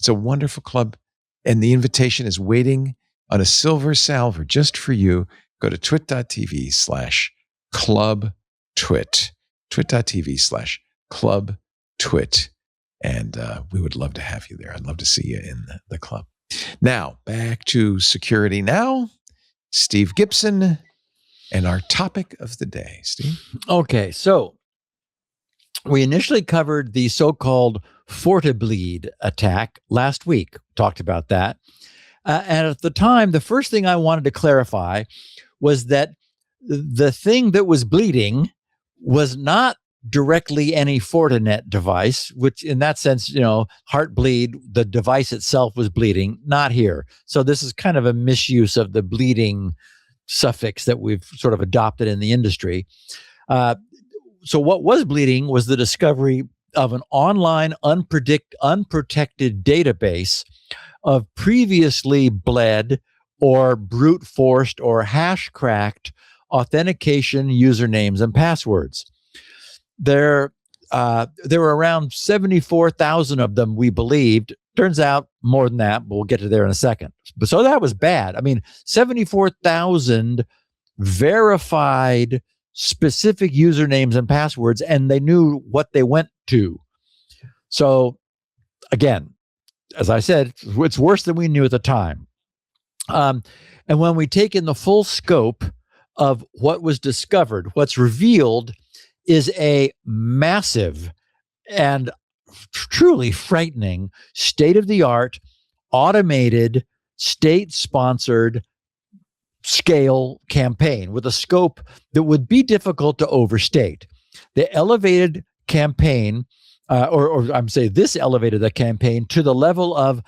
S1: a wonderful club, and the invitation is waiting on a silver salver just for you. Go to twit.tv/clubtwit, twit.tv/clubtwit, and we would love to have you there. I'd love to see you in the club. Now, back to Security Now. Steve Gibson and our topic of the day. Steve?
S4: Okay, so we initially covered the so-called FortiBleed attack last week. Talked about that. And at the time, the first thing I wanted to clarify was that the thing that was bleeding was not directly any Fortinet device, which in that sense, Heartbleed, the device itself was bleeding, not here. So this is kind of a misuse of the bleeding suffix that we've sort of adopted in the industry. So what was bleeding was the discovery of an online unprotected database of previously bled or brute forced or hash cracked authentication usernames and passwords. There were around 74,000 of them, we believed. Turns out more than that, but we'll get to there in a second. But so that was bad. I mean, 74,000 verified specific usernames and passwords, and they knew what they went to. So again, as I said, it's worse than we knew at the time. And when we take in the full scope of what was discovered, what's revealed is a massive and truly frightening state-of-the-art, automated, state-sponsored scale campaign with a scope that would be difficult to overstate. The elevated campaign, this elevated the campaign to the level of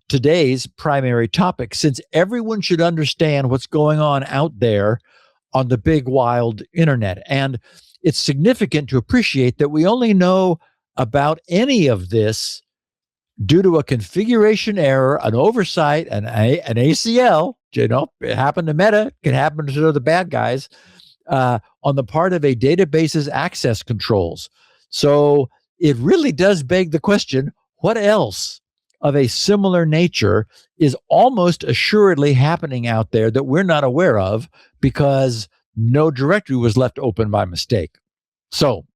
S4: today's primary topic, since everyone should understand what's going on out there on the big, wild internet. And it's significant to appreciate that we only know about any of this due to a configuration error, an oversight, an ACL. It happened to Meta, it can happen to the bad guys, on the part of a database's access controls. So it really does beg the question, what else of a similar nature is almost assuredly happening out there that we're not aware of because no directory was left open by mistake? So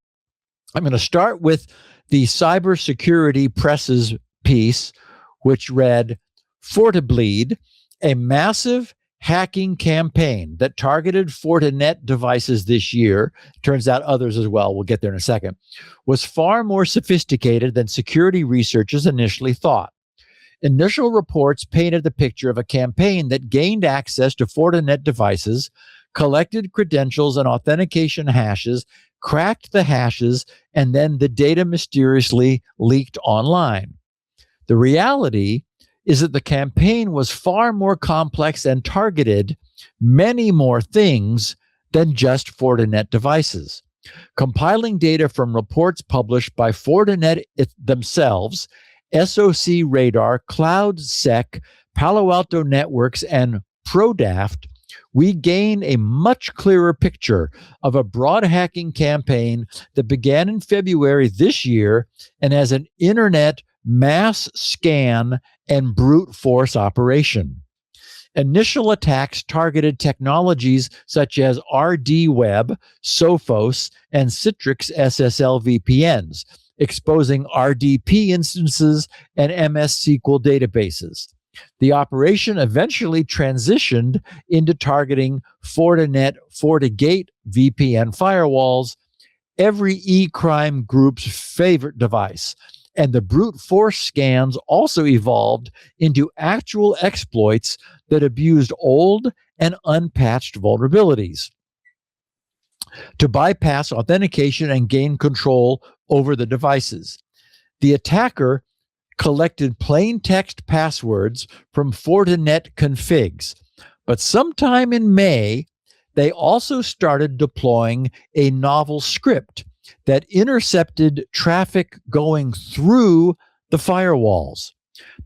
S4: I'm going to start with the cybersecurity press's piece, which read, FortiBleed, a massive hacking campaign that targeted Fortinet devices this year, turns out others as well, we'll get there in a second, was far more sophisticated than security researchers initially thought. Initial reports painted the picture of a campaign that gained access to Fortinet devices, collected credentials and authentication hashes, cracked the hashes, and then the data mysteriously leaked online. The reality is that the campaign was far more complex and targeted many more things than just Fortinet devices. Compiling data from reports published by Fortinet themselves, SOC Radar, CloudSec, Palo Alto Networks, and ProDaft, we gain a much clearer picture of a broad hacking campaign that began in February this year and as an internet mass scan and brute force operation. Initial attacks targeted technologies such as RDWeb, Sophos, and Citrix SSL VPNs, exposing RDP instances and MS SQL databases. The operation eventually transitioned into targeting Fortinet FortiGate VPN firewalls, every e-crime group's favorite device. And the brute force scans also evolved into actual exploits that abused old and unpatched vulnerabilities to bypass authentication and gain control over the devices. The attacker collected plain text passwords from Fortinet configs, but sometime in May, they also started deploying a novel script that intercepted traffic going through the firewalls.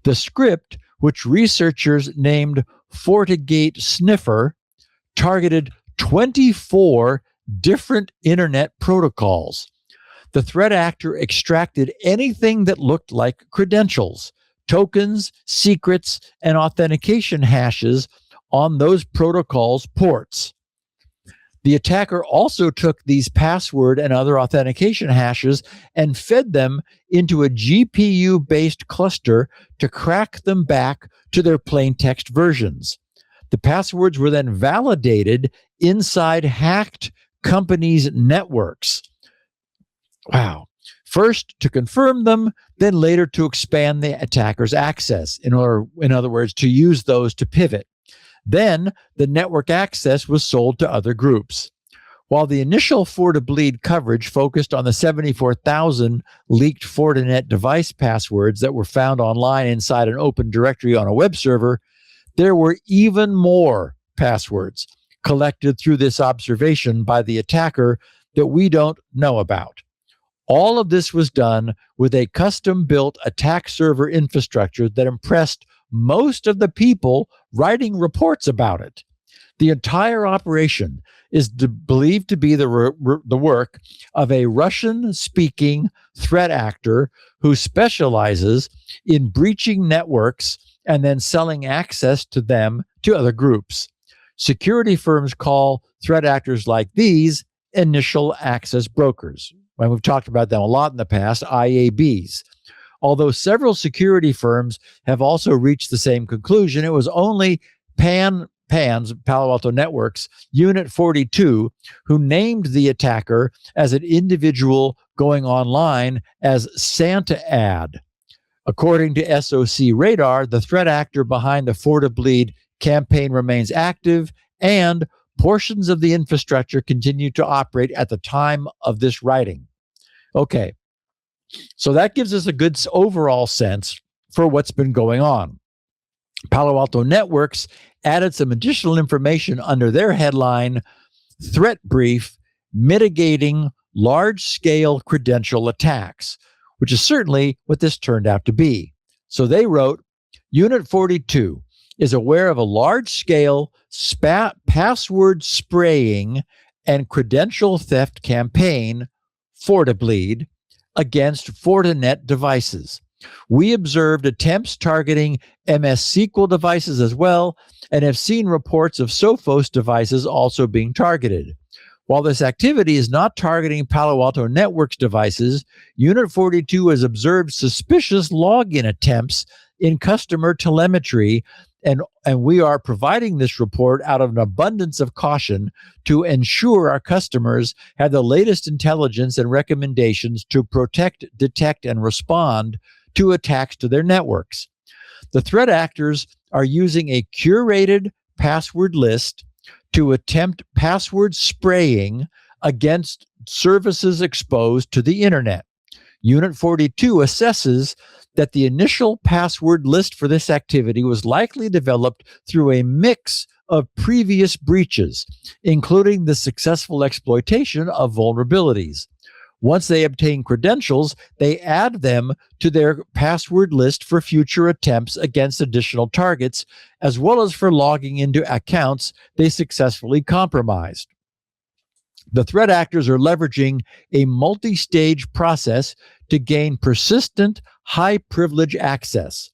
S4: The script, which researchers named FortiGate Sniffer, targeted 24 different internet protocols. The threat actor extracted anything that looked like credentials, tokens, secrets, and authentication hashes on those protocols' ports. The attacker also took these password and other authentication hashes and fed them into a GPU-based cluster to crack them back to their plain text versions. The passwords were then validated inside hacked companies' networks. Wow. First to confirm them, then later to expand the attacker's access, in other words, to use those to pivot. Then the network access was sold to other groups. While the initial FortiBleed coverage focused on the 74,000 leaked Fortinet device passwords that were found online inside an open directory on a web server, there were even more passwords collected through this observation by the attacker that we don't know about. All of this was done with a custom-built attack server infrastructure that impressed most of the people writing reports about it. The entire operation is believed to be the work of a Russian-speaking threat actor who specializes in breaching networks and then selling access to them to other groups. Security firms call threat actors like these initial access brokers. And we've talked about them a lot in the past, IABs. Although several security firms have also reached the same conclusion, it was only Palo Alto Networks, Unit 42, who named the attacker as an individual going online as Santa Ad. According to SOC Radar, the threat actor behind the FortiBleed campaign remains active, and portions of the infrastructure continue to operate at the time of this writing. Okay, so that gives us a good overall sense for what's been going on. Palo Alto Networks added some additional information under their headline, Threat Brief, Mitigating Large-Scale Credential Attacks, which is certainly what this turned out to be. So they wrote, Unit 42 is aware of a large-scale password spraying and credential theft campaign, FortiBleed, against Fortinet devices. We observed attempts targeting MS SQL devices as well, and have seen reports of Sophos devices also being targeted. While this activity is not targeting Palo Alto Networks devices, Unit 42 has observed suspicious login attempts in customer telemetry, and we are providing this report out of an abundance of caution to ensure our customers have the latest intelligence and recommendations to protect, detect, and respond to attacks to their networks. The threat actors are using a curated password list to attempt password spraying against services exposed to the internet. Unit 42 assesses that the initial password list for this activity was likely developed through a mix of previous breaches, including the successful exploitation of vulnerabilities. Once they obtain credentials, they add them to their password list for future attempts against additional targets, as well as for logging into accounts they successfully compromised. The threat actors are leveraging a multi-stage process to gain persistent, high-privilege access.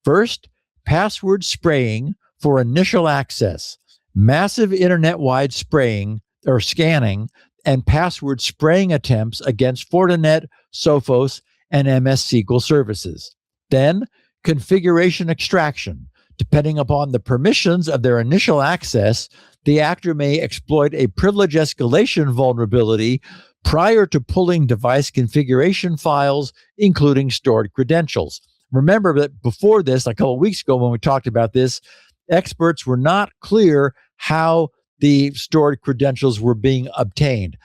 S4: First, password spraying for initial access, massive internet-wide spraying or scanning, and password spraying attempts against Fortinet, Sophos, and MS SQL services. Then, configuration extraction. Depending upon the permissions of their initial access, the actor may exploit a privilege escalation vulnerability prior to pulling device configuration files, including stored credentials. Remember that before this, a couple of weeks ago when we talked about this, experts were not clear how the stored credentials were being obtained.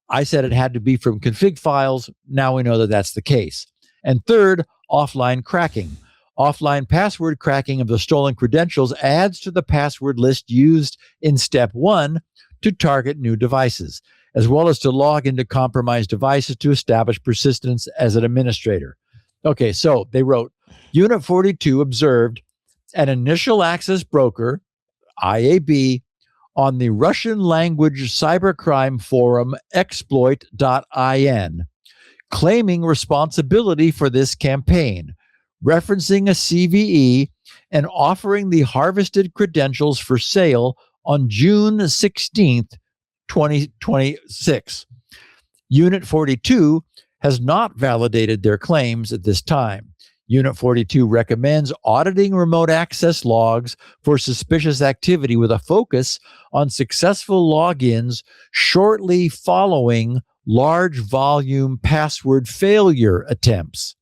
S4: I said it had to be from config files. Now we know that that's the case. And third, offline cracking. Offline password cracking of the stolen credentials adds to the password list used in step 1 to target new devices, as well as to log into compromised devices to establish persistence as an administrator. Okay, so they wrote, Unit 42 observed an initial access broker, IAB, on the Russian language cybercrime forum exploit.in, claiming responsibility for this campaign, referencing a CVE and offering the harvested credentials for sale on June 16th, 2026. Unit 42 has not validated their claims at this time. Unit 42 recommends auditing remote access logs for suspicious activity with a focus on successful logins shortly following large volume password failure attempts.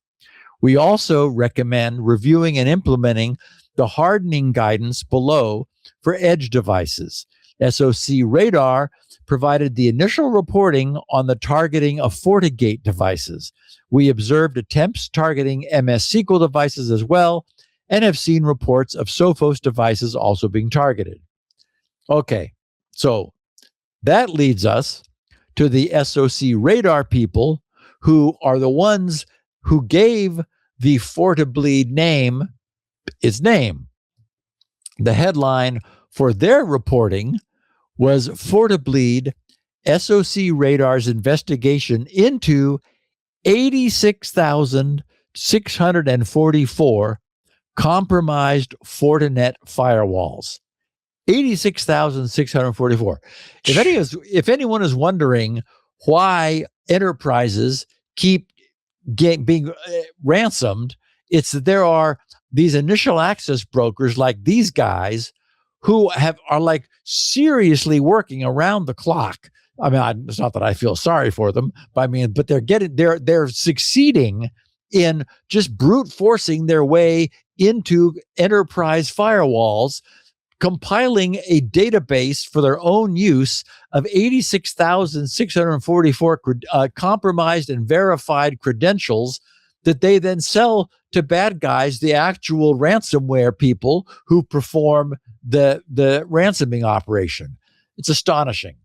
S4: We also recommend reviewing and implementing the hardening guidance below for edge devices. SOC Radar provided the initial reporting on the targeting of FortiGate devices. We observed attempts targeting MS SQL devices as well, and have seen reports of Sophos devices also being targeted. Okay, so that leads us to the SOC Radar people, who are the ones who gave the FortiBleed name its name. The headline for their reporting was FortiBleed SOC Radar's investigation into 86,644 compromised Fortinet firewalls. 86,644. If anyone is wondering why enterprises keep being ransomed, it's that there are these initial access brokers like these guys who are like seriously working around the clock. I mean, it's not that I feel sorry for them, but they're succeeding in just brute forcing their way into enterprise firewalls, compiling a database for their own use of 86,644 compromised and verified credentials that they then sell to bad guys, the actual ransomware people who perform the ransoming operation. It's astonishing.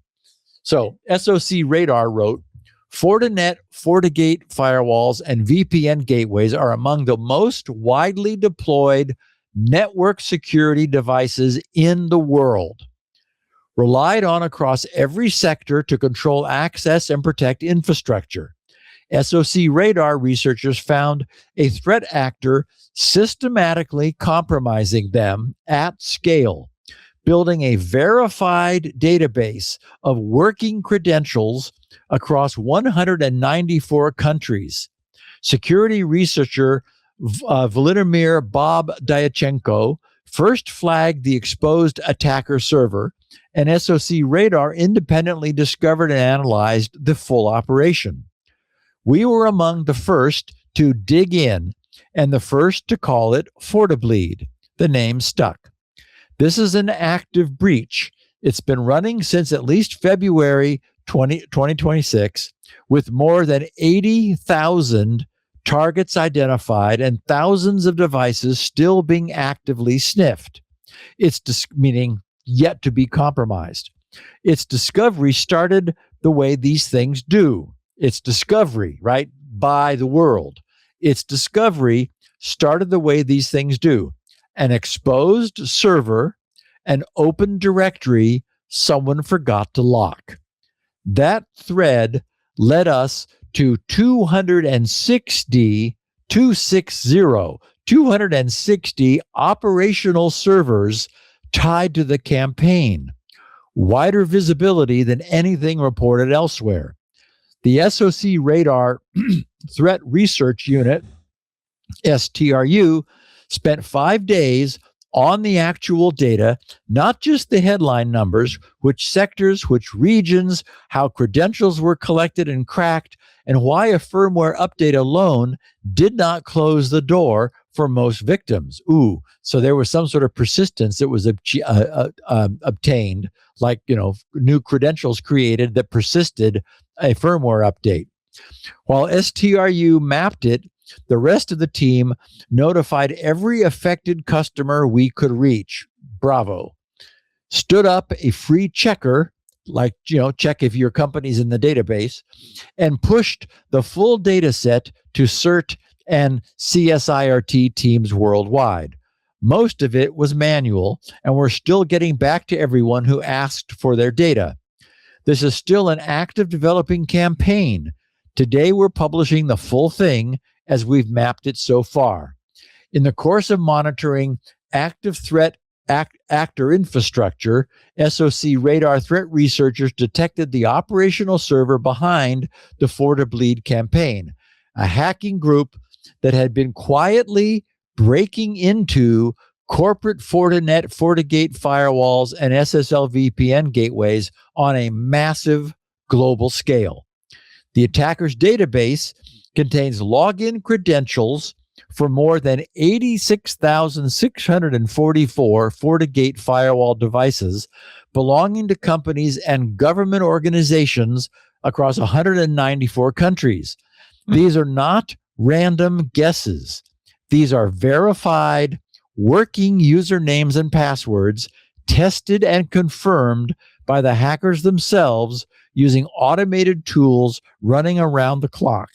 S4: So SOC Radar wrote, Fortinet, FortiGate firewalls, and VPN gateways are among the most widely deployed network security devices in the world, relied on across every sector to control access and protect infrastructure. SOC Radar researchers found a threat actor systematically compromising them at scale, building a verified database of working credentials across 194 countries. Security researcher Vladimir Bob Dyachenko first flagged the exposed attacker server, and SOC Radar independently discovered and analyzed the full operation. We were among the first to dig in and the first to call it FortiBleed. The name stuck. This is an active breach. It's been running since at least February 2026, with more than 80,000 targets identified and thousands of devices still being actively sniffed. Meaning yet to be compromised. Its discovery started the way these things do. Its discovery, right, by the world. Its discovery started the way these things do. An exposed server, an open directory someone forgot to lock. That thread led us to 260 operational servers tied to the campaign, wider visibility than anything reported elsewhere. The SOC Radar Threat Research Unit, STRU, spent 5 days on the actual data, not just the headline numbers, which sectors, which regions, how credentials were collected and cracked, and why a firmware update alone did not close the door for most victims. So there was some sort of persistence that was obtained, like, new credentials created that persisted a firmware update. While STRU mapped it, the rest of the team notified every affected customer we could reach. Bravo. Stood up a free checker, like, check if your company's in the database, and pushed the full data set to CERT and CSIRT teams worldwide. Most of it was manual, and we're still getting back to everyone who asked for their data. This is still an active developing campaign. Today, we're publishing the full thing as we've mapped it so far. In the course of monitoring active threat actor infrastructure, SOC Radar threat researchers detected the operational server behind the For2Bleed campaign, a hacking group that had been quietly breaking into corporate Fortinet, FortiGate firewalls, and SSL VPN gateways on a massive global scale. The attacker's database contains login credentials for more than 86,644 FortiGate firewall devices belonging to companies and government organizations across 194 countries. These are not random guesses. These are verified working usernames and passwords tested and confirmed by the hackers themselves using automated tools running around the clock.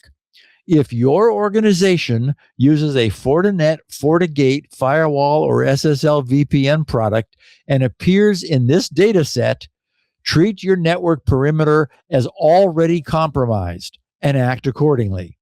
S4: If your organization uses a Fortinet, FortiGate, firewall, or SSL VPN product and appears in this data set, treat your network perimeter as already compromised and act accordingly.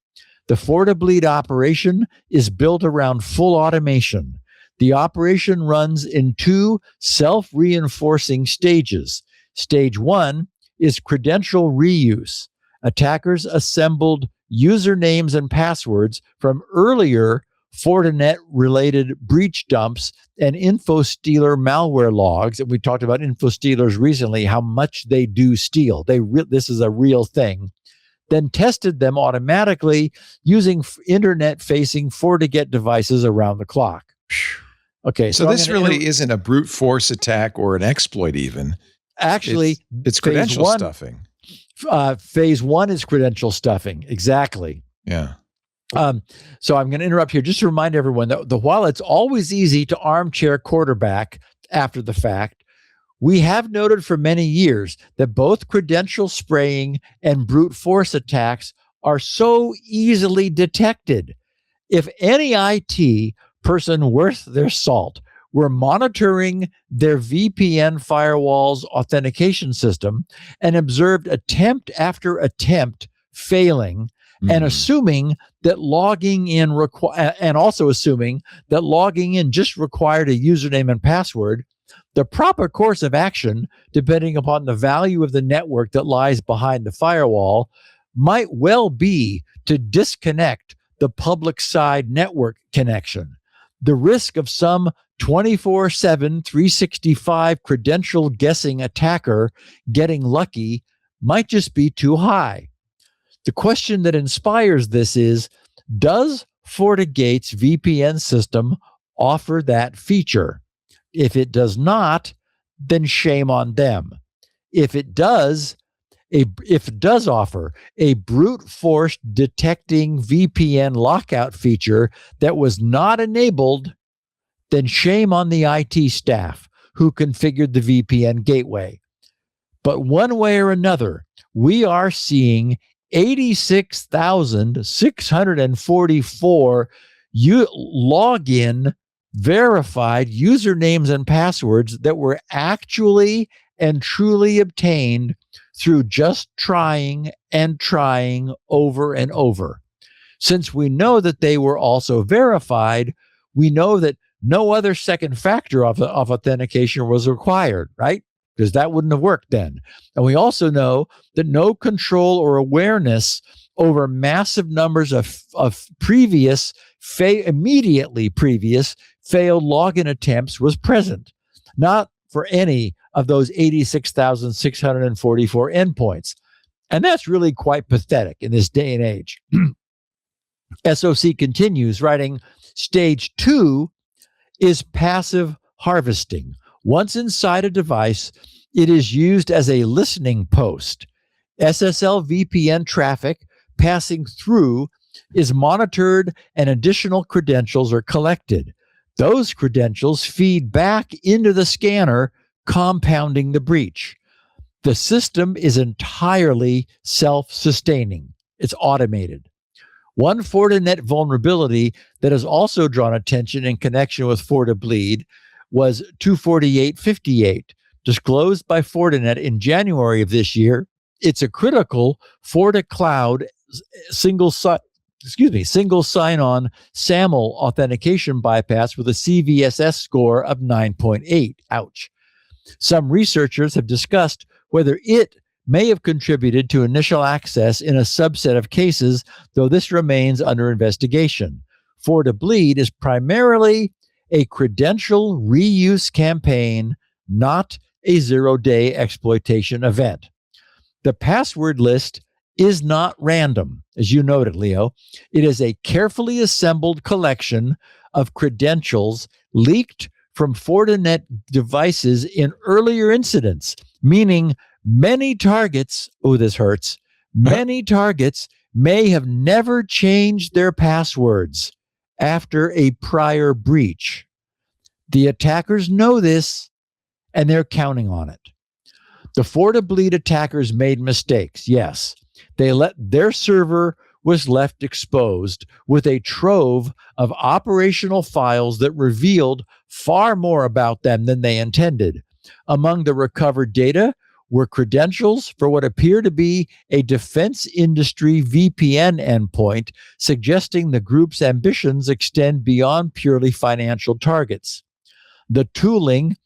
S4: The For2Bleed operation is built around full automation. The operation runs in 2 self-reinforcing stages. Stage 1 is credential reuse. Attackers assembled usernames and passwords from earlier Fortinet-related breach dumps and InfoStealer malware logs. And we talked about InfoStealers recently, how much they do steal. This is a real thing. Then tested them automatically using internet-facing FortiGate devices around the clock. Okay,
S1: so this really isn't a brute force attack or an exploit even.
S4: Actually,
S1: it's credential stuffing.
S4: Phase 1 is credential stuffing. Exactly.
S1: Yeah.
S4: So I'm going to interrupt here just to remind everyone that while it's always easy to armchair quarterback after the fact, we have noted for many years that both credential spraying and brute force attacks are so easily detected. If any IT person worth their salt were monitoring their VPN firewall's authentication system and observed attempt after attempt failing, and assuming that logging in just required a username and password, the proper course of action, depending upon the value of the network that lies behind the firewall, might well be to disconnect the public side network connection. The risk of some 24/7, 365 credential guessing attacker getting lucky might just be too high. The question that inspires this is, does FortiGate's VPN system offer that feature? If it does not, then shame on them. If it does offer a brute force detecting VPN lockout feature that was not enabled, then shame on the IT staff who configured the VPN gateway. But one way or another, we are seeing 86,644 login verified usernames and passwords that were actually and truly obtained through just trying and trying over and over. Since we know that they were also verified, we know that no other second factor of authentication was required, right? Because that wouldn't have worked then. And we also know that no control or awareness over massive numbers of immediately previous failed login attempts was present, not for any of those 86,644 endpoints. And that's really quite pathetic in this day and age. SOC continues, writing, stage 2 is passive harvesting. Once inside a device, it is used as a listening post. SSL VPN traffic passing through is monitored and additional credentials are collected. Those credentials feed back into the scanner, compounding the breach. The system is entirely self-sustaining. It's automated. One Fortinet vulnerability that has also drawn attention in connection with FortiBleed was 248.58, disclosed by Fortinet in January of this year. It's a critical FortiCloud single sign-on SAML authentication bypass with a CVSS score of 9.8. Ouch. Some researchers have discussed whether it may have contributed to initial access in a subset of cases, though this remains under investigation. FortiBleed is primarily a credential reuse campaign, not a zero-day exploitation event. The password list is not random, as you noted, Leo. It is a carefully assembled collection of credentials leaked from Fortinet devices in earlier incidents, meaning many targets, many targets may have never changed their passwords after a prior breach. The attackers know this, and they're counting on it. The FortiBleed attackers made mistakes, yes. Their server was left exposed with a trove of operational files that revealed far more about them than they intended. Among the recovered data were credentials for what appear to be a defense industry VPN endpoint, suggesting the group's ambitions extend beyond purely financial targets. The tooling,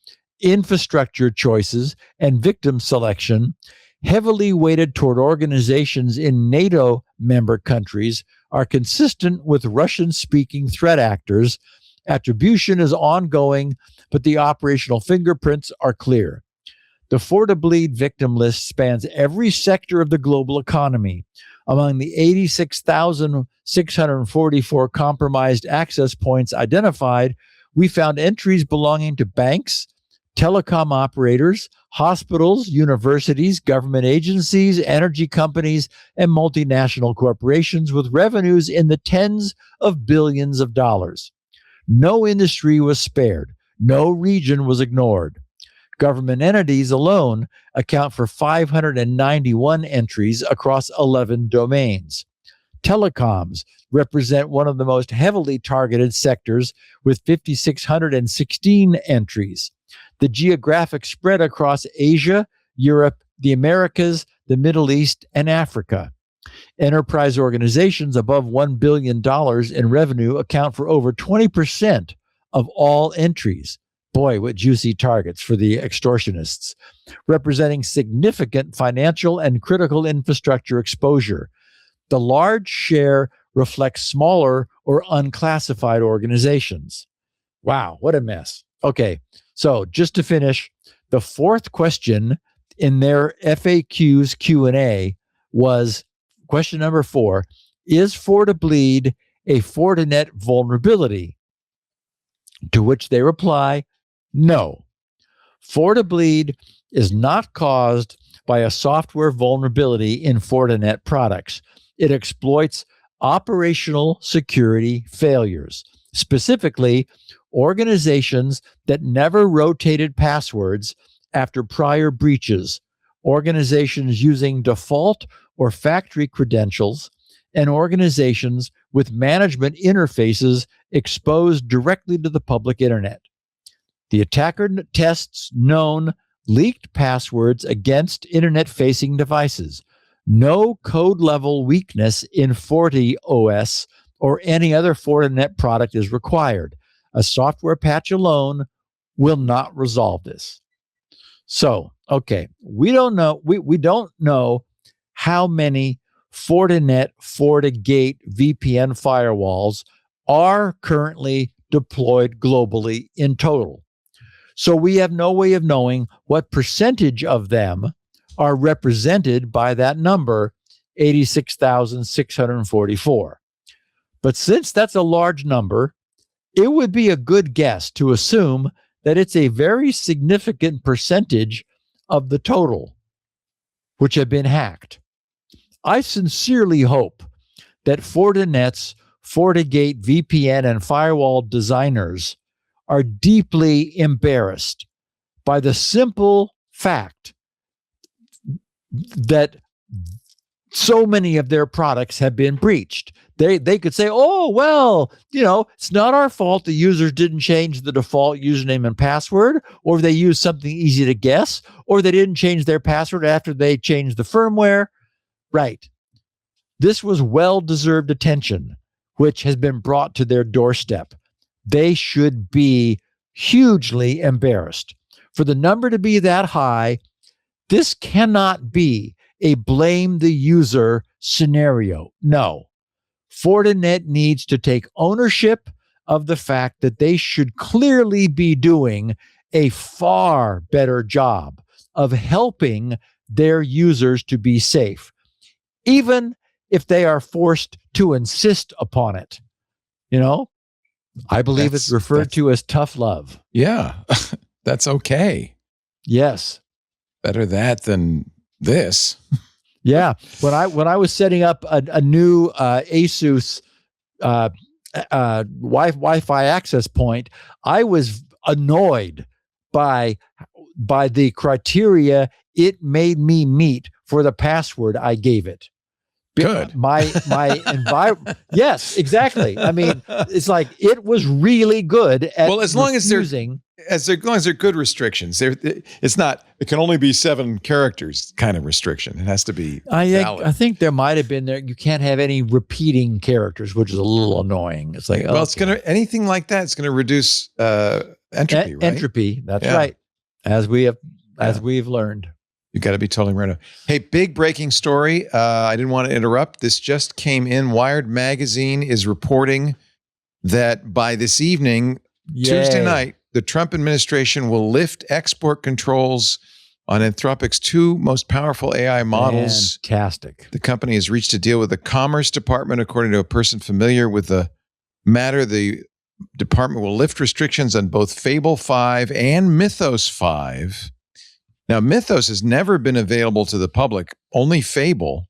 S4: infrastructure choices, and victim selection, heavily weighted toward organizations in NATO member countries, are consistent with Russian-speaking threat actors. Attribution is ongoing, but the operational fingerprints are clear. The FortiBleed victim list spans every sector of the global economy. Among the 86,644 compromised access points identified, we found entries belonging to banks, telecom operators, hospitals, universities, government agencies, energy companies, and multinational corporations with revenues in the tens of billions of dollars. No industry was spared. No region was ignored. Government entities alone account for 591 entries across 11 domains. Telecoms represent one of the most heavily targeted sectors with 5,616 entries. The geographic spread across Asia, Europe, the Americas, the Middle East, and Africa. Enterprise organizations above $1 billion in revenue account for over 20% of all entries. Boy, what juicy targets for the extortionists, representing significant financial and critical infrastructure exposure. The large share reflects smaller or unclassified organizations. Wow, what a mess. Okay, so just to finish, the fourth question in their FAQs Q&A was question number 4, is FortiBleed a Fortinet vulnerability? To which they reply, no. FortiBleed is not caused by a software vulnerability in Fortinet products. It exploits operational security failures. Specifically, organizations that never rotated passwords after prior breaches, organizations using default or factory credentials, and organizations with management interfaces exposed directly to the public internet. The attacker tests known leaked passwords against internet-facing devices. No code-level weakness in Forti OS or any other Fortinet product is required. A software patch alone will not resolve this. So, okay, we don't know. We don't know how many Fortinet, FortiGate VPN firewalls are currently deployed globally in total. So we have no way of knowing what percentage of them are represented by that number, 86,644. But since that's a large number, it would be a good guess to assume that it's a very significant percentage of the total which have been hacked. I sincerely hope that Fortinet's FortiGate VPN and firewall designers are deeply embarrassed by the simple fact that so many of their products have been breached. They could say, oh, well, it's not our fault the users didn't change the default username and password, or they used something easy to guess, or they didn't change their password after they changed the firmware. Right. This was well-deserved attention, which has been brought to their doorstep. They should be hugely embarrassed. For the number to be that high, this cannot be a blame the user scenario. No. Fortinet needs to take ownership of the fact that they should clearly be doing a far better job of helping their users to be safe, even if they are forced to insist upon it. I believe it's referred to as tough love.
S1: Yeah, that's okay.
S4: Yes.
S1: Better that than this.
S4: Yeah. When I was setting up a new ASUS Wi-Fi access point, I was annoyed by the criteria it made me meet for the password I gave it.
S1: Good.
S4: My environment. Yes, exactly. I mean, it's like it was really good at
S1: as long as they're good restrictions. It's not. It can only be 7 characters kind of restriction. It has to be valid.
S4: I think there might have been there. You can't have any repeating characters, which is a little annoying. It's like
S1: it's anything like that. It's gonna reduce entropy. Right?
S4: Entropy. That's right. As we've learned.
S1: You got to be totally right. Hey, big breaking story. I didn't want to interrupt. This just came in. Wired Magazine is reporting that by this evening, Tuesday night, the Trump administration will lift export controls on Anthropic's 2 most powerful AI models.
S4: Fantastic.
S1: The company has reached a deal with the Commerce Department. According to a person familiar with the matter, the department will lift restrictions on both Fable 5 and Mythos 5. Now, Mythos has never been available to the public, only Fable.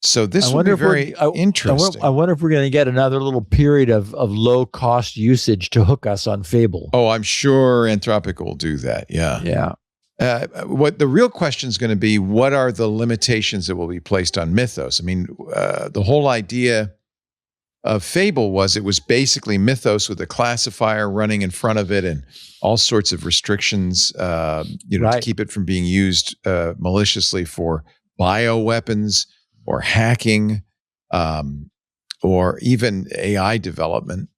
S1: So this will be very interesting.
S4: I wonder if we're going to get another little period of low-cost usage to hook us on Fable.
S1: Oh, I'm sure Anthropic will do that. Yeah.
S4: Yeah.
S1: What the real question is going to be, what are the limitations that will be placed on Mythos? I mean, the whole idea of Fable was it was basically Mythos with a classifier running in front of it and all sorts of restrictions, to keep it from being used maliciously for bioweapons or hacking, or even AI development.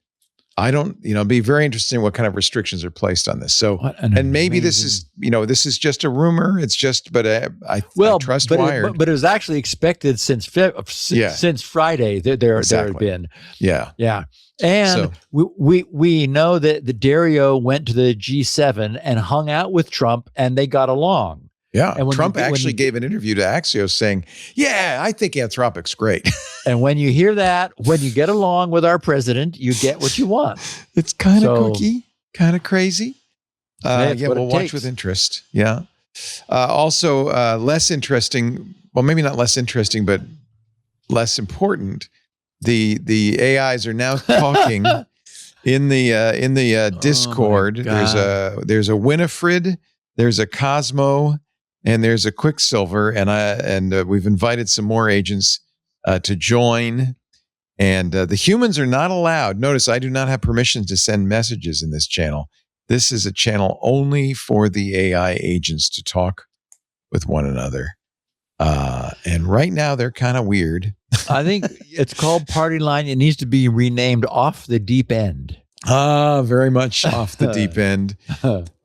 S1: I don't, it'd be very interesting what kind of restrictions are placed on this. So, and maybe this is just a rumor. It's just, but I trust Wired.
S4: But it was actually expected since Friday. There had been.
S1: Yeah.
S4: Yeah. And we know that the Dario went to the G7 and hung out with Trump, and they got along.
S1: Yeah, and Trump actually gave an interview to Axios saying, "Yeah, I think Anthropic's great."
S4: And when you hear that, when you get along with our president, you get what you want.
S1: It's kind of kooky, kind of crazy. We'll watch with interest. Yeah. Also, less interesting. Well, maybe not less interesting, but less important. The AIs are now talking In the Discord, there's a Winifred, there's a Cosmo, and there's a Quicksilver, and we've invited some more agents to join. And the humans are not allowed. Notice I do not have permission to send messages in this channel. This is a channel only for the AI agents to talk with one another. And right now they're kind of weird.
S4: I think it's called Party Line. It needs to be renamed Off the Deep End.
S1: Very much off the deep end.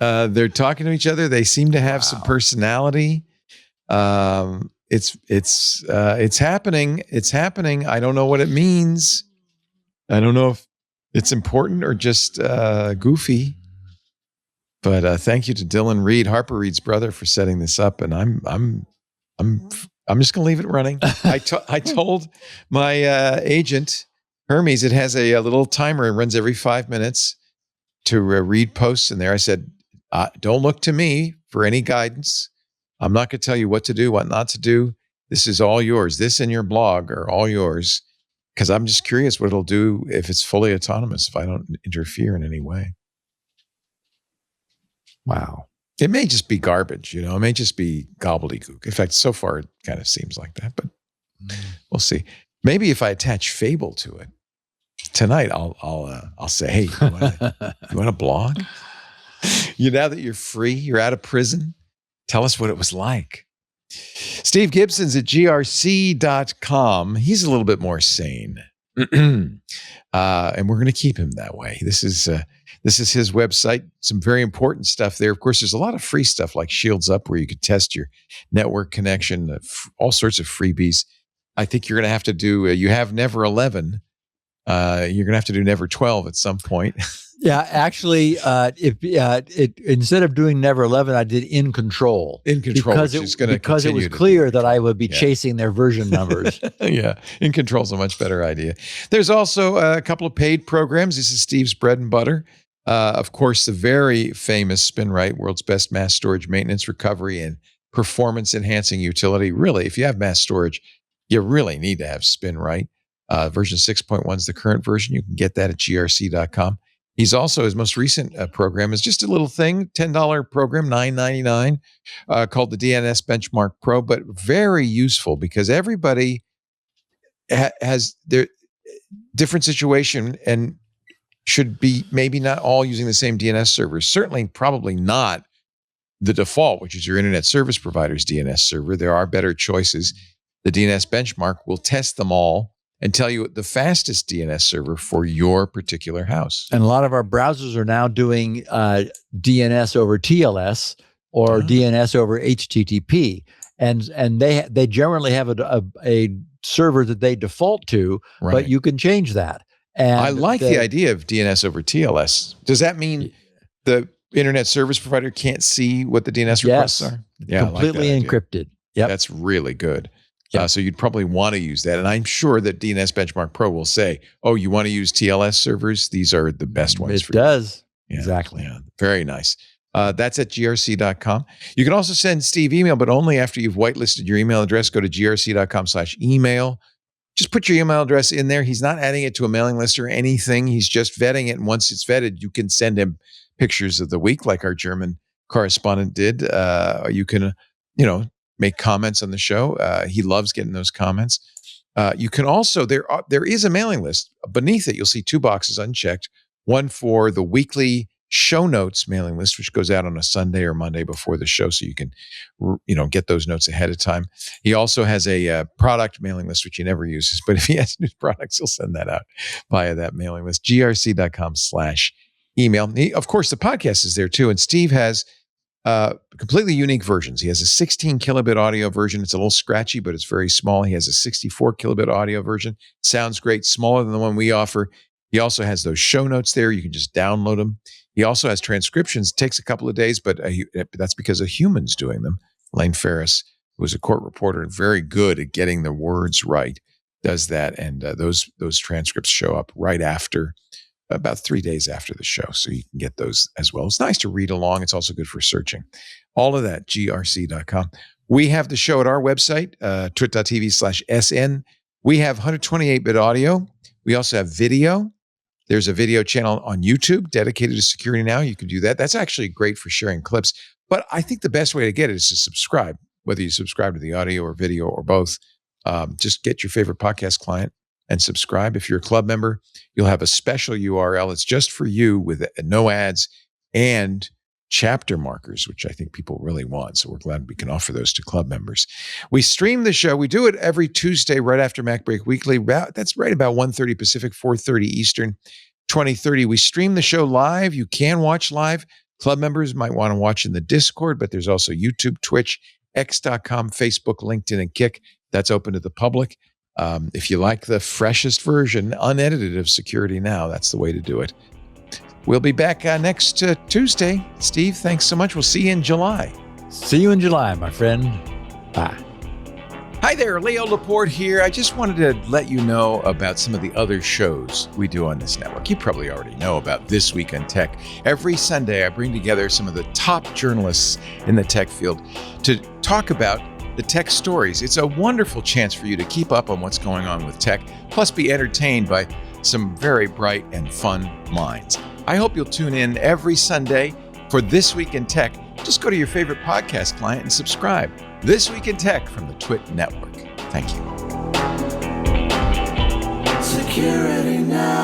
S1: They're talking to each other. They seem to have some personality. It's happening. It's happening. I don't know what it means. I don't know if it's important or just goofy. But thank you to Dylan Reed, Harper Reed's brother, for setting this up. And I'm just gonna leave it running. I told my agent Hermes, it has a little timer. It runs every 5 minutes to read posts in there. I said, don't look to me for any guidance. I'm not going to tell you what to do, what not to do. This is all yours. This and your blog are all yours, because I'm just curious what it'll do if it's fully autonomous, if I don't interfere in any way.
S4: Wow.
S1: It may just be garbage, It may just be gobbledygook. In fact, so far, it kind of seems like that, but we'll see. Maybe if I attach Fable to it, tonight I'll say, hey, you want a blog? Now that you're free, you're out of prison, tell us what it was like. Steve Gibson's at grc.com. He's a little bit more sane. And we're going to keep him that way. This is his website. Some very important stuff there. Of course, there's a lot of free stuff like Shields Up, where you could test your network connection, all sorts of freebies. I think you're going to have to do, you have Never 11. You're going to have to do Never 12 at some point.
S4: Yeah, actually, instead of doing Never 11, I did In Control.
S1: In Control, because
S4: it was clear that I would be chasing their version numbers.
S1: Yeah, In Control is a much better idea. There's also a couple of paid programs. This is Steve's bread and butter. Of course, the very famous SpinRite, world's best mass storage maintenance, recovery, and performance enhancing utility. Really, if you have mass storage, you really need to have SpinRite. Version 6.1 is the current version. You can get that at grc.com. He's also, his most recent program is just a little thing, $10 program, $9.99, called the DNS Benchmark Pro, but very useful because everybody has their different situation and should be maybe not all using the same DNS servers. Certainly, probably not the default, which is your internet service provider's DNS server. There are better choices. The DNS Benchmark will test them all and tell you the fastest DNS server for your particular house.
S4: And a lot of our browsers are now doing DNS over TLS or DNS over HTTP. And they generally have a server that they default to, but you can change that. And
S1: I like the idea of DNS over TLS. Does that mean the internet service provider can't see what the DNS requests are?
S4: Yeah, completely encrypted.
S1: Yeah, that's really good. Yep. So you'd probably want to use that. And I'm sure that DNS Benchmark Pro will say, oh, you want to use TLS servers? These are the best ones for you.
S4: It does.
S1: Yeah,
S4: exactly.
S1: Yeah, very nice. That's at grc.com. You can also send Steve email, but only after you've whitelisted your email address. Go to grc.com/email. Just put your email address in there. He's not adding it to a mailing list or anything. He's just vetting it. And once it's vetted, you can send him pictures of the week like our German correspondent did. You can, make comments on the show. He loves getting those comments. You can also, there is a mailing list. Beneath it, you'll see 2 boxes unchecked. One for the weekly show notes mailing list, which goes out on a Sunday or Monday before the show, so you can, get those notes ahead of time. He also has a product mailing list, which he never uses, but if he has new products, he'll send that out via that mailing list. grc.com/email. Of course, the podcast is there too, and Steve has completely unique versions. He has a 16 kilobit audio version. It's a little scratchy, but it's very small. He has a 64 kilobit audio version. Sounds great, smaller than the one we offer. He also has those show notes there. You can just download them. He also has transcriptions. It takes a couple of days, but that's because of humans doing them. Lane Ferris, who was a court reporter and very good at getting the words right, does that. And those transcripts show up right after, about 3 days after the show. So you can get those as well. It's nice to read along. It's also good for searching. All of that, grc.com. We have the show at our website, twit.tv/SN. We have 128-bit audio. We also have video. There's a video channel on YouTube dedicated to security now. You can do that. That's actually great for sharing clips. But I think the best way to get it is to subscribe, whether you subscribe to the audio or video or both. Just get your favorite podcast client and subscribe. If you're a club member, you'll have a special URL. It's just for you with no ads and chapter markers, which I think people really want. So we're glad we can offer those to club members. We stream the show. We do it every Tuesday right after Mac Break Weekly. That's right about 1:30 Pacific, 4:30 Eastern, 2030. We stream the show live. You can watch live. Club members might want to watch in the Discord, but there's also YouTube, Twitch, X.com, Facebook, LinkedIn, and Kick. That's open to the public. If you like the freshest version, unedited of Security Now, that's the way to do it. We'll be back next Tuesday. Steve, thanks so much. We'll see you in July.
S4: See you in July, my friend. Bye.
S1: Hi there, Leo Laporte here. I just wanted to let you know about some of the other shows we do on this network. You probably already know about This Week in Tech. Every Sunday, I bring together some of the top journalists in the tech field to talk about the tech stories. It's a wonderful chance for you to keep up on what's going on with tech, plus be entertained by some very bright and fun minds. I hope you'll tune in every Sunday for This Week in Tech. Just go to your favorite podcast client and subscribe. This Week in Tech from the TWiT Network. Thank you.
S2: Security Now.